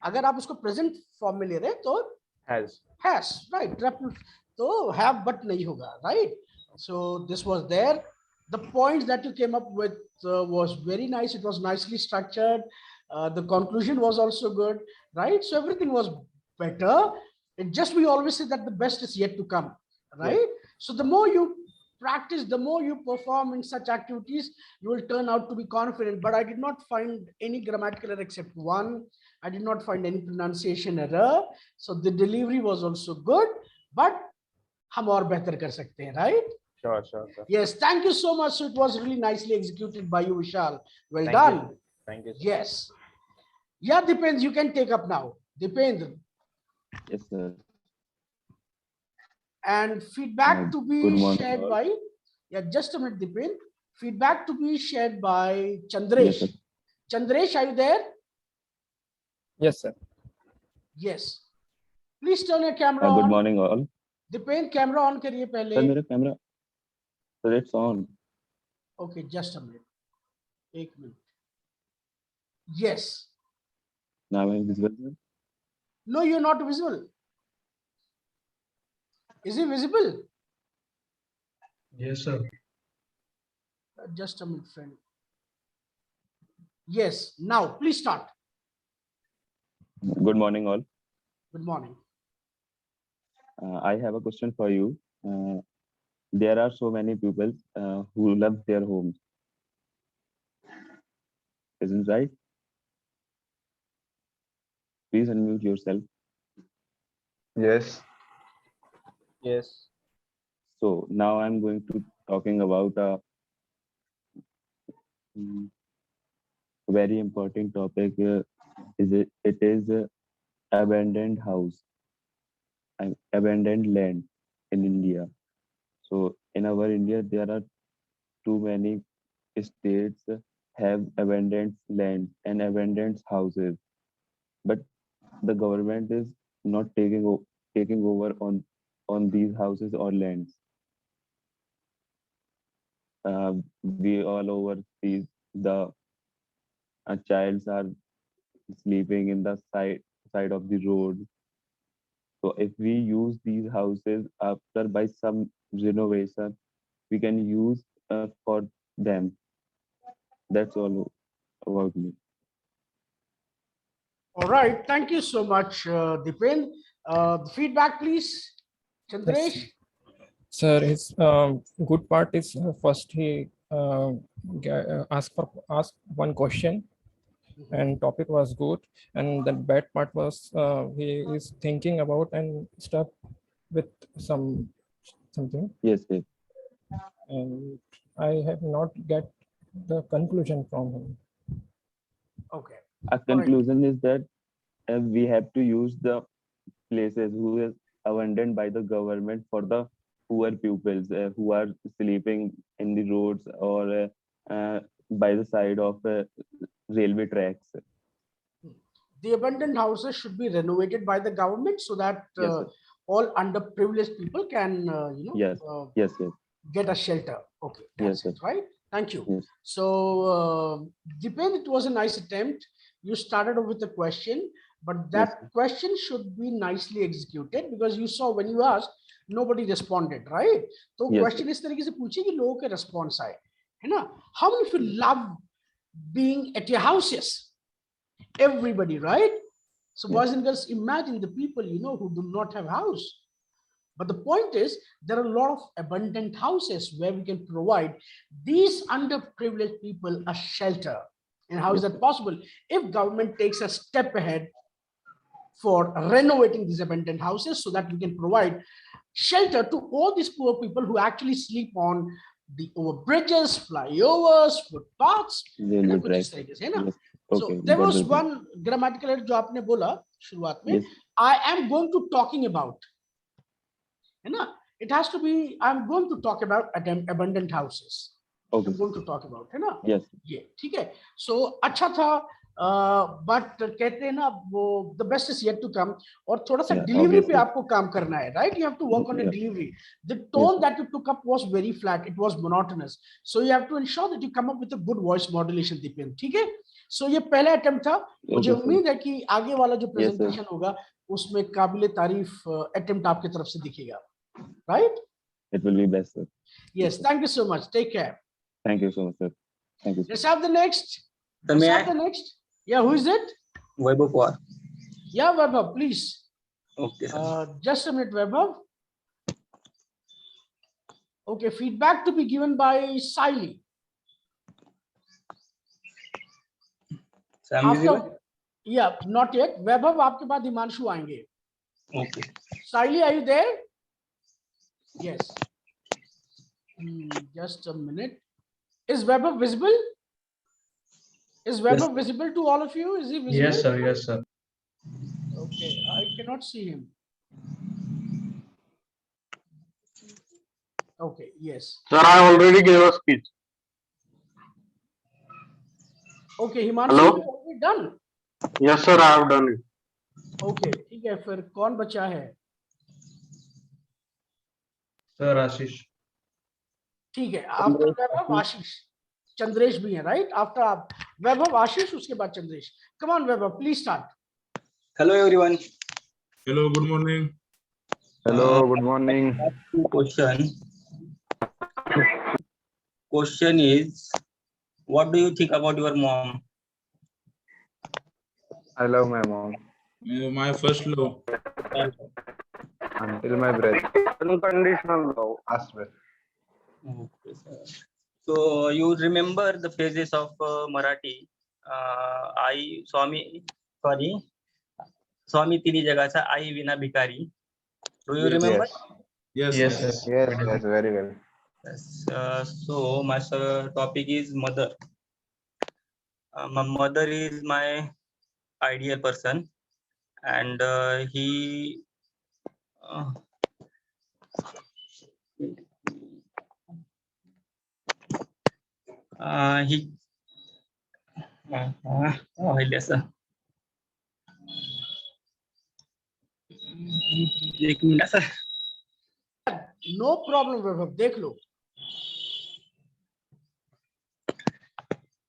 अगर आप उसको प्रेजेंट फॉर्म में ले रहे हैं तो हैज. राइट. तो हैव बट नहीं होगा. Right. So this was there. The points that you came up with was very nice. It was nicely structured. The conclusion was also good, right? So everything was better. It just, we always say that the best is yet to come, right? Yes. So the more you practice, the more you perform in such activities, you will turn out to be confident. But I did not find any grammatical error except one. I did not find any pronunciation error. So the delivery was also good, but हम और बेहतर कर सकते हैं, right? Sure. Yes, thank you so much. So it was really nicely executed by you, Vishal. Well Thank done. you. Thank you. Yes. Yeah, Dipendra, you can take up now. Dipendra. Yes, sir. And feedback to be good morning, shared all. by, yeah, just a minute, Dipendra. Feedback to be shared by Chandresh. Yes, sir. Chandresh, are you there? Yes, sir. Yes. Please turn your camera Good on. morning, all. Dipendra, camera on करिए पहले. Sir, मेरा camera. Sir, it's on. Okay, just a minute. एक minute. Yes. Now I'm visible, sir? No, you're not visible. Is he visible? Yes, sir. Just a minute, friend. Yes. Now, please start. Good morning, all. Good morning. I have a question for you. There are so many people who love their homes. Isn't right? Please unmute yourself. Yes. Yes. So now I'm going to talking about a very important topic. It is abandoned house and abandoned land in India. So in our India, there are too many states have abandoned land and abandoned houses, but the government is not taking over on these houses or lands. We all over see the childs are sleeping in the side of the road. So if we use these houses after by some renovation, we can use for them. That's all about me. All right. Thank you so much, Dipendra. Feedback, please. Chandresh. Sir, his good part is first he asked one question, and topic was good, and the bad part was he is thinking about and stuck with something. Yes. And I have not get the conclusion from him. Okay. A conclusion is that we have to use the places who is abandoned by the government for the poor pupils who are sleeping in the roads or by the side of railway tracks. The abandoned houses should be renovated by the government so that Yes, sir. all underprivileged people can, Yes, yes, yes, get a shelter. Okay, yes, that's sir. it, right? Thank you. Yes. So, Dipen, it was a nice attempt. You started off with a question, but that question should be nicely executed because you saw when you asked, nobody responded, right? So, Yes, question इस तरीके से पूछिए कि लोगों के response आए, है ना? How many of you love being at your houses? Everybody, right? So, boys and girls, imagine the people who do not have house. But the point is, there are a lot of abundant houses where we can provide these underprivileged people a shelter. And how is that possible? If government takes a step ahead for renovating these abandoned houses so that we can provide shelter to all these poor people who actually sleep on the over bridges, flyovers, footpaths, है ना, Railway कुछ इस track. तरीके से, है ना? Yes. So Okay, there got was the thing. one grammatical error जो आपने बोला शुरुआत में, Yes. I am going to talking about, है ना? It has to be, I'm going to talk about abandoned houses. Okay. I'm going to talk about, है ना? Yes. ये ठीक है. So अच्छा था, but कहते हैं ना वो the best is yet to come. और थोड़ा सा Yeah, delivery पे obviously. आपको काम करना है, right? You have to work on your Yeah. delivery. The tone Yes. that you took up was very flat. It was monotonous. So you have to ensure that you come up with a good voice modulation, Dipen. ठीक है? So ये पहला attempt था. मुझे Okay, sir. उम्मीद है कि आगे वाला जो Yes, sir. presentation होगा उसमें काबिले तारीफ attempt आपकी तरफ से दिखेगा, right? It will be best, sir. Yes. Thank you so much. Take care. Thank you so much, sir. Thank you. Let's have the next. Sir, Let's may have I? the next. Yeah, who is it? Vaibhav Pawar. Yeah, Vaibhav, please. Okay, sir. Just a minute, Vaibhav. Okay, feedback to be given by Siley. Sir, I'm visible? Yeah, not yet. Vaibhav, आपके बाद हिमांशु आएंगे. Okay. Siley, are you there? Yes. Just a minute. Is Vaibhav visible? Is Vaibhav visible to all of you? Is he visible? Yes, sir. Yes, sir. Okay, I cannot see him. Okay, yes. Sir, I already gave a speech. Okay, Himanshu, Hello? you already done? Yes, sir, I have done it. Okay, ठीक है. फिर कौन बचा है? Sir, Ashish. ठीक है. After Vaibhav, Ashish. Chandresh भी है, right? After आप Vaibhav, Ashish, उसके बाद Chandresh. Come on, Vaibhav, please start. Hello, everyone. Hello, good morning. Hello, good morning. I have two questions. Question is, what do you think about your mom? I love my mom My first love. until my breath. Unconditional love as well. Okay, sir. So you remember the phases of Marathi? आई स्वामी तिन्ही जगाचा आई विना भिकारी. Do you remember? Yes. Yes, yes. Yes, very well. Yes. So my topic is mother. My mother is my ideal person, and he एक minute sir. No problem, Vaibhav. देख लो.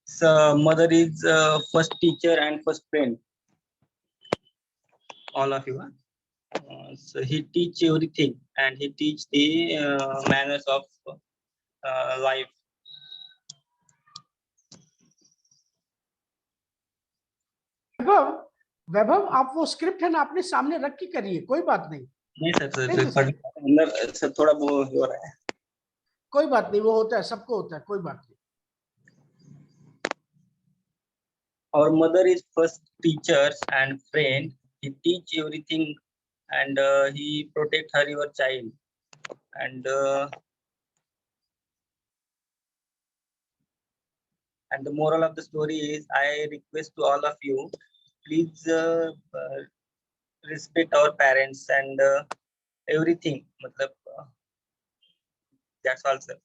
So mother is first teacher and first friend. All of you. So he teach everything, and he teach the manners of life. वैभव, आप वो script है ना अपने सामने रख के करिए, कोई बात नहीं. नहीं सर अंदर सर थोड़ा वो हो रहा है. कोई बात नहीं, वो होता है, सबको होता है, कोई बात नहीं. Our mother is first teachers and friend. He teach everything, and he protect her your child, and And the moral of the story is, I request to all of you, please respect our parents and everything. Matlab, that's all, sir.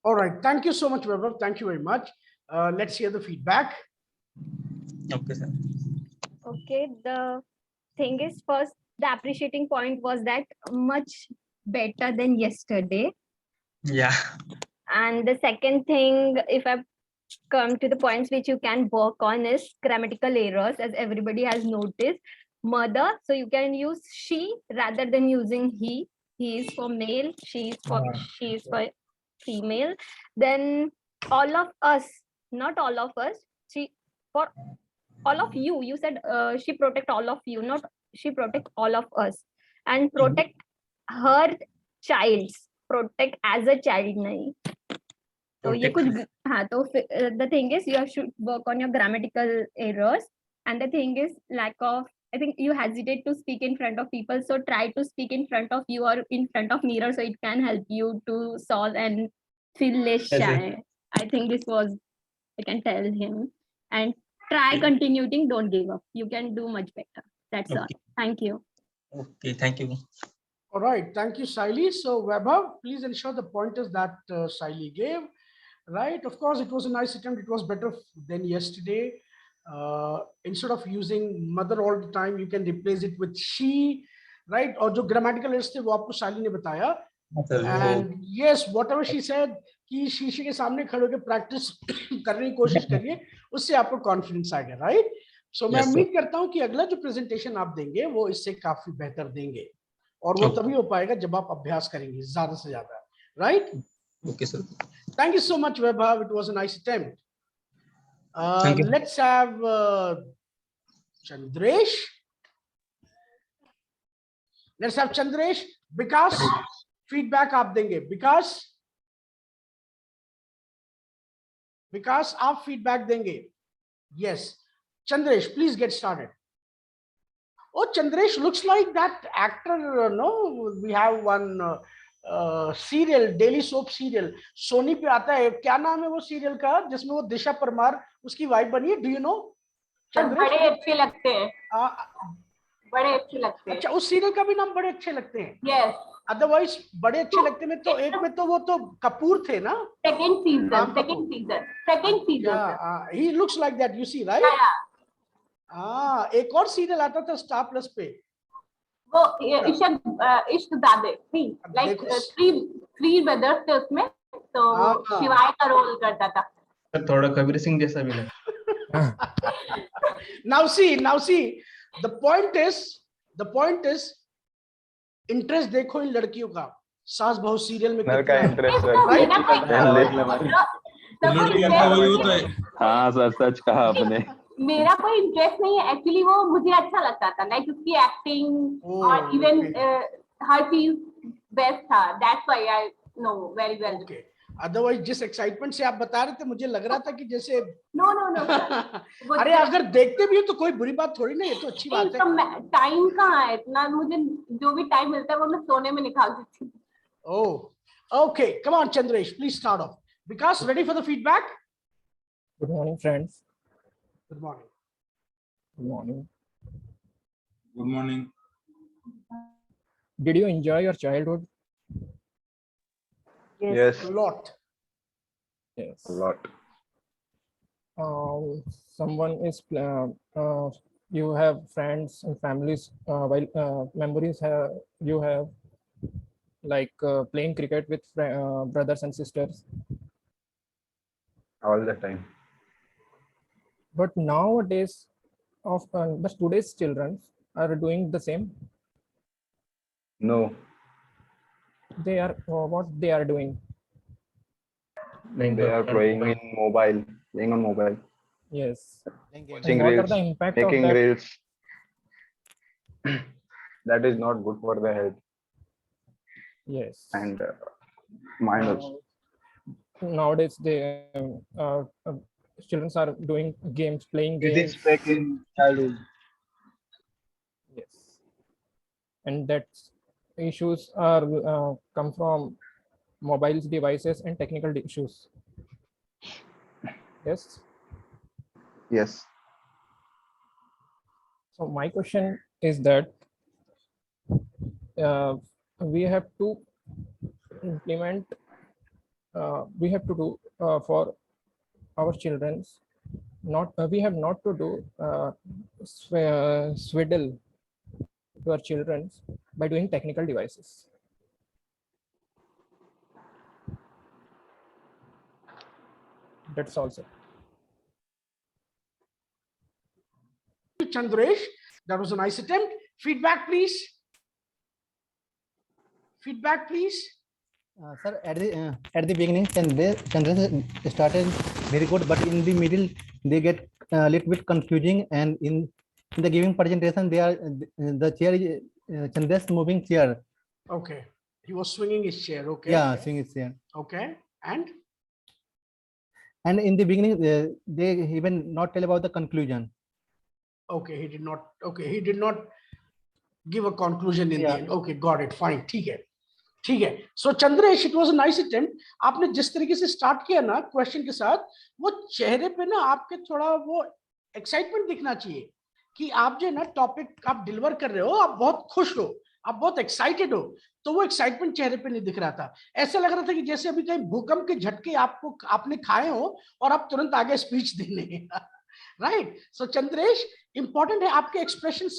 All right. Thank you so much, Vaibhav. Thank you very much. Let's hear the feedback. Okay, sir. Okay, the thing is, first, the appreciating point was that much better than yesterday. Yeah. And the second thing, if I come to the points which you can work on, is grammatical errors, as everybody has noticed. Mother, so you can use she rather than using he. He is for male, she is for female. Then all of us, not all of us, she for all of you. You said she protect all of you, not she protect all of us. And protect her childs, protect as a child nahi. So ये कुछ हाँ तो the thing is you should work on your grammatical errors, and the thing is lack of, I think you hesitate to speak in front of people, so try to speak in front of you or in front of mirror, so it can help you to solve and feel less shy. I think this was, I can tell him, and try continuing, don't give up, you can do much better. That's all. Thank you. Okay, thank you. All right. Thank you, Saili. So, Vaibhav, please ensure the pointers that Saili gave. Right. Of course, it was a nice attempt. It was better than yesterday. Instead of using mother all the time, you can replace it with she. Right. और जो grammatical errors थे वो आपको शाली ने बताया. And yes, whatever she said कि शीशे के सामने खड़े होकर practice करने की कोशिश करिए, उससे आपको confidence आएगा. Right. So मैं उम्मीद करता हूँ कि अगला जो presentation आप देंगे वो इससे काफी बेहतर देंगे. और वो तभी हो पाएगा जब आप अभ्यास करेंगे ज्यादा से ज्यादा. Right. Okay, sir. Thank you so much, Vaibhav. It was a nice attempt. Thank you. Let's have Chandresh. Let's have Chandresh. Because feedback आप देंगे. Because आप feedback देंगे. Yes. Chandresh, please get started. Oh, Chandresh looks like that actor. No, we have one serial, daily soap serial Sony पे आता है. क्या नाम है वो सीरियल का जिसमें वो दिशा परमार उसकी वाइफ बनी है? Do you know? बड़े अच्छे लगते हैं. बड़े अच्छे लगते हैं. अच्छा, उस सीरियल का भी नाम बड़े अच्छे लगते हैं. यस. अदरवाइज बड़े अच्छे लगते में तो एक में तो वो तो कपूर थे ना. Second season. He looks like that, you see right. एक और सीरियल आता था स्टार प्लस पे, वो इश्क दादे थी, लाइक थ्री ब्रदर्स थे उसमें, तो शिवाय का रोल करता था. थोड़ा कबीर सिंह जैसा भी लगा. now see the point is interest देखो इन लड़कियों का. सास बहू सीरियल में कितना इंटरेस्ट है. हाँ सर, सच कहा आपने. मेरा कोई इंटरेस्ट नहीं है एक्चुअली, वो मुझे अच्छा लगता था, लाइक उसकी एक्टिंग और इवन हर चीज बेस्ट था. That's why I know very well. Otherwise जिस एक्साइटमेंट से आप बता रहे थे मुझे लग रहा था कि जैसे नो. अरे अगर देखते भी हो तो कोई बुरी बात थोड़ी ना, ये तो अच्छी बात है. टाइम कहाँ है इतना, मुझे जो भी टाइम मिलता है वो मैं सोने में निकाल देती हूँ. Oh, okay, come on Chandresh, please start off. Vikas, ready for the feedback? Good morning, friends. Good morning. Good morning. Good morning. Did you enjoy your childhood? Yes. A lot. Yes. A lot. Someone is you have friends and families, while memories you have like playing cricket with brothers and sisters. All the time. But nowadays, but today's children are doing the same. No. They are what they are doing. They are playing on mobile. Yes. Watching What are reels, the impact making of that? reels. That is not good for the health. Yes. And mind also. Nowadays, they children are doing games, playing games. This back in childhood. Yes. And that issues are come from mobiles, devices, and technical issues. Yes. Yes. So my question is that we have to implement, we have to do for our children's, not we have not to do swaddle to our children by doing technical devices. That's also. Chandresh, that was a nice attempt. Feedback, please. Feedback, please. Sir, at the beginning, Chandresh started very good, but in the middle they get a little bit confusing, and in the giving presentation, they are the chair is Chandresh moving chair. Okay, he was swinging his chair. Okay. Yeah, swinging his chair. Okay, and in the beginning, they even not tell about the conclusion. Okay, he did not. Okay, he did not give a conclusion in the end. Okay, got it. Fine. ठीक है. ठीक है. So Chandresh, it was a nice attempt. आपने जिस तरीके से start किया ना क्वेश्चन के साथ, वो चेहरे पे ना आपके थोड़ा वो एक्साइटमेंट दिखना चाहिए कि आप जो ना टॉपिक आप डिलीवर कर रहे हो, आप बहुत खुश हो, आप बहुत एक्साइटेड हो, तो वो एक्साइटमेंट चेहरे पे नहीं दिख रहा था. ऐसा लग रहा था कि जैसे अभी कहीं भूकंप के झटके आपने खाए हो और आप तुरंत आगे स्पीच देने. राइट. सो चंद्रेश, इंपॉर्टेंट है आपके एक्सप्रेशन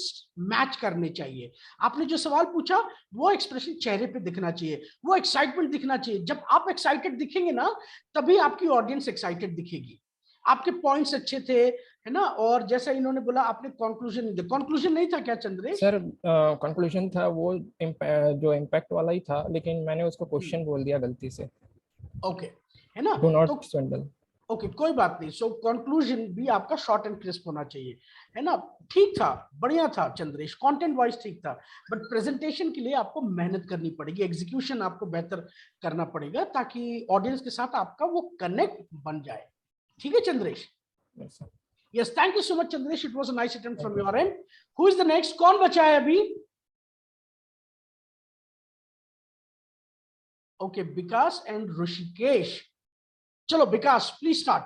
मैच करने चाहिए. आपने जो सवाल पूछा वो एक्सप्रेशन चेहरे पे दिखना चाहिए, वो एक्साइटमेंट दिखना चाहिए. जब आप एक्साइटेड दिखेंगे ना, तभी आपकी ऑडियंस एक्साइटेड दिखेगी. आपके पॉइंट्स अच्छे थे, है ना. और जैसा इन्होंने बोला, आपने कंक्लूजन नहीं दिया. कंक्लूजन नहीं था क्या चंद्रेश? सर कंक्लूजन था वो जो इम्पैक्ट वाला ही था, लेकिन मैंने उसको क्वेश्चन बोल दिया गलती से. ओके, है ना. Do not स्वैंडल. ओके, कोई बात नहीं. सो कंक्लूजन भी आपका शॉर्ट एंड क्रिस्प होना चाहिए, है ना. ठीक था, बढ़िया था चंद्रेश, कंटेंट वाइज ठीक था, बट प्रेजेंटेशन के लिए आपको मेहनत करनी पड़ेगी, एग्जीक्यूशन आपको बेहतर करना पड़ेगा ताकि ऑडियंस के साथ आपका वो कनेक्ट बन जाए. ठीक है Chandresh? Yes, thank you so much Chandresh. It was a nice attempt from your and. Who is the next? कौन बचा है अभी? Okay, Vikas and Rishikesh. चलो विकास, प्लीज स्टार्ट.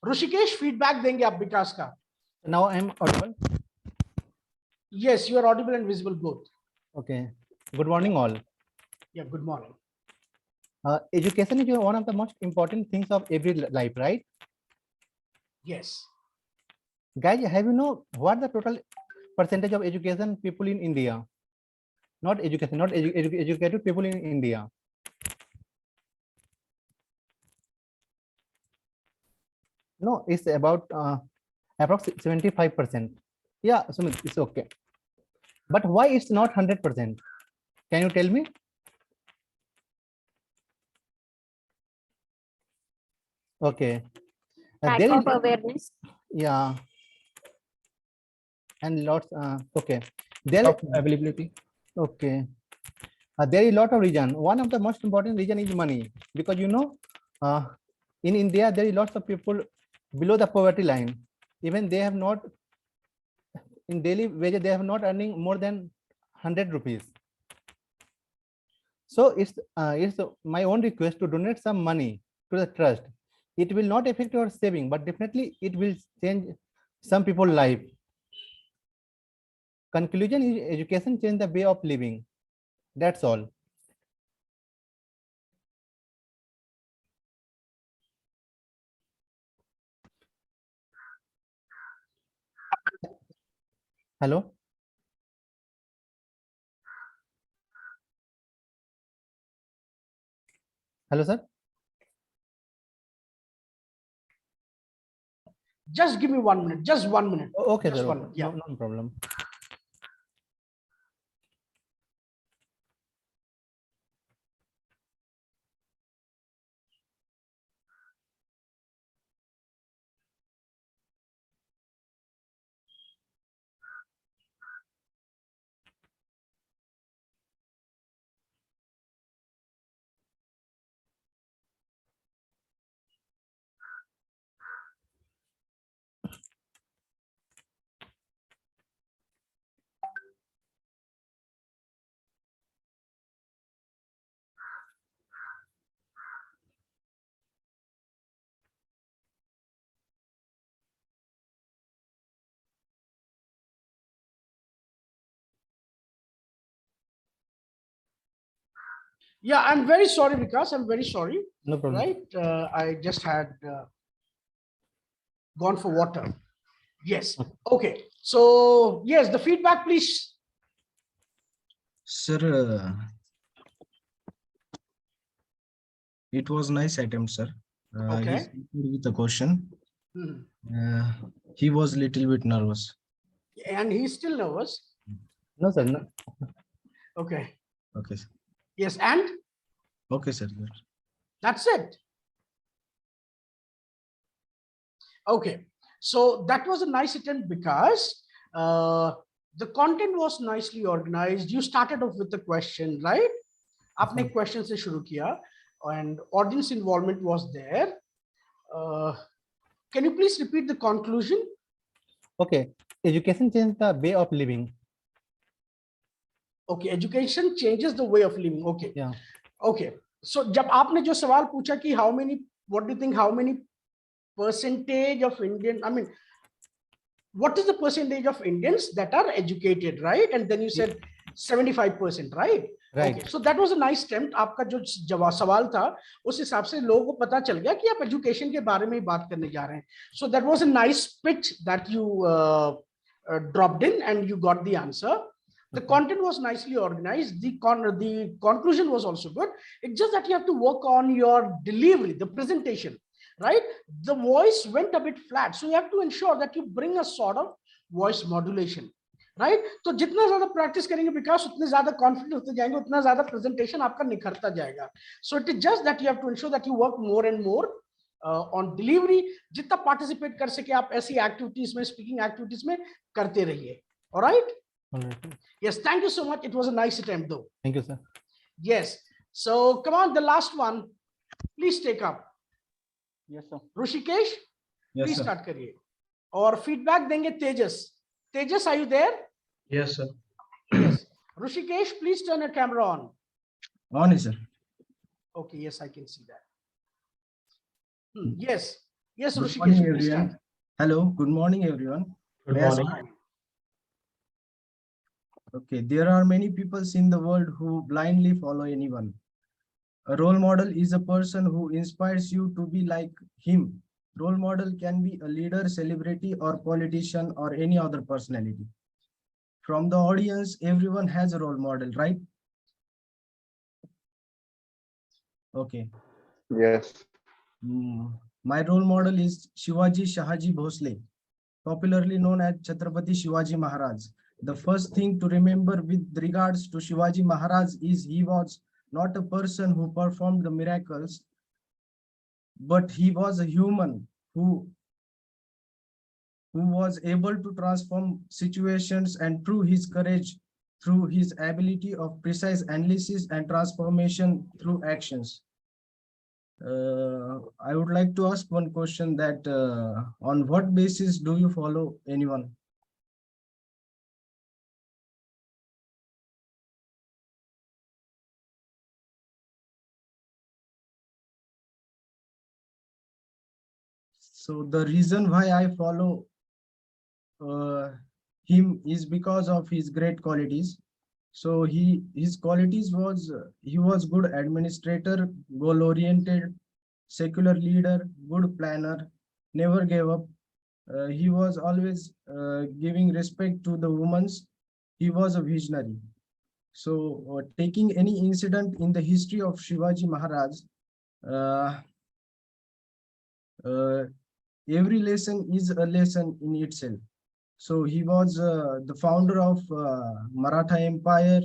ऋषिकेश, फीडबैक देंगे आप विकास का. Now I am audible. Yes, you are audible and visible both. Okay. Good morning, all. Yeah, good morning. Education is one of the most important things of every life, right? Yes. Guys, have you know what the total percentage of education people in India? Not education, not educated people in India. No, it's about approximately 75%. Yeah, so it's okay. But why it's not 100%? Can you tell me? Okay. Lack of awareness. Yeah. And lots. Okay. There of availability. Okay. There is a lot of reason. One of the most important reason is money, because you know, in India there is lots of people below the poverty line. Even they have not, in daily wages, they have not earning more than 100 rupees. So it's my own request to donate some money to the trust. It will not affect your saving, but definitely it will change some people's life. Conclusion is education change the way of living. That's all. Hello. Hello, sir. Just give me 1 minute. Just 1 minute. Okay, just sir. 1 minute. Yeah. No problem. Yeah, I'm very sorry, Vikas. I'm very sorry. No problem. Right? I just had gone for water. Yes. Okay. So, yes, the feedback, please. Sir, it was nice attempt, sir. Okay. He started with a question. Mhm. He was little bit nervous. And he's still nervous. No, sir. No. Okay. Okay, sir. Yes, and Okay, sir. that's it. Okay. So that was a nice attempt because the content was nicely organized. You started off with the question, right? आपने question से शुरू किया and audience involvement was there. Can you please repeat the conclusion? Okay. Education changed the way of living. Okay, education changes the way of living. Okay. Yeah. Okay. So जब आपने जो सवाल पूछा कि how many, what do you think, how many percentage of Indian, I mean, what is the percentage of Indians that are educated, right? And then you said 75%, right? Right. Okay, so that was a nice attempt. आपका जो जवाब सवाल था उस हिसाब से लोगों को पता चल गया कि आप एजुकेशन के बारे में ही बात करने जा रहे हैं. So that was a nice pitch that you dropped in and you got the answer. The content was nicely organized. The conclusion was also good. It's just that you have to work on your delivery, the presentation, right? The voice went a bit flat. So you have to ensure that you bring a sort of voice modulation, right? तो जितना ज़्यादा practice करेंगे विकास उतने ज़्यादा confident होते जाएंगे उतना ज़्यादा presentation आपका निखरता जाएगा. So it is just that you have to ensure that you work more and more on delivery. जितना participate कर सके आप ऐसी activities में, speaking activities में करते रहिए. All right? All right. Yes, thank you so much. It was a nice attempt though. Thank you, sir. Yes. So come on, the last one. Please take up. Yes, sir. Rushikesh, Yes, please sir. start करिए. और feedback देंगे तेजस. Tejas, are you there? Yes, sir. Yes. Rushikesh, please turn your camera on. On, sir. Okay, yes, I can see that. Yes. Yes, Good Rushikesh, morning, please start. everyone. Hello. Good morning, everyone. Good May I morning. start? Okay, there are many people in the world who blindly follow anyone. A role model is a person who inspires you to be like him. Role model can be a leader, celebrity, or politician, or any other personality. From the audience, everyone has a role model, right? Okay. Yes. My role model is Shivaji Shahaji Bhosle, popularly known as Chhatrapati Shivaji Maharaj. The first thing to remember with regards to Shivaji Maharaj is he was not a person who performed the miracles, but he was a human who was able to transform situations, and through his courage, through his ability of precise analysis and transformation through actions. I would like to ask one question that on what basis do you follow anyone? So the reason why I follow him is because of his great qualities. So his qualities was he was good administrator, goal oriented, secular leader, good planner, never gave up. He was always giving respect to the women. He was a visionary. So taking any incident in the history of Shivaji Maharaj, every lesson is a lesson in itself. So he was the founder of Maratha Empire.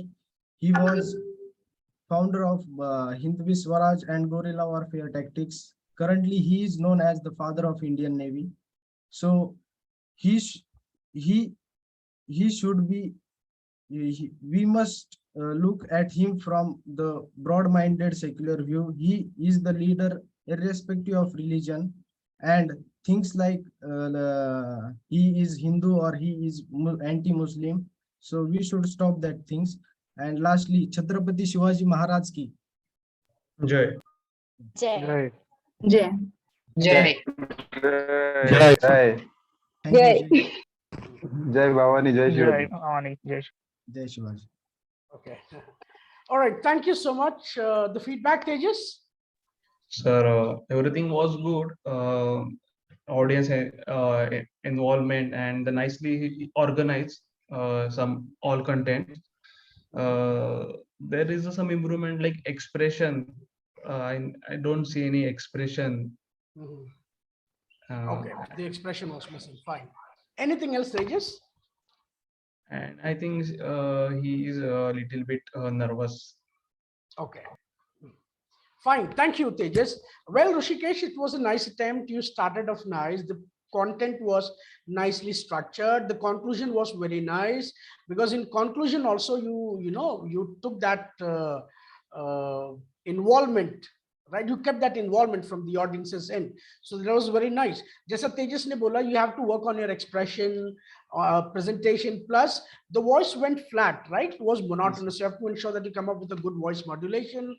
He was founder of Hindvi Swaraj and guerrilla warfare tactics. Currently, he is known as the father of Indian Navy. So he should be. We must look at him from the broad-minded secular view. He is the leader, irrespective of religion, and things like he is Hindu or he is anti-Muslim. So we should stop that things. And lastly, Chhatrapati Shivaji Maharaj ki Jai. Jai. Jai. Jai. Jai. Jai. Thank you. Jai Bhavani, Jai Jai Shivaji. Bhavani, Jai. Jai Shivaji. Okay. All right, thank you so much. The feedback, Tejas? Sir, everything was good. Audience involvement and the nicely organized some all content. There is some improvement like expression. I don't see any expression. Okay, the expression was missing. Fine. Anything else, Tejas? And I think he is a little bit nervous. Okay. Fine. Thank you, Tejas. Well, Rishikesh, it was a nice attempt. You started off nice. The content was nicely structured. The conclusion was very nice, because in conclusion also you took that involvement, right? You kept that involvement from the audience's end. So that was very nice. Jaisa Tejas ne bola, you have to work on your expression, presentation, plus the voice went flat, right? It was monotonous. You have to ensure that you come up with a good voice modulation.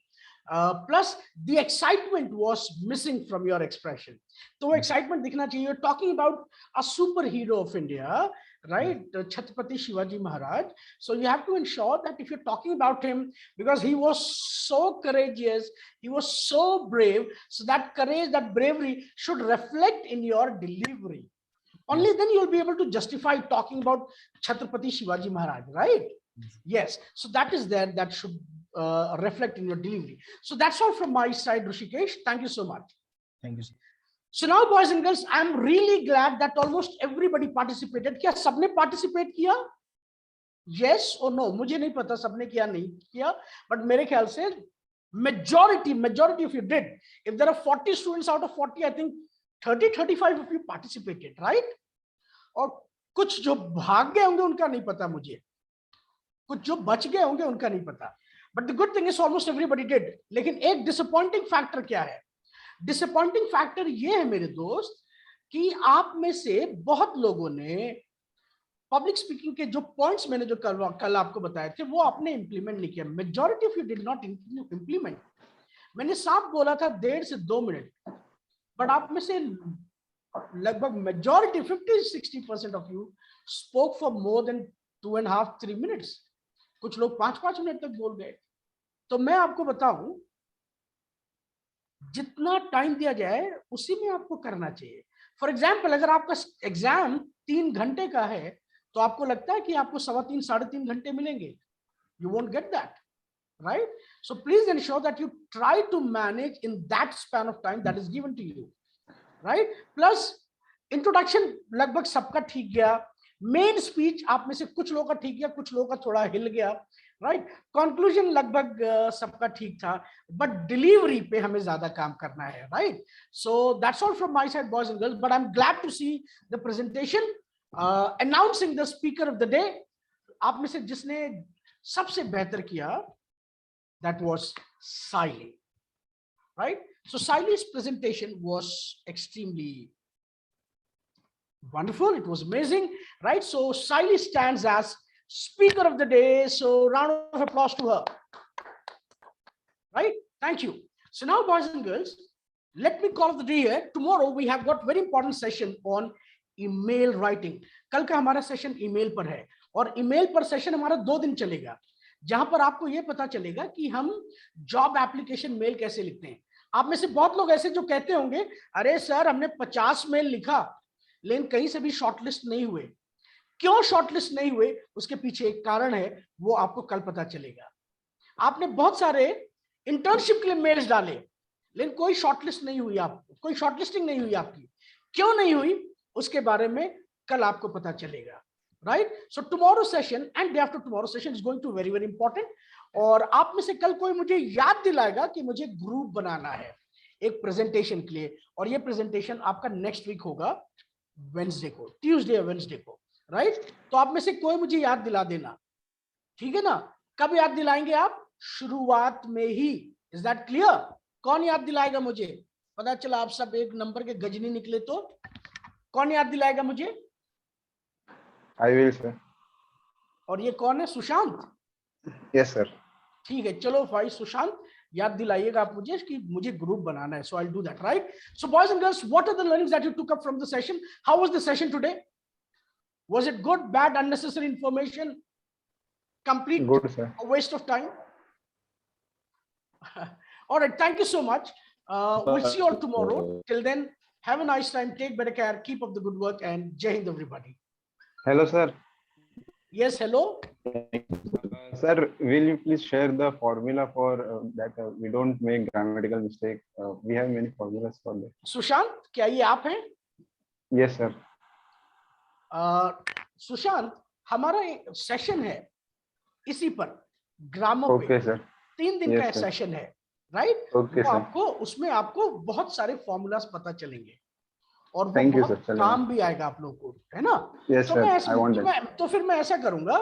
Plus the excitement was missing from your expression. So excitement dikhna chahiye. You're talking about a superhero of India, right? Chhatrapati Shivaji Maharaj. So you have to ensure that if you're talking about him, because he was so courageous, he was so brave, so that courage, that bravery should reflect in your delivery. Only then you'll be able to justify talking about Chhatrapati Shivaji Maharaj, right? Yes. So that is there, that should reflect in your delivery. So that's all from my side, Rishikesh. Thank you so much. Thank you, sir. So now, boys and girls, I'm really glad that almost everybody participated. क्या सबने participate किया? Yes or no? मुझे नहीं पता सबने किया नहीं किया, but मेरे ख्याल से majority of you did. If there are 40 students out of 40, I think 30-35 of you participated, right? और कुछ जो भाग गए होंगे उनका नहीं पता मुझे, कुछ जो बच गए होंगे उनका नहीं पता. But the good thing is almost everybody did. लेकिन एक disappointing factor क्या है? Disappointing factor ये है मेरे दोस्त कि आप में से बहुत लोगों ने पब्लिक स्पीकिंग के जो पॉइंट्स मैंने जो कल आपको बताए थे वो आपने इंप्लीमेंट नहीं किया. Majority of you did not implement. मैंने साफ बोला था 1.5 से 2 मिनट, बट आप में से लगभग majority 50-60% of you spoke for more than 2.5-3 minutes. कुछ लोग 5-5 मिनट तक बोल गए. तो मैं आपको बताऊं, जितना टाइम दिया जाए उसी में आपको करना चाहिए. फॉर एग्जाम्पल, अगर आपका एग्जाम 3 घंटे का है तो आपको लगता है कि आपको 3.25-3.5 घंटे मिलेंगे. You won't get that, right? So please ensure that you try to manage in that span of time that is given to you, right? Plus introduction लगभग सबका ठीक गया. मेन स्पीच आप में से कुछ लोगों का ठीक गया, कुछ लोगों का थोड़ा हिल गया, राइट? कंक्लूजन लगभग सबका ठीक था, बट डिलीवरी पे हमें ज्यादा काम करना है, right? So that's all from my side, boys and girls, but I am glad to see the presentation. Announcing the speaker of the day, आप में से जिसने सबसे बेहतर किया, that was Saili, right? So Saili's presentation was extremely wonderful. It was amazing, right? So Saili stands as speaker of the day. So round of applause to her, right? Thank you. So now, boys and girls, let me call the day here. Tomorrow we have got very important session on email writing. कल का हमारा session email पर है, और email पर session हमारा 2 दिन चलेगा, जहां पर आपको यह पता चलेगा कि हम जॉब एप्लीकेशन मेल कैसे लिखते हैं. आप में से बहुत लोग ऐसे जो कहते होंगे, अरे सर हमने 50 मेल लिखा लेकिन कहीं से भी शॉर्टलिस्ट नहीं हुए. क्यों शॉर्टलिस्ट नहीं हुए, उसके पीछे एक कारण है, वो आपको कल पता चलेगा. आपने बहुत सारे इंटर्नशिप के लिए मेल्स डाले लेकिन कोई शॉर्टलिस्ट नहीं हुई, आपको कोई शॉर्टलिस्टिंग नहीं हुई आपकी. क्यों नहीं हुई, उसके बारे में कल आपको पता चलेगा, right? So tomorrow session and day after tomorrow session is going to very very important. और आप में से कल कोई मुझे याद दिलाएगा कि मुझे ग्रुप बनाना है एक प्रेजेंटेशन के लिए, और ये प्रेजेंटेशन आपका नेक्स्ट वीक होगा, वेंसडे को, ट्यूसडे या वेंसडे को, राइट? तो आप में से कोई मुझे याद दिला देना, ठीक है ना? कब याद दिलाएंगे आप? शुरुआत में ही. Is that clear? कौन याद दिलाएगा मुझे? पता चला आप सब एक नंबर के गजनी निकले, तो कौन याद दिलाएगा मुझे? I will sir. और ये कौन है? सुशांत? Yes sir. ठीक है, चलो भाई सुशांत, याद दिलाइएगा आप मुझे कि मुझे ग्रुप बनाना है. So I will do that, right? So boys and girls, what are the learnings that you took up from the session? How was the session today? Was it good, bad, unnecessary information, complete Good, sir. a waste of time? All right, thank you so much. We'll see you all tomorrow. Till then, have a nice time. Take better care. Keep up the good work, and Jai Hind, everybody. Hello, sir. Yes, hello. Sir, will you please share the formula for that we don't make grammatical mistake? We have many formulas for that. Sushant, क्या ये आप हैं? Yes, sir. Sushant, हमारा session है इसी पर grammar Okay, पे sir. 3 दिन Yes, का sir. सेशन है, राइट? Okay, वो sir. आपको उसमें आपको बहुत सारे फॉर्मूलाज पता चलेंगे और वो Thank you, बहुत sir. चलेगा. काम भी आएगा आप लोगों को, है ना? Yes, तो sir. मैं I want that. तो फिर मैं ऐसा करूंगा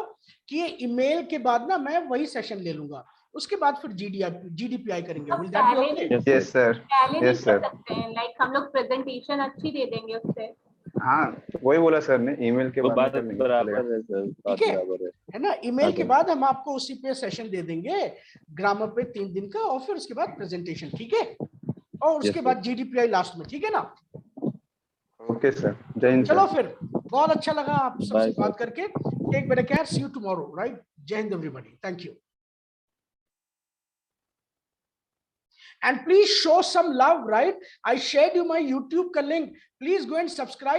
कि ये ईमेल के बाद ना मैं वही सेशन ले लूंगा, उसके बाद फिर GDPI करेंगे. Will that be okay? Yes, sir. पहले भी Yes, कर sir. सकते हैं, लाइक हम लोग प्रेजेंटेशन अच्छी दे देंगे उससे. हाँ, वही बोला सर ने, ईमेल के वो बाद बात कर लेंगे, बराबर चलेगा. है सर, बात ठीक है, बराबर है ना? ईमेल के हाँ, बाद हम आपको उसी पे सेशन दे देंगे ग्रामर पे 3 दिन का, और फिर उसके बाद प्रेजेंटेशन, ठीक है? और उसके बाद GDPI लास्ट में, ठीक है ना? Okay sir. जय हिंद चलो सर. फिर, बहुत अच्छा लगा आप सबसे Bye, बात sir. करके. Take better care, see you tomorrow, right? Jai Hind everybody, thank you. And please show some love, right? I shared you my YouTube link. Please go and subscribe.